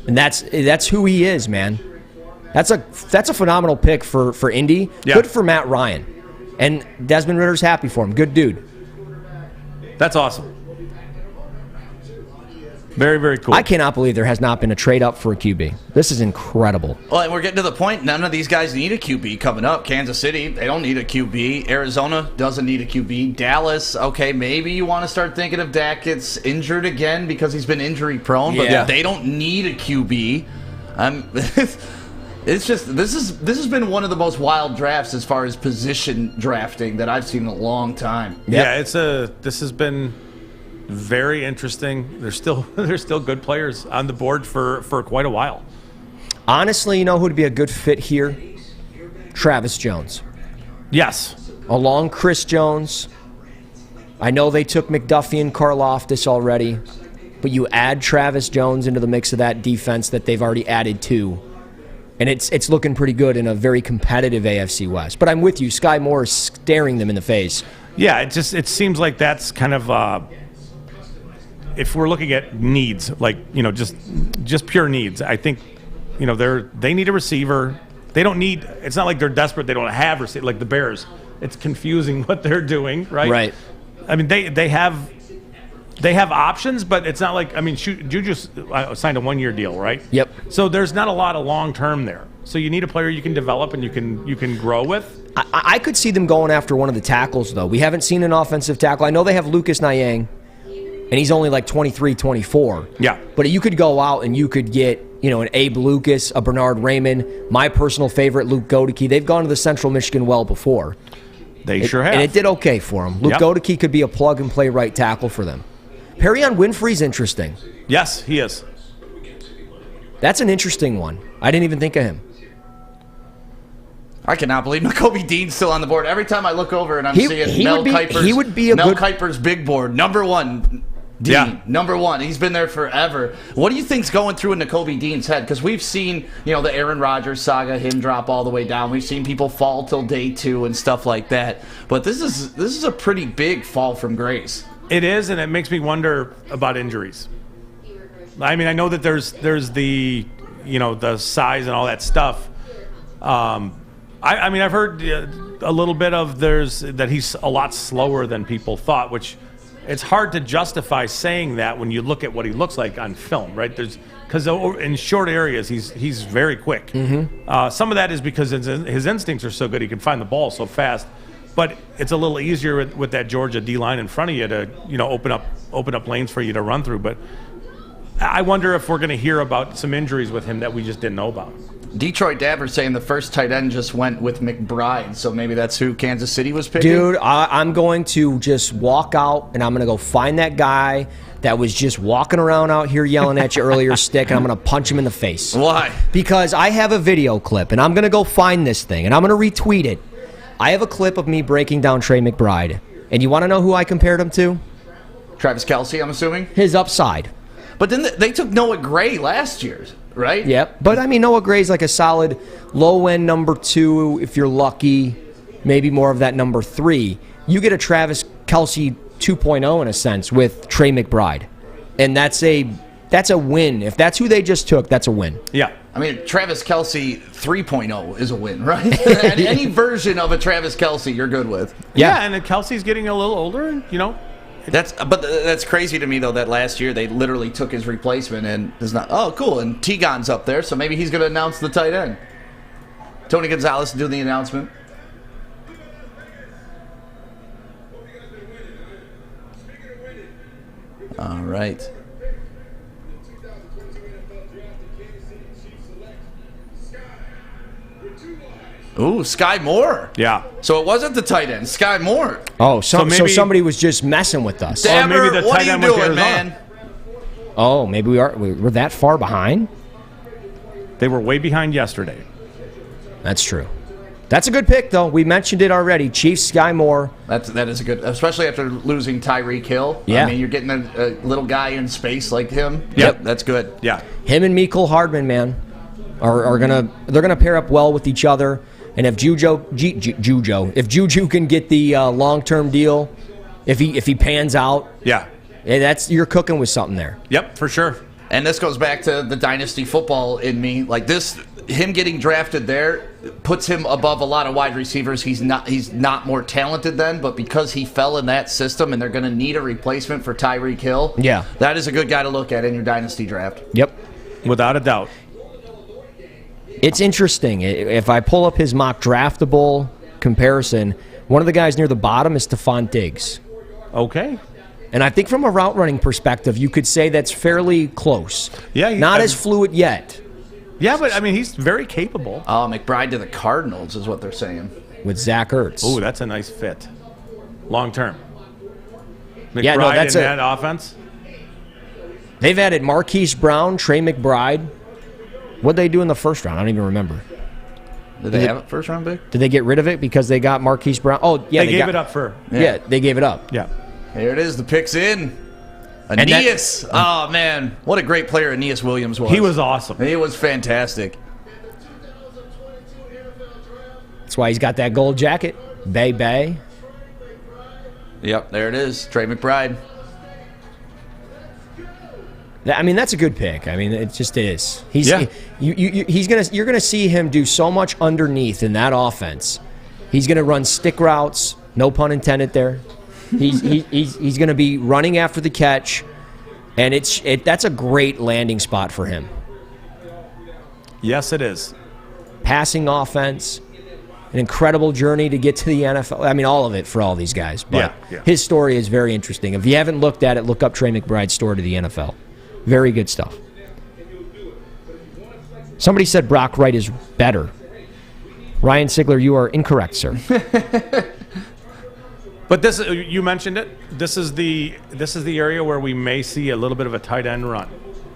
and that's who he is, man. That's a phenomenal pick for Indy. Yeah. Good for Matt Ryan. And Desmond Ritter's happy for him. Good dude. That's awesome. Very, very cool. I cannot believe there has not been a trade up for a QB. This is incredible. Well, and we're getting to the point, none of these guys need a QB coming up. Kansas City, they don't need a QB. Arizona doesn't need a QB. Dallas, okay, maybe you want to start thinking if Dak gets injured again because he's been injury prone, but Yeah. they don't need a QB. It's just this has been one of the most wild drafts as far as position drafting that I've seen in a long time. Yeah, this has been very interesting. There's still good players on the board for quite a while. Honestly, you know who would be a good fit here? Travis Jones. Yes. Along Chris Jones. I know they took McDuffie and Karlaftis already, but you add Travis Jones into the mix of that defense that they've already added to. And it's looking pretty good in a very competitive AFC West. But I'm with you. Sky Moore is staring them in the face. Yeah, it seems like that's kind of if we're looking at needs, like just pure needs. I think they need a receiver. They don't need. It's not like they're desperate. They don't have receiver like the Bears. It's confusing what they're doing, right? Right. I mean, they have options, but it's not like Juju signed a 1-year deal, right? Yep. So there's not a lot of long term there. So you need a player you can develop and you can grow with. I could see them going after one of the tackles, though. We haven't seen an offensive tackle. I know they have Lucas Nyang, and he's only like 23, 24. Yeah. But you could go out and you could get, an Abe Lucas, a Bernard Raymond, my personal favorite, Luke Godeke. They've gone to the Central Michigan well before. They sure have. And it did okay for them. Luke Godeke could be a plug-and-play right tackle for them. Perrion Winfrey's interesting. Yes, he is. That's an interesting one. I didn't even think of him. I cannot believe Nakobe Dean's still on the board. Every time I look over and I'm seeing Mel Kiper's big board, number one. Dean, number one. He's been there forever. What do you think's going through in Nakobe Dean's head? Because we've seen, the Aaron Rodgers saga, him drop all the way down. We've seen people fall till day 2 and stuff like that. But this is a pretty big fall from grace. It is, and it makes me wonder about injuries. I mean, I know that there's the the size and all that stuff. I've heard a little bit of that he's a lot slower than people thought, which it's hard to justify saying that when you look at what he looks like on film, right? Because in short areas he's very quick. Mm-hmm. Some of that is because his instincts are so good; he can find the ball so fast. But it's a little easier with that Georgia D line in front of you to open up lanes for you to run through. But I wonder if we're going to hear about some injuries with him that we just didn't know about. Detroit Dabber saying the first tight end just went with McBride, so maybe that's who Kansas City was picking? Dude, I'm going to just walk out, and I'm going to go find that guy that was just walking around out here yelling at you earlier, Stick, and I'm going to punch him in the face. Why? Because I have a video clip, and I'm going to go find this thing, and I'm going to retweet it. I have a clip of me breaking down Trey McBride, and you want to know who I compared him to? Travis Kelce, I'm assuming? His upside. But then they took Noah Gray last year, right? Yep. But, I mean, Noah Gray's like a solid low-end number 2 if you're lucky, maybe more of that number 3. You get a Travis Kelce 2.0 in a sense with Trey McBride. And that's a win. If that's who they just took, that's a win. Yeah. I mean, Travis Kelce 3.0 is a win, right? Any version of a Travis Kelce you're good with. Yeah, and Kelsey's getting a little older, and, you know. That's crazy to me, though, that last year they literally took his replacement and is not. Oh, cool. And Tegon's up there, so maybe he's going to announce the tight end. Tony Gonzalez do the announcement. All right. Ooh, Sky Moore. Yeah. So it wasn't the tight end, Sky Moore. Oh, so maybe- somebody was just messing with us. Dabber, maybe the what tight are you end went to doing, Arizona. man? Oh, maybe we're that far behind? They were way behind yesterday. That's true. That's a good pick, though. We mentioned it already. Chiefs, Sky Moore. That is a good, especially after losing Tyreek Hill. Yeah. I mean, you're getting a little guy in space like him. Yep. That's good. Yeah. Him and Mecole Hardman, man, they're gonna pair up well with each other. And if if Juju can get the long-term deal, if he pans out, Yeah. you're cooking with something there. Yep, for sure. And this goes back to the dynasty football in me. Like this, him getting drafted there puts him above a lot of wide receivers. He's not more talented than, but because he fell in that system and they're going to need a replacement for Tyreek Hill, Yeah. that is a good guy to look at in your dynasty draft. Yep. Without a doubt. It's interesting. If I pull up his mock draftable comparison, one of the guys near the bottom is Stephon Diggs. Okay. And I think from a route running perspective, you could say that's fairly close. Yeah, Not as fluid yet Yeah, but I mean, he's very capable. Oh, McBride to the Cardinals is what they're saying. with Zach Ertz. Oh, that's a nice fit. Long term. McBride Yeah, no, that's in a- that offense. They've added Marquise Brown, Trey McBride. What'd they do in the first round? I don't even remember. Did they have it first round pick? Did they get rid of it because they got Marquise Brown? Oh, yeah. They gave got- it up for. Yeah, they gave it up. Yeah. Here it is. The pick's in. And that- Aeneas. Oh, man. What a great player Aeneas Williams was. He was awesome. He was fantastic. That's why he's got that gold jacket. Bay Bay. Yep, there it is. Trey McBride. I mean, that's a good pick. I mean, it just is. Yeah. You're gonna see him do so much underneath in that offense. He's gonna run stick routes. No pun intended there. He's gonna be running after the catch, and that's a great landing spot for him. Yes, it is. Passing offense, an incredible journey to get to the NFL. I mean, all of it for all these guys. But Yeah. his story is very interesting. If you haven't looked at it, look up Trey McBride's story to the NFL. Very good stuff. Somebody said Brock Wright is better. Ryan Sigler, you are incorrect, sir. But this, you mentioned it. This is the area where we may see a little bit of a tight end run.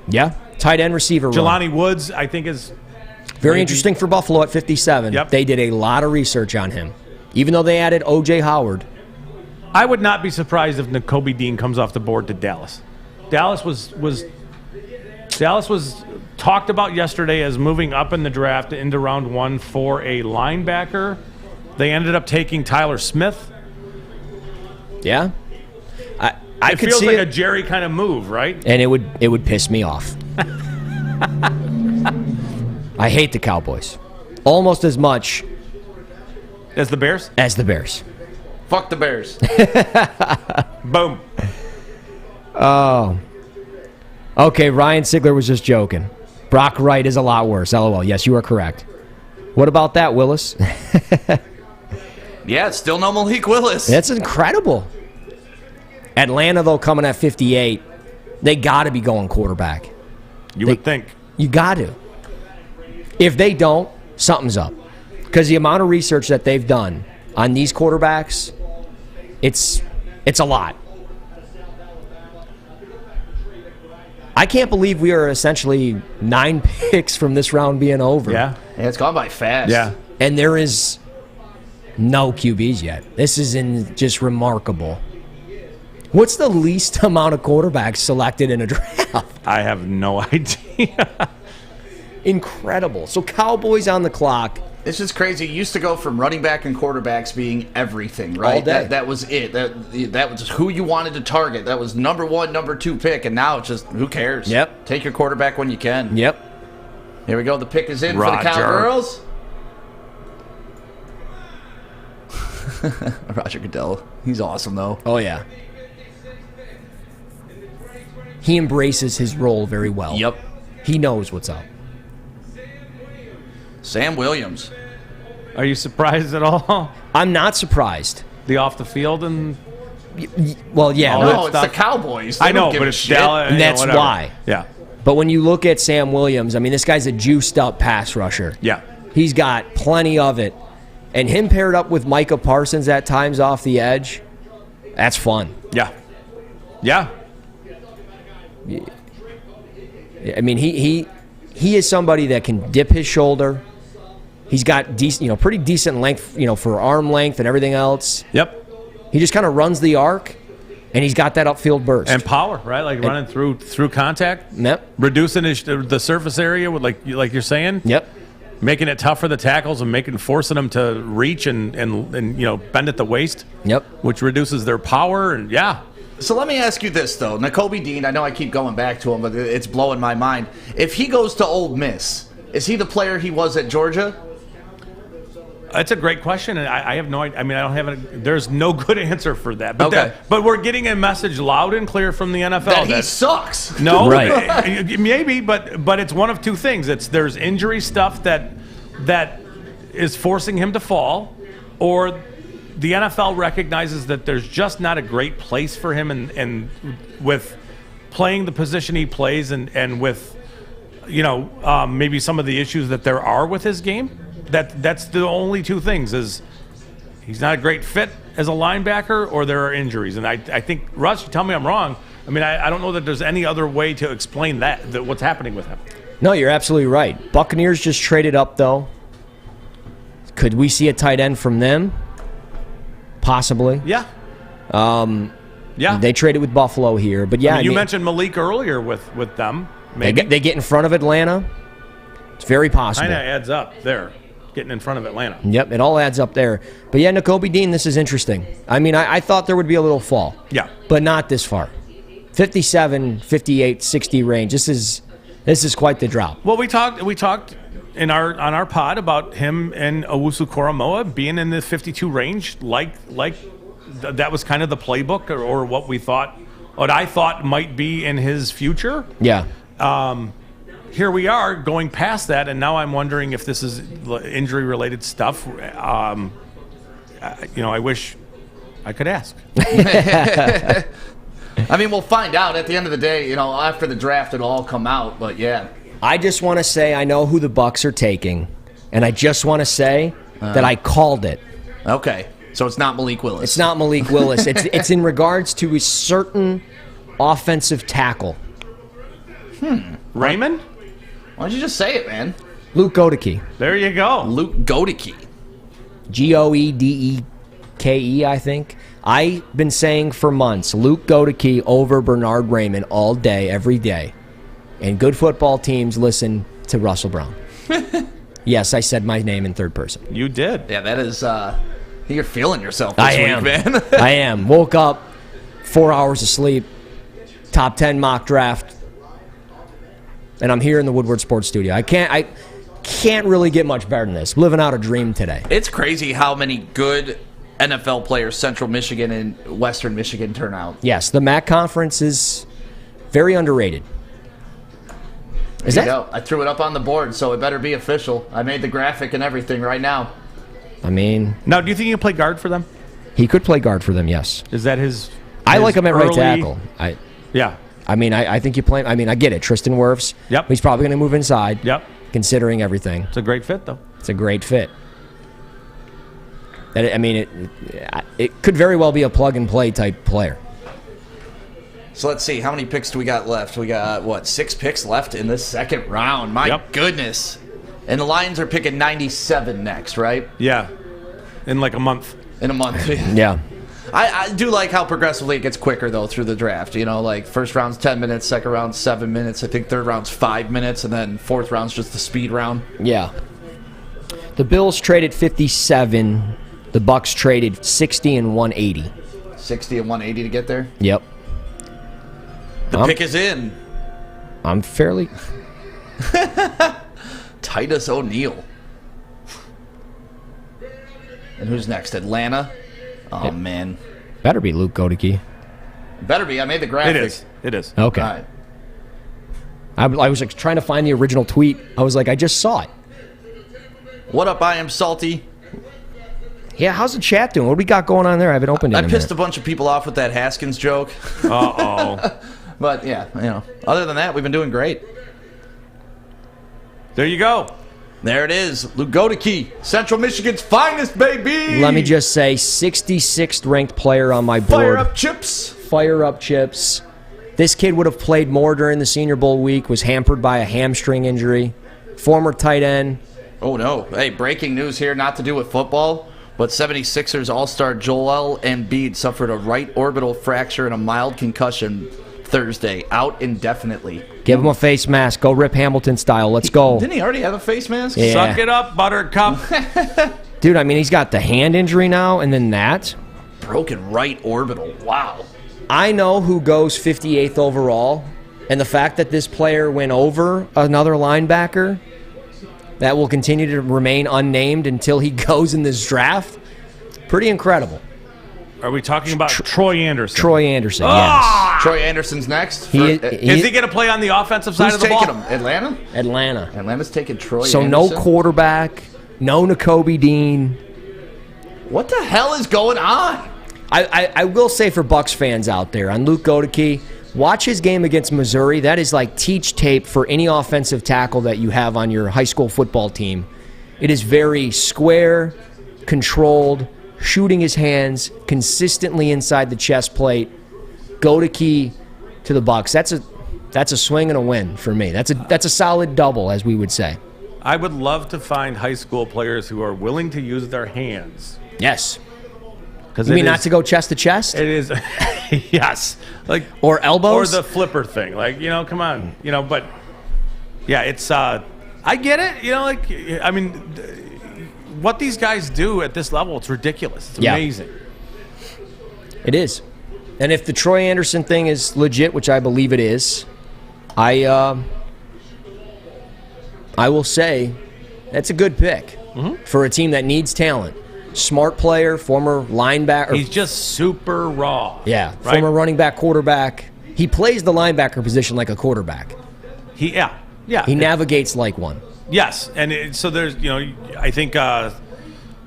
Yeah, tight end receiver run. Jelani Woods, I think, is Very maybe- interesting for Buffalo at 57. Yep. They did a lot of research on him. Even though they added O.J. Howard. I would not be surprised if Nakobe Dean comes off the board to Dallas. Dallas was talked about yesterday as moving up in the draft into round 1 for a linebacker. They ended up taking Tyler Smith. Yeah. I It could feels see like it. a Jerry kind of move, right? And it would piss me off. I hate the Cowboys. Almost as much As the Bears? as the Bears. Fuck the Bears. Boom. Okay, Ryan Sigler was just joking. Brock Wright is a lot worse. LOL. Yes, you are correct. What about that, Willis? Yeah, still no Malik Willis. That's incredible. Atlanta, though, coming at 58, they got to be going quarterback. You would think. You got to. If they don't, something's up. Because the amount of research that they've done on these quarterbacks, it's a lot. I can't believe we are essentially 9 picks from this round being over. Yeah. It's gone by fast. Yeah. And there is no QBs yet. This is just remarkable. What's the least amount of quarterbacks selected in a draft? I have no idea. Incredible. So Cowboys on the clock. It's just crazy. It used to go from running back and quarterbacks being everything, right? All day. That was it. That was who you wanted to target. That was number 1, number 2 pick, and now it's just who cares? Yep. Take your quarterback when you can. Yep. Here we go. The pick is in Roger. for the Cowgirls. Roger Goodell. He's awesome, though. Oh, yeah. He embraces his role very well. Yep. He knows what's up. Sam Williams. Are you surprised at all? I'm not surprised. The off the field and Well, yeah. Oh, but- No, it's stuff. the Cowboys. They I know, don't give but a it's shit. Dallas. And that's why. Yeah. But when you look at Sam Williams, I mean, this guy's a juiced-up pass rusher. Yeah. He's got plenty of it. And him paired up with Micah Parsons at times off the edge, that's fun. Yeah. Yeah. I mean, he is somebody that can dip his shoulder. He's got decent, pretty decent length, for arm length and everything else. Yep. He just kind of runs the arc, and he's got that upfield burst. And power, right? Like running through contact. Yep. Reducing the surface area with like you're saying. Yep. Making it tough for the tackles and forcing them to reach and bend at the waist. Yep. Which reduces their power and yeah. So let me ask you this, though. Nakobe Dean, I know I keep going back to him, but it's blowing my mind. If he goes to Ole Miss, is he the player he was at Georgia? That's a great question, and I have no idea. I mean, I don't have there's no good answer for that. But Okay. but we're getting a message loud and clear from the NFL That he sucks. No, Right. maybe, but it's one of two things. There's injury stuff that is forcing him to fall, or the NFL recognizes that there's just not a great place for him, and with playing the position he plays, and with maybe some of the issues that there are with his game. That's the only two things: is he's not a great fit as a linebacker, or there are injuries. And I think, Russ, you tell me I'm wrong. I mean, I don't know that there's any other way to explain that what's happening with him. No, you're absolutely right. Buccaneers just traded up, though. Could we see a tight end from them? Possibly. Yeah. Yeah. They traded with Buffalo here, but yeah. I mean, you mentioned Malik earlier with them. Maybe they get in front of Atlanta. It's very possible. kind of adds up there, getting in front of Atlanta. Yep, it all adds up there. But yeah, Nakobe Dean, this is interesting. I mean, I thought there would be a little fall. Yeah. But not this far. 57, 58, 60 range. This is quite the drop. Well, we talked on our pod about him and Owusu Koromoa being in the 52 range, like that was kind of the playbook or what I thought might be in his future. Yeah. Here we are going past that, and now I'm wondering if this is injury-related stuff. I wish I could ask. I mean, we'll find out at the end of the day. After the draft, it'll all come out. But yeah, I just want to say I know who the Bucs are taking, and I just want to say that I called it. okay. So it's not Malik Willis. It's not Malik Willis. It's in regards to a certain offensive tackle. Raymond? Why don't you just say it, man? Luke Goedeke. There you go. Luke Goedeke. Goedeke, I think. I've been saying for months, Luke Goedeke over Bernard Raymond all day, every day. And good football teams listen to Russell Brown. Yes, I said my name in third person. You did. Yeah, that is. You're feeling yourself this week, man. I am. Woke up, 4 hours of sleep, top 10 mock draft, and I'm here in the Woodward Sports Studio. I can't really get much better than this. Living out a dream today. It's crazy how many good NFL players Central Michigan and Western Michigan turn out. Yes, the MAC conference is very underrated. Is There you that? go. I threw it up on the board, so it better be official. I made the graphic and everything right now. I mean, Now, do you think he can play guard for them? he could play guard for them. Yes, Is that his? I his like him at right early- tackle. Yeah. I mean, I think you play. I mean, I get it. Tristan Wirfs. Yep. He's probably going to move inside. Yep. considering everything. It's a great fit, though. It's a great fit. I mean, it could very well be a plug-and-play type player. So let's see, how many picks do we got left? We got, 6 picks left in this second round. My goodness. And the Lions are picking 97 next, right? Yeah, in like a month. In a month. Yeah. I do like how progressively it gets quicker, though, through the draft. You know, like first round's 10 minutes, second round's 7 minutes. I think third round's 5 minutes, and then fourth round's just the speed round. Yeah. The Bills traded 57. The Bucks traded 60 and 180. 60 and 180 to get there? Yep. The pick is in. I'm fairly... Titus O'Neil. And who's next? Atlanta? Oh, man. Better be Luke Godeke. Better be. I made the graphic. It is. Okay. All right. I was like trying to find the original tweet. I was like, I just saw it. What up, I am Salty? Yeah, how's the chat doing? What do we got going on there? I haven't opened it I in a pissed a minute. bunch of people off with that Haskins joke. Uh-oh. But, yeah, other than that, we've been doing great. There you go. There it is. Luke Godeke, Central Michigan's finest, baby. Let me just say, 66th ranked player on my board. Fire up chips. Fire up chips. This kid would have played more during the Senior Bowl week, was hampered by a hamstring injury. Former tight end. Oh, no. Hey, breaking news here, not to do with football, but 76ers All-Star Joel Embiid suffered a right orbital fracture and a mild concussion Thursday, out indefinitely. Give him a face mask. Go Rip Hamilton style. Let's go. Didn't he already have a face mask? Yeah. Suck it up, Buttercup. Dude, I mean, he's got the hand injury now, and then that. Broken right orbital. Wow. I know who goes 58th overall, and the fact that this player went over another linebacker that will continue to remain unnamed until he goes in this draft, pretty incredible. Are we talking about Troy Anderson? Troy Anderson, Ah! Troy Anderson's next. Is he going to play on the offensive side Who's of the ball? taking him? Atlanta? Atlanta. Atlanta's taking Troy So Anderson. no quarterback, no Nakobe Dean. What the hell is going on? I will say for Bucks fans out there, on Luke Godeke, watch his game against Missouri. That is like teach tape for any offensive tackle that you have on your high school football team. It is very square, controlled, shooting his hands consistently inside the chest plate. Godeke to the Bucks. That's a swing and a win for me. That's a solid double, as we would say. I would love to find high school players who are willing to use their hands. Yes. Because You mean not to go chest to chest? It is, yes, like Or elbows? or the flipper thing. Like come on, but yeah, it's. I get it. I mean, what these guys do at this level, it's ridiculous. It's amazing. It is. And if the Troy Anderson thing is legit, which I believe it is, I will say that's a good pick for a team that needs talent. Smart player, former linebacker. He's just super raw. Yeah, right? former running back, quarterback. He plays the linebacker position like a quarterback. He navigates like one. Yes, and so there's I think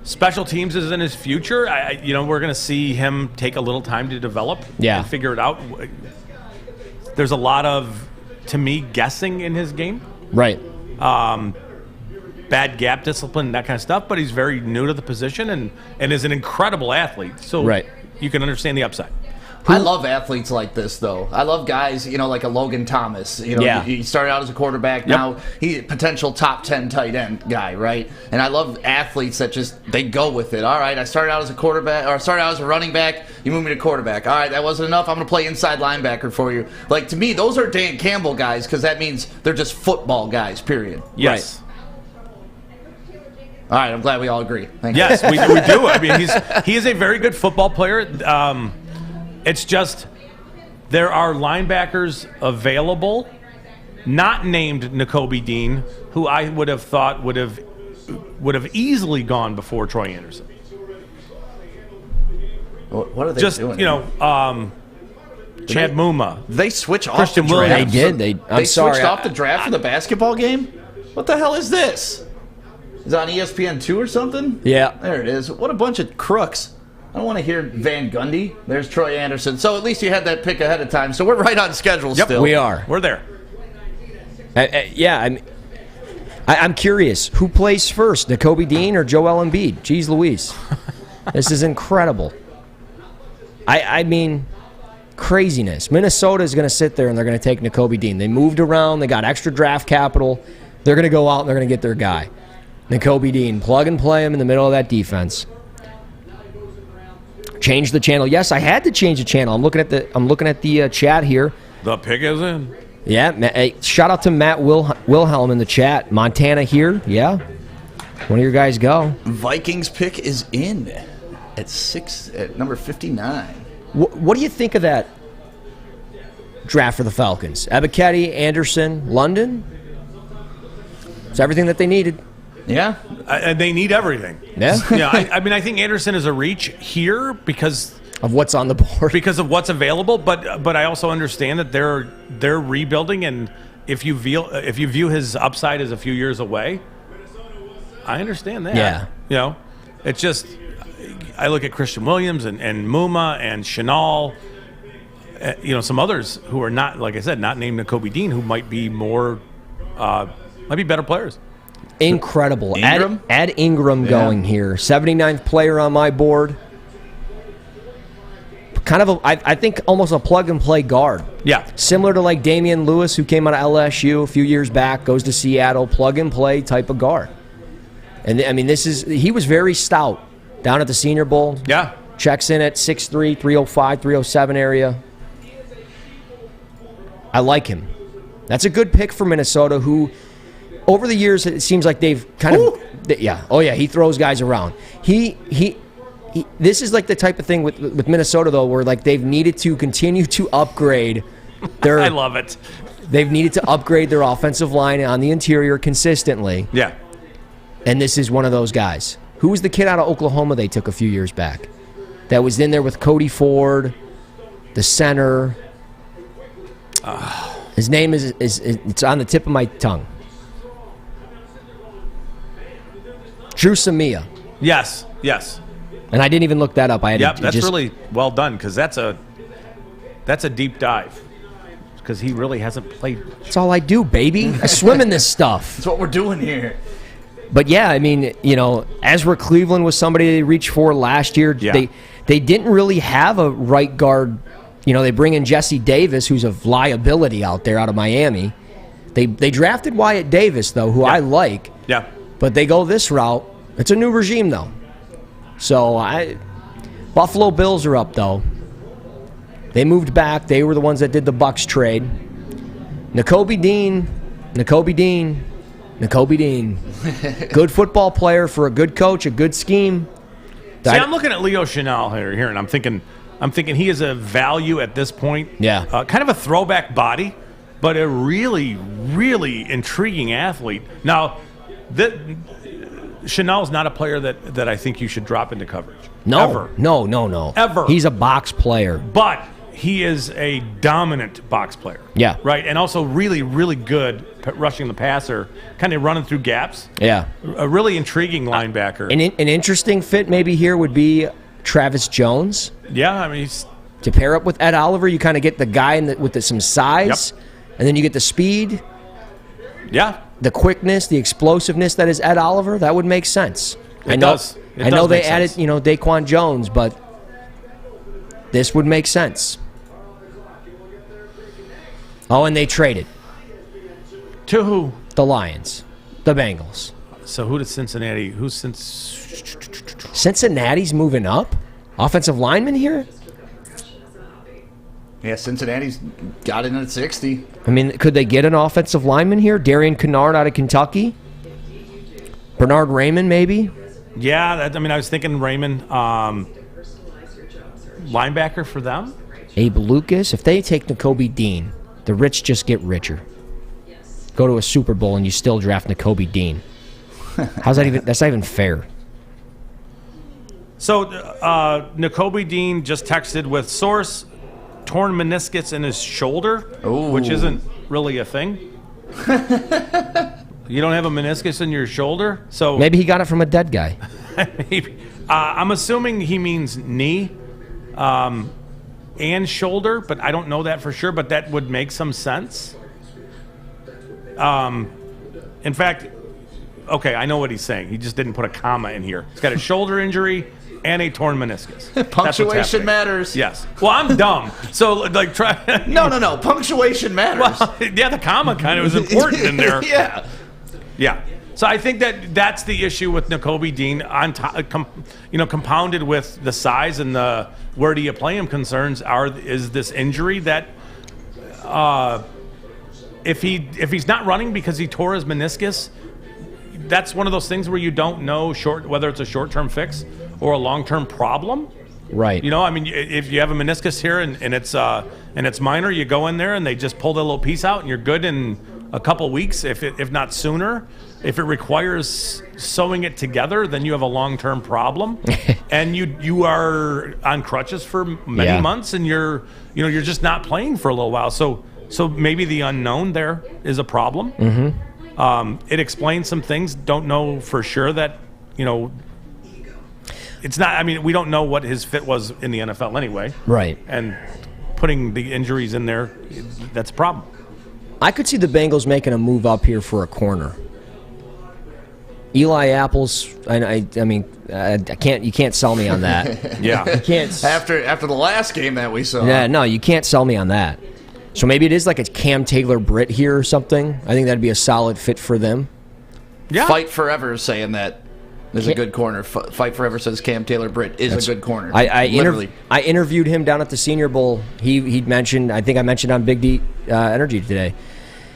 special teams is in his future. We're going to see him take a little time to develop and figure it out. There's a lot of, to me, guessing in his game. Right. Bad gap discipline, that kind of stuff, but he's very new to the position and is an incredible athlete. So you can understand the upside. I love athletes like this, though. I love guys, like a Logan Thomas. He started out as a quarterback. Now he's a potential top 10 tight end guy, right? And I love athletes that they go with it. All right, I started out as a quarterback, or I started out as a running back. You moved me to quarterback. All right, that wasn't enough. I'm going to play inside linebacker for you. Like, to me, those are Dan Campbell guys because that means they're just football guys, period. Yes. Right. All right, I'm glad we all agree. Thank you. Yes, we do. I mean, he is a very good football player. It's just there are linebackers available, not named Nakobe Dean, who I would have thought would have easily gone before Troy Anderson. What are they doing? Chad Muma. They switch off Christian the draft. Williams. They did. They switched off the draft for the basketball game? What the hell is this? Is it on ESPN 2 or something? Yeah. There it is. What a bunch of crooks. I don't want to hear Van Gundy. There's Troy Anderson. So at least you had that pick ahead of time. So we're right on schedule still. We are. We're there. Yeah, I'm curious, who plays first, Nakobe Dean or Joel Embiid? Jeez Louise. This is incredible. I mean, craziness. Minnesota is going to sit there and they're going to take Nakobe Dean. They moved around. They got extra draft capital. They're going to go out and they're going to get their guy. Nakobe Dean, plug and play him in the middle of that defense. Change the channel. Yes, I had to change the channel. I'm looking at the chat here. The pick is in. Yeah, hey, shout out to Matt Wilhelm in the chat. Montana here. Yeah. One of your guys go. Vikings pick is in at number 59. What do you think of that draft for the Falcons? Ebiketie, Anderson, London? It's everything that they needed. Yeah. And they need everything. Yeah. I mean, I think Anderson is a reach here because of what's on the board. Because of what's available, but I also understand that they're rebuilding, and if you view his upside as a few years away, I understand that. Yeah. It's just I look at Christian Williams and Muma and Chenal, some others who are not, like I said, not named Nakobe Dean, who might be better players. Incredible. Ingram? Add Ingram going here. 79th player on my board. Kind of, I think, almost a plug-and-play guard. Yeah. Similar to like Damian Lewis, who came out of LSU a few years back, goes to Seattle, plug-and-play type of guard. And, I mean, he was very stout down at the Senior Bowl. Yeah. Checks in at 6'3", 305, 307 area. I like him. That's a good pick for Minnesota, who, over the years, it seems like they've kind of... Yeah. Oh, yeah, he throws guys around. This is like the type of thing with Minnesota, though, where like they've needed to continue to upgrade their... I love it. They've needed to upgrade their offensive line on the interior consistently. Yeah. And this is one of those guys. Who was the kid out of Oklahoma they took a few years back? That was in there with Cody Ford, the center. His name is it's on the tip of my tongue. Drew Samia. Yes. And I didn't even look that up. That's really well done, because that's a deep dive, because he really hasn't played. That's all I do, baby. I swim in this stuff. That's what we're doing here. But yeah, I mean, Ezra Cleveland was somebody they reached for last year. Yeah. They didn't really have a right guard. They bring in Jesse Davis, who's a liability out there out of Miami. They drafted Wyatt Davis, though, who I like. Yeah. But they go this route. It's a new regime, though. So Buffalo Bills are up, though. They moved back. They were the ones that did the Bucks trade. Nakobe Dean. Good football player for a good coach, a good scheme. See, I'm looking at Leo Chenal here, and I'm thinking he is a value at this point. Yeah. Kind of a throwback body, but a really, really intriguing athlete. Now, Chenal's not a player that I think you should drop into coverage. No. Ever. No. Ever. He's a box player. But he is a dominant box player. Yeah. Right? And also really, really good rushing the passer, kind of running through gaps. Yeah. A really intriguing linebacker. An interesting fit maybe here would be Travis Jones. Yeah, I mean, to pair up with Ed Oliver, you kind of get the guy with some size, and then you get the speed. Yeah. The quickness, the explosiveness that is Ed Oliver. That would make sense. I know they added, Daquan Jones, but this would make sense. Oh, and they traded. To who? The Lions. The Bengals. So who did Cincinnati? Cincinnati's moving up? Offensive lineman here? Yeah, Cincinnati's got in at 60. I mean, could they get an offensive lineman here? Darian Kennard out of Kentucky? Bernard Raymond, maybe? Yeah, I was thinking Raymond. Linebacker for them? Abe Lucas. If they take Nakobe Dean, the rich just get richer. Go to a Super Bowl and you still draft Nakobe Dean. How's that even? That's not even fair. So, Nakobe Dean just texted with source, torn meniscus in his shoulder, which isn't really a thing. You don't have a meniscus in your shoulder? So maybe he got it from a dead guy. Maybe. I'm assuming he means knee and shoulder, but I don't know that for sure, but that would make some sense. In fact, okay, I know what he's saying. He just didn't put a comma in here. He's got a shoulder injury and a torn meniscus. That's what's Punctuation happening. matters. Yes. Well, I'm dumb. So, like, try. No. Punctuation matters. Well, yeah, the comma kind of was important in there. Yeah. Yeah. So I think that's the issue with Nakobe Dean, on compounded with the size and the where do you play him concerns is this injury that if he's not running because he tore his meniscus, that's one of those things where you don't know whether it's a short-term fix or a long-term problem. Right. You know, I mean, if you have a meniscus here and it's minor, you go in there and they just pull the little piece out and you're good in a couple weeks, if not sooner. If it requires sewing it together, then you have a long-term problem, and you are on crutches for many months, and you're just not playing for a little while. So maybe the unknown there is a problem. Mm-hmm. It explains some things. Don't know for sure that it's not. I mean, we don't know what his fit was in the NFL anyway. Right. And putting the injuries in there, that's a problem. I could see the Bengals making a move up here for a corner. Eli Apples, I mean, I can't. You can't sell me on that. Yeah, you can't. After the last game that we saw. Yeah, no, you can't sell me on that. So maybe it is like a Cam Taylor Britt here or something. I think that'd be a solid fit for them. Yeah. Fight Forever is saying that is a good corner. Fight Forever says Cam Taylor Britt is a good corner. I interviewed him down at the Senior Bowl. He'd mentioned. I think I mentioned on Big D Energy today,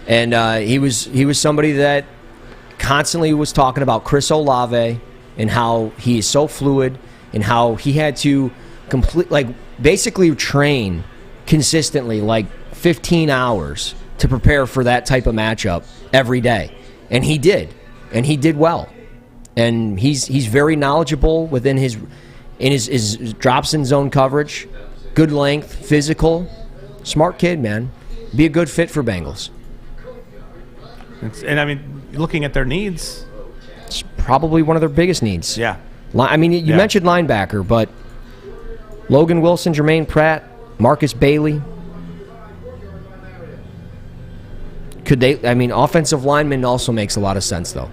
and he was somebody that constantly was talking about Chris Olave and how he is so fluid and how he had to basically train consistently 15 hours to prepare for that type of matchup every day. And he did. And he did well. And he's very knowledgeable within his drops in zone coverage, good length, physical, smart kid, man. Be a good fit for Bengals. And I mean, looking at their needs, it's probably one of their biggest needs. Yeah. I mean, you mentioned linebacker, but Logan Wilson, Jermaine Pratt, Marcus Bailey. Could they? I mean, offensive lineman also makes a lot of sense, though.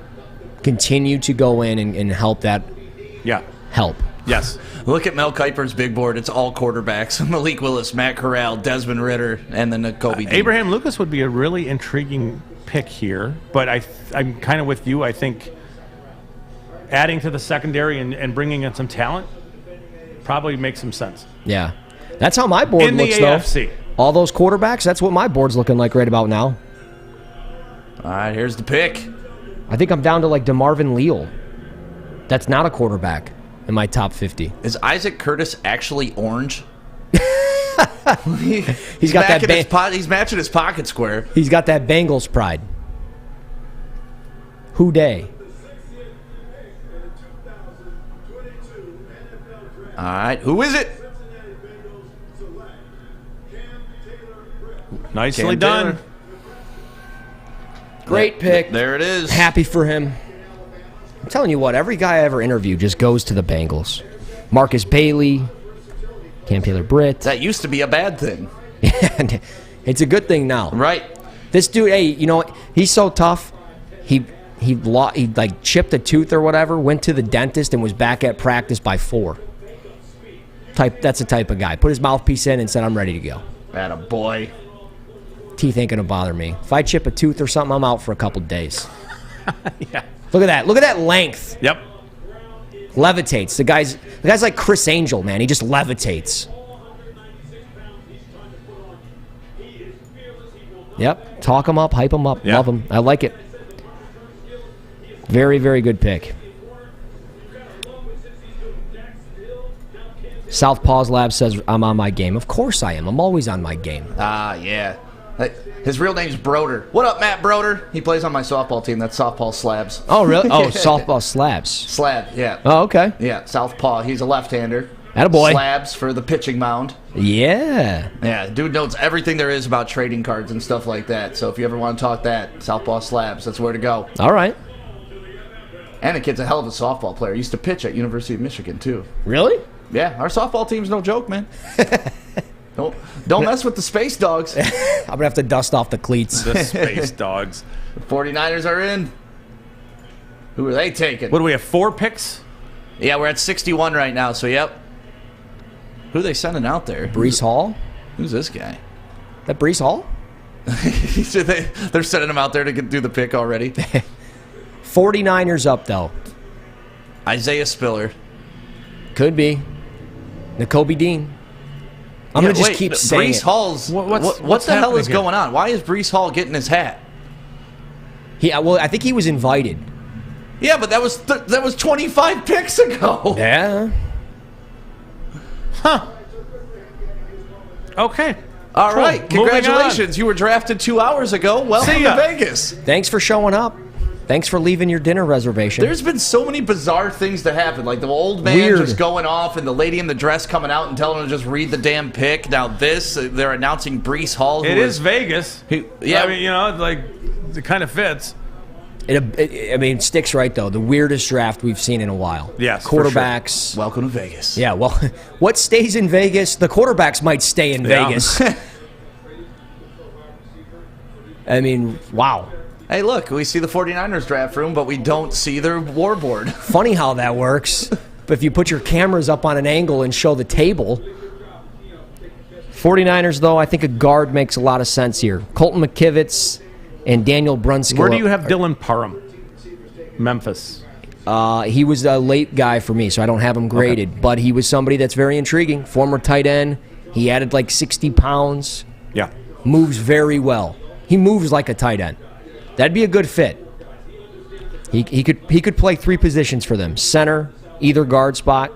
Continue to go in and help that. Yeah. Help. Yes. Look at Mel Kiper's big board. It's all quarterbacks. Malik Willis, Matt Corral, Desmond Ritter, and then Nakobe Dean. Abraham Lucas would be a really intriguing pick here, but I'm kind of with you. I think adding to the secondary and bringing in some talent probably makes some sense. Yeah. That's how my board in looks, the AFC. Though. All those quarterbacks, that's what my board's looking like right about now. All right, here's the pick. I think I'm down to DeMarvin Leal. That's not a quarterback in my top 50. Is Isaac Curtis actually orange? He's got that. He's matching his pocket square. He's got that Bengals pride. Who day? All right, who is it? Nicely Cam done. Taylor. Great pick. There it is. Happy for him. I'm telling you what, every guy I ever interviewed just goes to the Bengals. Marcus Bailey, Cam Taylor Britt. That used to be a bad thing. And it's a good thing now. Right. This dude, hey, he's so tough. He chipped a tooth or whatever, went to the dentist, and was back at practice by 4. That's the type of guy. Put his mouthpiece in and said, I'm ready to go. Atta boy. Teeth ain't gonna bother me. If I chip a tooth or something, I'm out for a couple days. Yeah. Look at that. Look at that length. Yep. Levitates. The guy's like Chris Angel, man. He just levitates. Yep. Talk him up, hype him up, Yeah. love him. I like it. Very, very good pick. Southpaws Lab says I'm on my game. Of course I am. I'm always on my game. Ah, yeah. His real name's Broder. What up, Matt Broder? He plays on my softball team. That's Softball Slabs. Oh, really? Oh, softball slabs. Slab, yeah. Oh, okay. Yeah, Southpaw. He's a left-hander. Attaboy. Slabs for the pitching mound. Yeah. Yeah, dude knows everything there is about trading cards and stuff like that. So if you ever want to talk that, Southpaw Slabs, that's where to go. All right. And the kid's a hell of a softball player. He used to pitch at University of Michigan, too. Really? Yeah, our softball team's no joke, man. Don't mess with the Space Dogs. I'm going to have to dust off the cleats. The Space Dogs. The 49ers are in. Who are they taking? What do we have, 4 picks? Yeah, we're at 61 right now, so yep. Who are they sending out there? Brees Hall? Who's this guy? That Brees Hall? They're sending him out there to do the pick already. 49ers up, though. Isaiah Spiller. Could be. N'Kobe Dean. I'm going to just keep saying Brees it. Hall's... What the hell is going on? Why is Brees Hall getting his hat? Well, I think he was invited. Yeah, but that was 25 picks ago. Yeah. Huh. Okay. All Cool. right. Congratulations. You were drafted 2 hours ago. Welcome to Vegas. Thanks for showing up. Thanks for leaving your dinner reservation. There's been so many bizarre things to happen, like the old man just going off and the lady in the dress coming out and telling him to just read the damn pick. Now they're announcing Brees Hall. It is Vegas. Yeah. I mean, it kind of fits. It sticks right, though. The weirdest draft we've seen in a while. Yes, quarterbacks. For sure. Welcome to Vegas. Yeah, well, what stays in Vegas? The quarterbacks might stay in Vegas. I mean, wow. Hey, look, we see the 49ers draft room, but we don't see their war board. Funny how that works. But if you put your cameras up on an angle and show the table. 49ers, though, I think a guard makes a lot of sense here. Colton McKivitz and Daniel Brunskill. Where do you have Dylan Parham? Memphis. He was a late guy for me, so I don't have him graded. Okay. But he was somebody that's very intriguing. Former tight end. He added like 60 pounds. Yeah. Moves very well. He moves like a tight end. That'd be a good fit. He could play 3 positions for them. Center, either guard spot.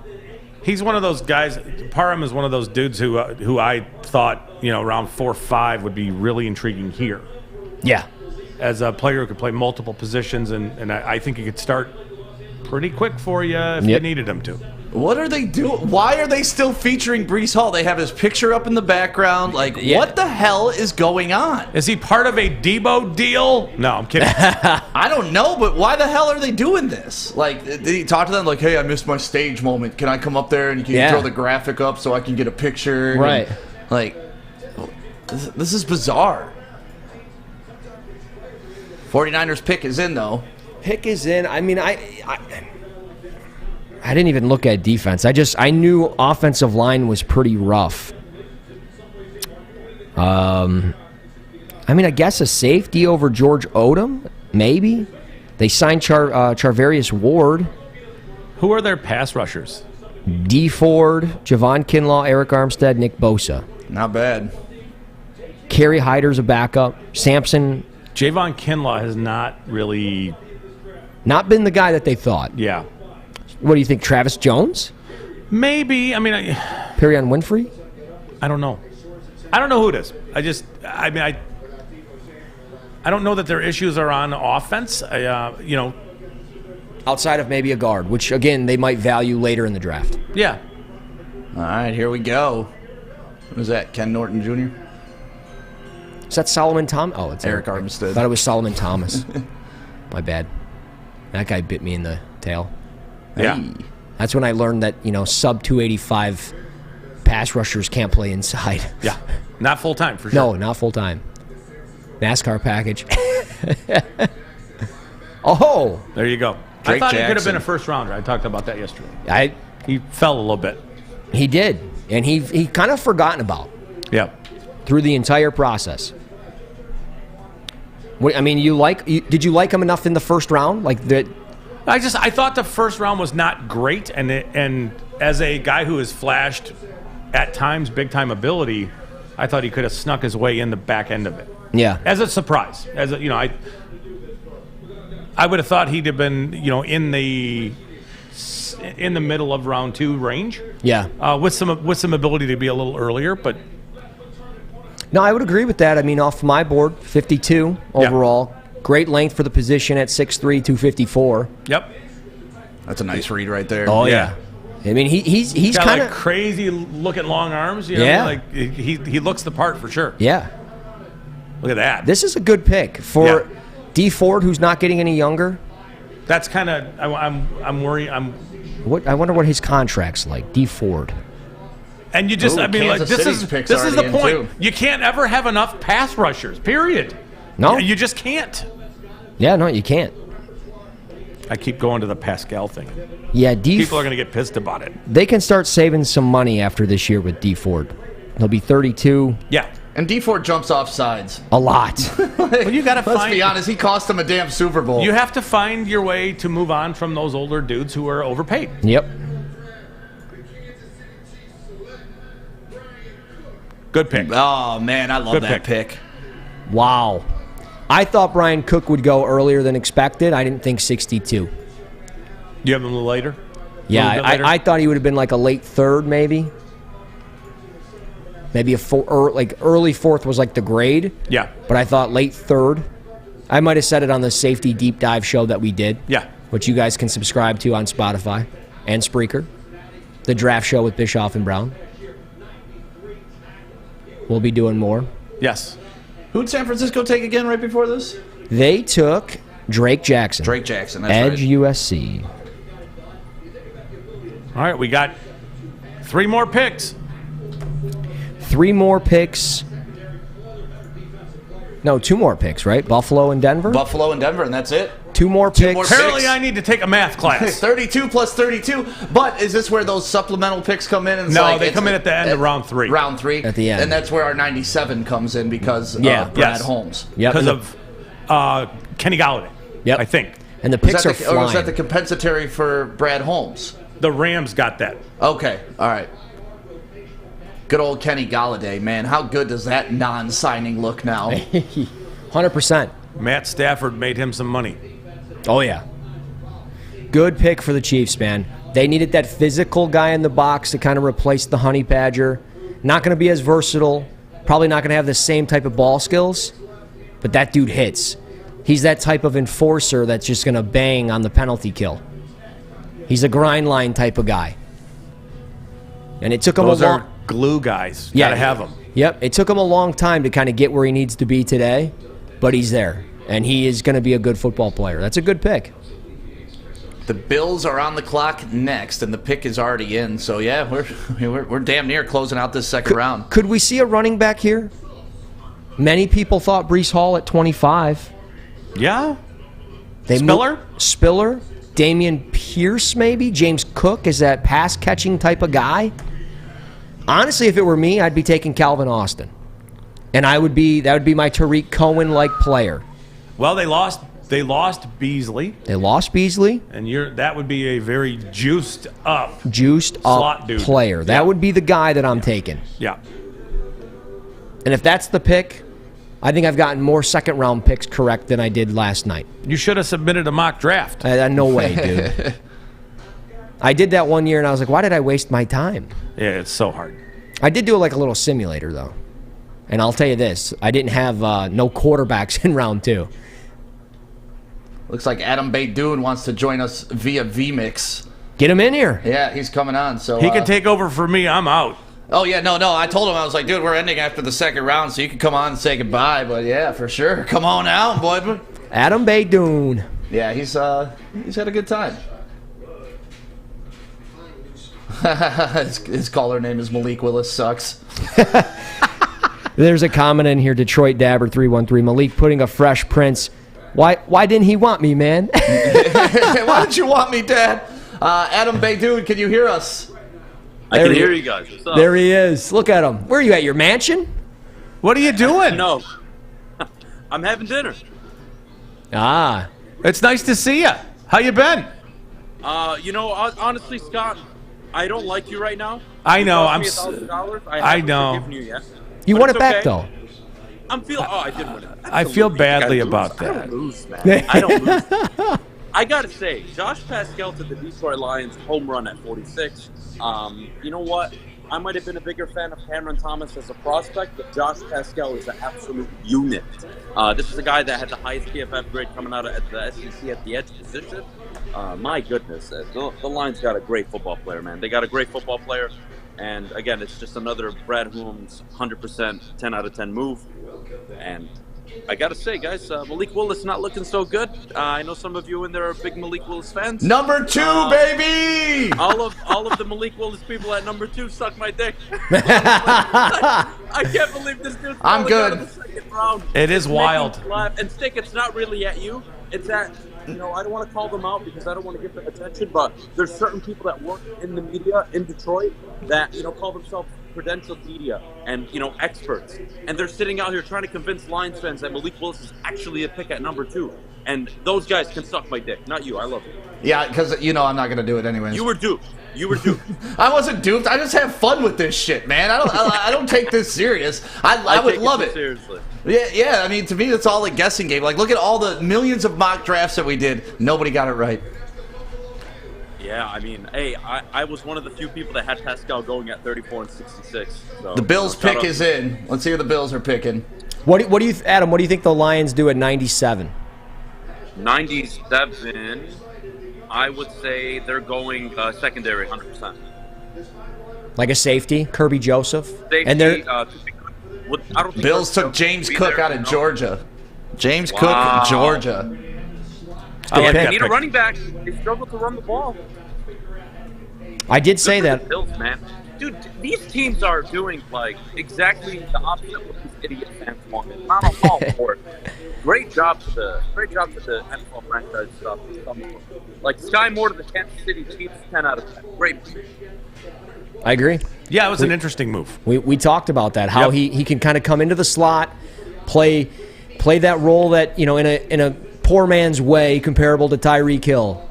He's one of those guys. Parham is one of those dudes who I thought, around 4-5 would be really intriguing here. Yeah. As a player who could play multiple positions, and I think he could start pretty quick for you if you needed him to. What are they doing? Why are they still featuring Brees Hall? They have his picture up in the background. What the hell is going on? Is he part of a Debo deal? No, I'm kidding. I don't know, but why the hell are they doing this? Did he talk to them like, hey, I missed my stage moment. Can I come up there and can you throw the graphic up so I can get a picture? Right. This is bizarre. 49ers pick is in, though. Pick is in. I mean, I didn't even look at defense. I knew offensive line was pretty rough. I guess a safety over George Odom, maybe. They signed Charvarius Ward. Who are their pass rushers? D. Ford, Javon Kinlaw, Eric Armstead, Nick Bosa. Not bad. Kerry Hyder's a backup. Sampson. Javon Kinlaw has not really... Not been the guy that they thought. Yeah. What do you think, Travis Jones? Maybe. Perion Winfrey? I don't know. I don't know who it is. I don't know that their issues are on offense. Outside of maybe a guard, which, again, they might value later in the draft. Yeah. All right, here we go. Who's that, Ken Norton Jr.? Is that Solomon Thomas? Oh, it's Eric Armstead. I thought it was Solomon Thomas. My bad. That guy bit me in the tail. Yeah. Hey. That's when I learned that, sub 285 pass rushers can't play inside. Yeah. Not full time, for sure. No, not full time. NASCAR package. Oh. There you go. Drake I thought Jackson. he could have been a first rounder. I talked about that yesterday. He fell a little bit. He did. And he kind of forgotten about. Yeah. Through the entire process. Did you like him enough in the first round? I thought the first round was not great, and as a guy who has flashed at times big time ability, I thought he could have snuck his way in the back end of it. Yeah. As a surprise, I would have thought he'd have been in the middle of round 2 range. Yeah. With some ability to be a little earlier, but. No, I would agree with that. Off my board, 52 overall. Yeah. Great length for the position at 6'3", 254. Yep. That's a nice read right there. Oh, yeah. He's kind of crazy looking long arms. He looks the part for sure. Yeah. Look at that. This is a good pick for D. Ford, who's not getting any younger. That's kind of I'm worried. I wonder what his contract's like. D. Ford. And you just, this is the point. You can't ever have enough pass rushers, period. No. You just can't. Yeah, no, you can't. I keep going to the Pascal thing. Yeah, People are going to get pissed about it. They can start saving some money after this year with D Ford. He'll be 32. Yeah. And D Ford jumps off sides. A lot. Well, you got to Let's be honest, he cost him a damn Super Bowl. You have to find your way to move on from those older dudes who are overpaid. Yep. Good pick. Oh, man, I love Good that pick. Wow. I thought Brian Cook would go earlier than expected. I didn't think 62. You have him a little later? Yeah, Little bit later? I thought he would have been like a late third, maybe. Maybe early fourth was like the grade. Yeah. But I thought late third. I might have said it on the safety deep dive show that we did. Yeah. Which you guys can subscribe to on Spotify and Spreaker. The draft show with Bischoff and Brown. We'll be doing more. Yes. Who'd San Francisco take again right before this? They took Drake Jackson. Drake Jackson, that's Edge right. USC. All right, we got 3 more picks. 3 more picks. No, 2 more picks, right? Buffalo and Denver? Buffalo and Denver, and that's it. 2 more more picks. picks. Apparently, I need to take a math class. 32 plus 32. But is this where those supplemental picks come in? And it's No, like, they it's come in at the end of round 3. Round 3. At the end. And that's where our 97 comes in because of Yeah. Brad Yes. Holmes. Yep. Because of Kenny Galladay. Yep. I think. And the Was picks that are the, or flying. was that the compensatory for Brad Holmes? The Rams got that. Okay, all right. Good old Kenny Galladay, man. How good does that non-signing look now? 100%. Matt Stafford made him some money. Oh, yeah. Good pick for the Chiefs, man. They needed that physical guy in the box to kind of replace the honey badger. Not going to be as versatile. Probably not going to have the same type of ball skills. But that dude hits. He's that type of enforcer that's just going to bang on the penalty kill. He's a grind line type of guy. And it took him Those a long... are glue guys. Yeah. Got to have them. Yep. It took him a long time to kind of get where he needs to be today. But he's there. And he is going to be a good football player. That's a good pick. The Bills are on the clock next, and the pick is already in. So, yeah, we're damn near closing out this second round. Could we see a running back here? Many people thought Breece Hall at 25. Yeah. Spiller? Spiller? Spiller. Damian Pierce, maybe? James Cook is that pass-catching type of guy. Honestly, if it were me, I'd be taking Calvin Austin. And that would be my Tariq Cohen-like player. Well, they lost Beasley, They lost Beasley. and that would be a very juiced up. Slot dude. player. That Yeah. would be the guy that I'm taking. Yeah. And if that's the pick, I think I've gotten more second-round picks correct than I did last night. You should have submitted a mock draft. No way, dude. I did that one year, and I was like, why did I waste my time? Yeah, it's so hard. I did do like a little simulator, though. And I'll tell you this, I didn't have no quarterbacks in round 2. Looks like Adam Baydoun wants to join us via VMix. Get him in here. Yeah, he's coming on. So He can take over for me. I'm out. Oh, yeah, no. I told him, I was like, dude, we're ending after the second round, so you can come on and say goodbye. But, yeah, for sure. Come on out, boy. Adam Baydoun. Yeah, he's had a good time. His caller name is Malik Willis Sucks. There's a comment in here, Detroit Dabber 313. Malik putting a Fresh Prince. Why didn't he want me, man? Why didn't you want me, Dad? Adam Baydoun, can you hear us? I can hear you guys. What's up? There he is. Look at him. Where are you at, your mansion? What are you doing? No. I'm having dinner. Ah. It's nice to see you. How you been? Honestly, Scott, I don't like you right now. I know. You cost me $1,000. I I haven't know. forgiven you yet. You But won it's it back, okay. though. I'm feeling. Oh, I did win it. I feel Absolutely. badly You gotta about lose. I that. don't lose, man. I don't lose. I gotta say, Josh Pascal to the Detroit Lions home run at 46. You know what? I might have been a bigger fan of Cameron Thomas as a prospect, but Josh Pascal is an absolute unit. This is a guy that had the highest PFF grade coming out at the SEC at the edge position. My goodness, the Lions got a great football player, man. They got a great football player. And again, it's just another Brad Holmes 100% 10 out of 10 move. And I got to say, guys, Malik Willis not looking so good. I know some of you in there are big Malik Willis fans. Number 2, baby! All of the Malik Willis people at number 2 suck my dick. I can't believe this dude's I'm falling good. out of the second round. It is It's wild. making me laugh. And Stick, it's not really at you. It's at I don't want to call them out because I don't want to give them attention, but there's certain people that work in the media in Detroit that, call themselves credentialed media and, experts. And they're sitting out here trying to convince Lions fans that Malik Willis is actually a pick at number 2. And those guys can suck my dick. Not you. I love you. Yeah, because, I'm not going to do it anyways. You were duped. I wasn't duped. I just have fun with this shit, man. I don't take this serious. I would love it. Seriously. Yeah. I mean, to me, it's all a guessing game. Like, look at all the millions of mock drafts that we did. Nobody got it right. Yeah, I mean, hey, I was one of the few people that had Pascal going at 34 and 66. So, The Bills' pick is in. Let's see who the Bills are picking. What do you, Adam? What do you think the Lions do at 97? 97, I would say they're going secondary 100%. Like a safety, Kirby Joseph? Safety, And they're I don't think Bills took James Cook out of Georgia. James Cook, Georgia. I like they that need pick. a running back. They struggle to run the ball. I did say Good for that. the Bills, man. Dude, these teams are doing exactly the opposite of what these idiot fans want. And I'm all for it. Great job to the NFL franchise stuff. Like Sky Moore to the Kansas City Chiefs, 10 out of 10. Great. I agree. Yeah, it was an interesting move. We talked about that, how Yep. he can kind of come into the slot, play that role that, in a poor man's way comparable to Tyreek Hill.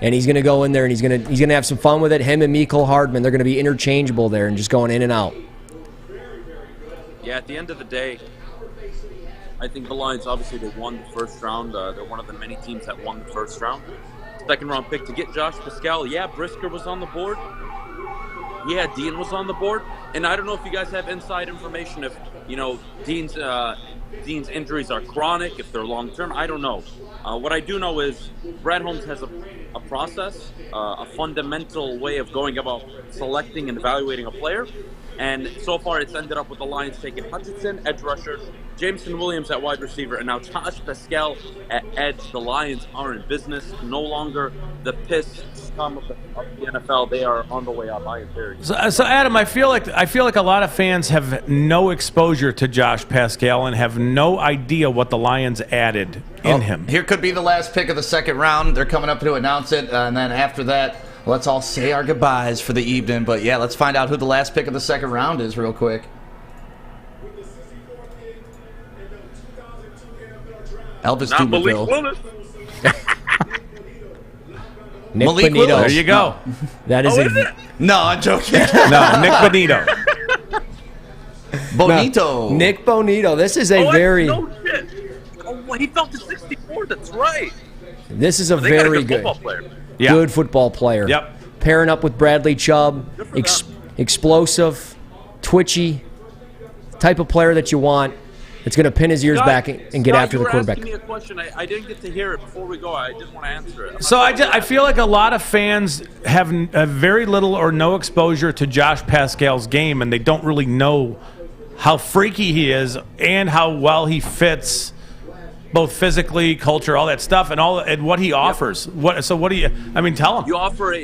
And he's going to go in there and he's going to have some fun with it. Him and Mecole Hardman, they're going to be interchangeable there and just going in and out. Yeah, at the end of the day, I think the Lions, obviously, they won the first round. They're one of the many teams that won the first round. Second round pick to get Josh Pascal. Yeah, Brisker was on the board. Yeah, Dean was on the board. And I don't know if you guys have inside information if, Dean's injuries are chronic, if they're long-term. I don't know. What I do know is Brad Holmes has a process, a fundamental way of going about selecting and evaluating a player. And so far, it's ended up with the Lions taking Hutchinson, edge rusher, Jameson Williams at wide receiver, and now Josh Pascal at edge. The Lions are in business. No longer the piss scum of the NFL. They are on the way up. I am very. So Adam, I feel like a lot of fans have no exposure to Josh Pascal and have no idea what the Lions added in him. Here could be the last pick of the second round. They're coming up to announce it, and then after that, let's all say our goodbyes for the evening. But yeah, let's find out who the last pick of the second round is real quick. Elvis Not Malik Dubeville. Willis. Nick Malik Bonito. Willis. There you go. That is Is it? No, I'm joking. No, Nick Bonito. Bonito. Nick Bonito. This is a Oh, very no shit. Oh, he fell to 64. That's right. this is a They got a very good good football player. Yeah. good football player. Yep. Pairing up with Bradley Chubb, Good for them. explosive, twitchy type of player that you want. It's going to pin his ears back and get after the quarterback. You were asking me a question. I didn't get to hear it before we go. I didn't want to answer it. So I feel like a lot of fans have very little or no exposure to Josh Pascal's game, and they don't really know how freaky he is and how well he fits, both physically, culture, all that stuff, and what he offers. What do you? I mean, tell him. You offer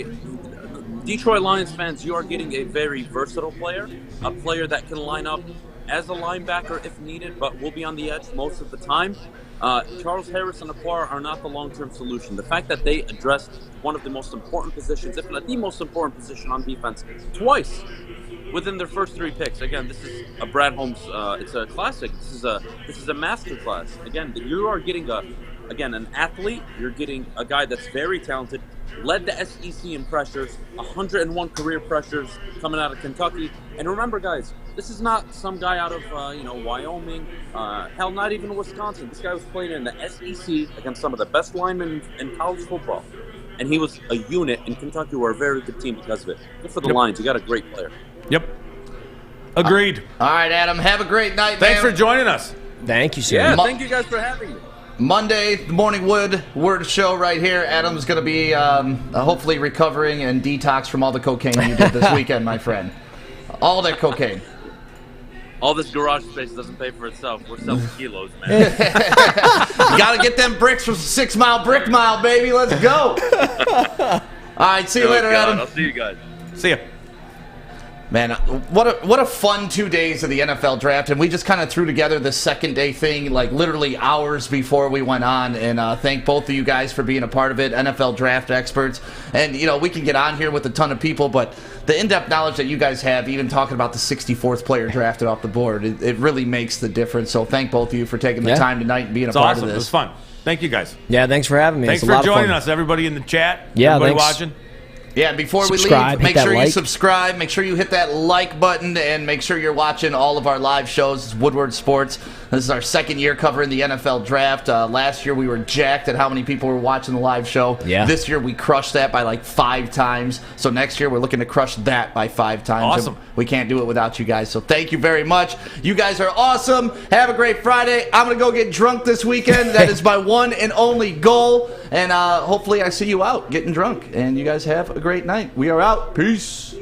Detroit Lions fans, you are getting a very versatile player, a player that can line up as a linebacker if needed, but will be on the edge most of the time. Charles Harris and Aquara are not the long-term solution. The fact that they addressed one of the most important positions, if not the most important position on defense, twice within their first 3 picks. Again, this is a Brad Holmes. It's a classic. This is a master class. Again, you are getting an athlete. You're getting a guy that's very talented. Led the SEC in pressures, 101 career pressures coming out of Kentucky. And remember, guys, this is not some guy out of Wyoming, hell, not even Wisconsin. This guy was playing in the SEC against some of the best linemen in college football. And he was a unit in Kentucky, who are a very good team because of it. Good for the Lions. You got a great player. Yep. Agreed. All right, Adam. Have a great night, Thanks man. for joining us. Thank you, sir. Yeah, thank you guys for having me. Monday, the Morning Woodward show right here. Adam's going to be hopefully recovering and detox from all the cocaine you did this weekend, my friend. All that cocaine. All this garage space doesn't pay for itself. We're selling kilos, man. You got to get them bricks from 6 Mile Brick Mile, baby. Let's go. All right, see you later, God, Adam. I'll see you guys. See ya. Man, what a fun 2 days of the NFL draft, and we just kind of threw together the second day thing like literally hours before we went on, and thank both of you guys for being a part of it, NFL draft experts. And we can get on here with a ton of people, but the in-depth knowledge that you guys have, even talking about the 64th player drafted off the board, it really makes the difference. So thank both of you for taking the time tonight and being a part of this. It was fun. Thank you guys. Yeah, thanks for having me. Thanks for joining us, everybody in the chat. Yeah, everybody thanks. watching. Yeah, before we leave, make sure you subscribe. Make sure you hit that like button, and make sure you're watching all of our live shows. It's Woodward Sports. This is our second year covering the NFL draft. Last year, we were jacked at how many people were watching the live show. Yeah. This year, we crushed that by like 5 times. So next year, we're looking to crush that by 5 times. Awesome. And we can't do it without you guys. So thank you very much. You guys are awesome. Have a great Friday. I'm going to go get drunk this weekend. That is my one and only goal. And hopefully I see you out getting drunk. And you guys have a great night. We are out. Peace.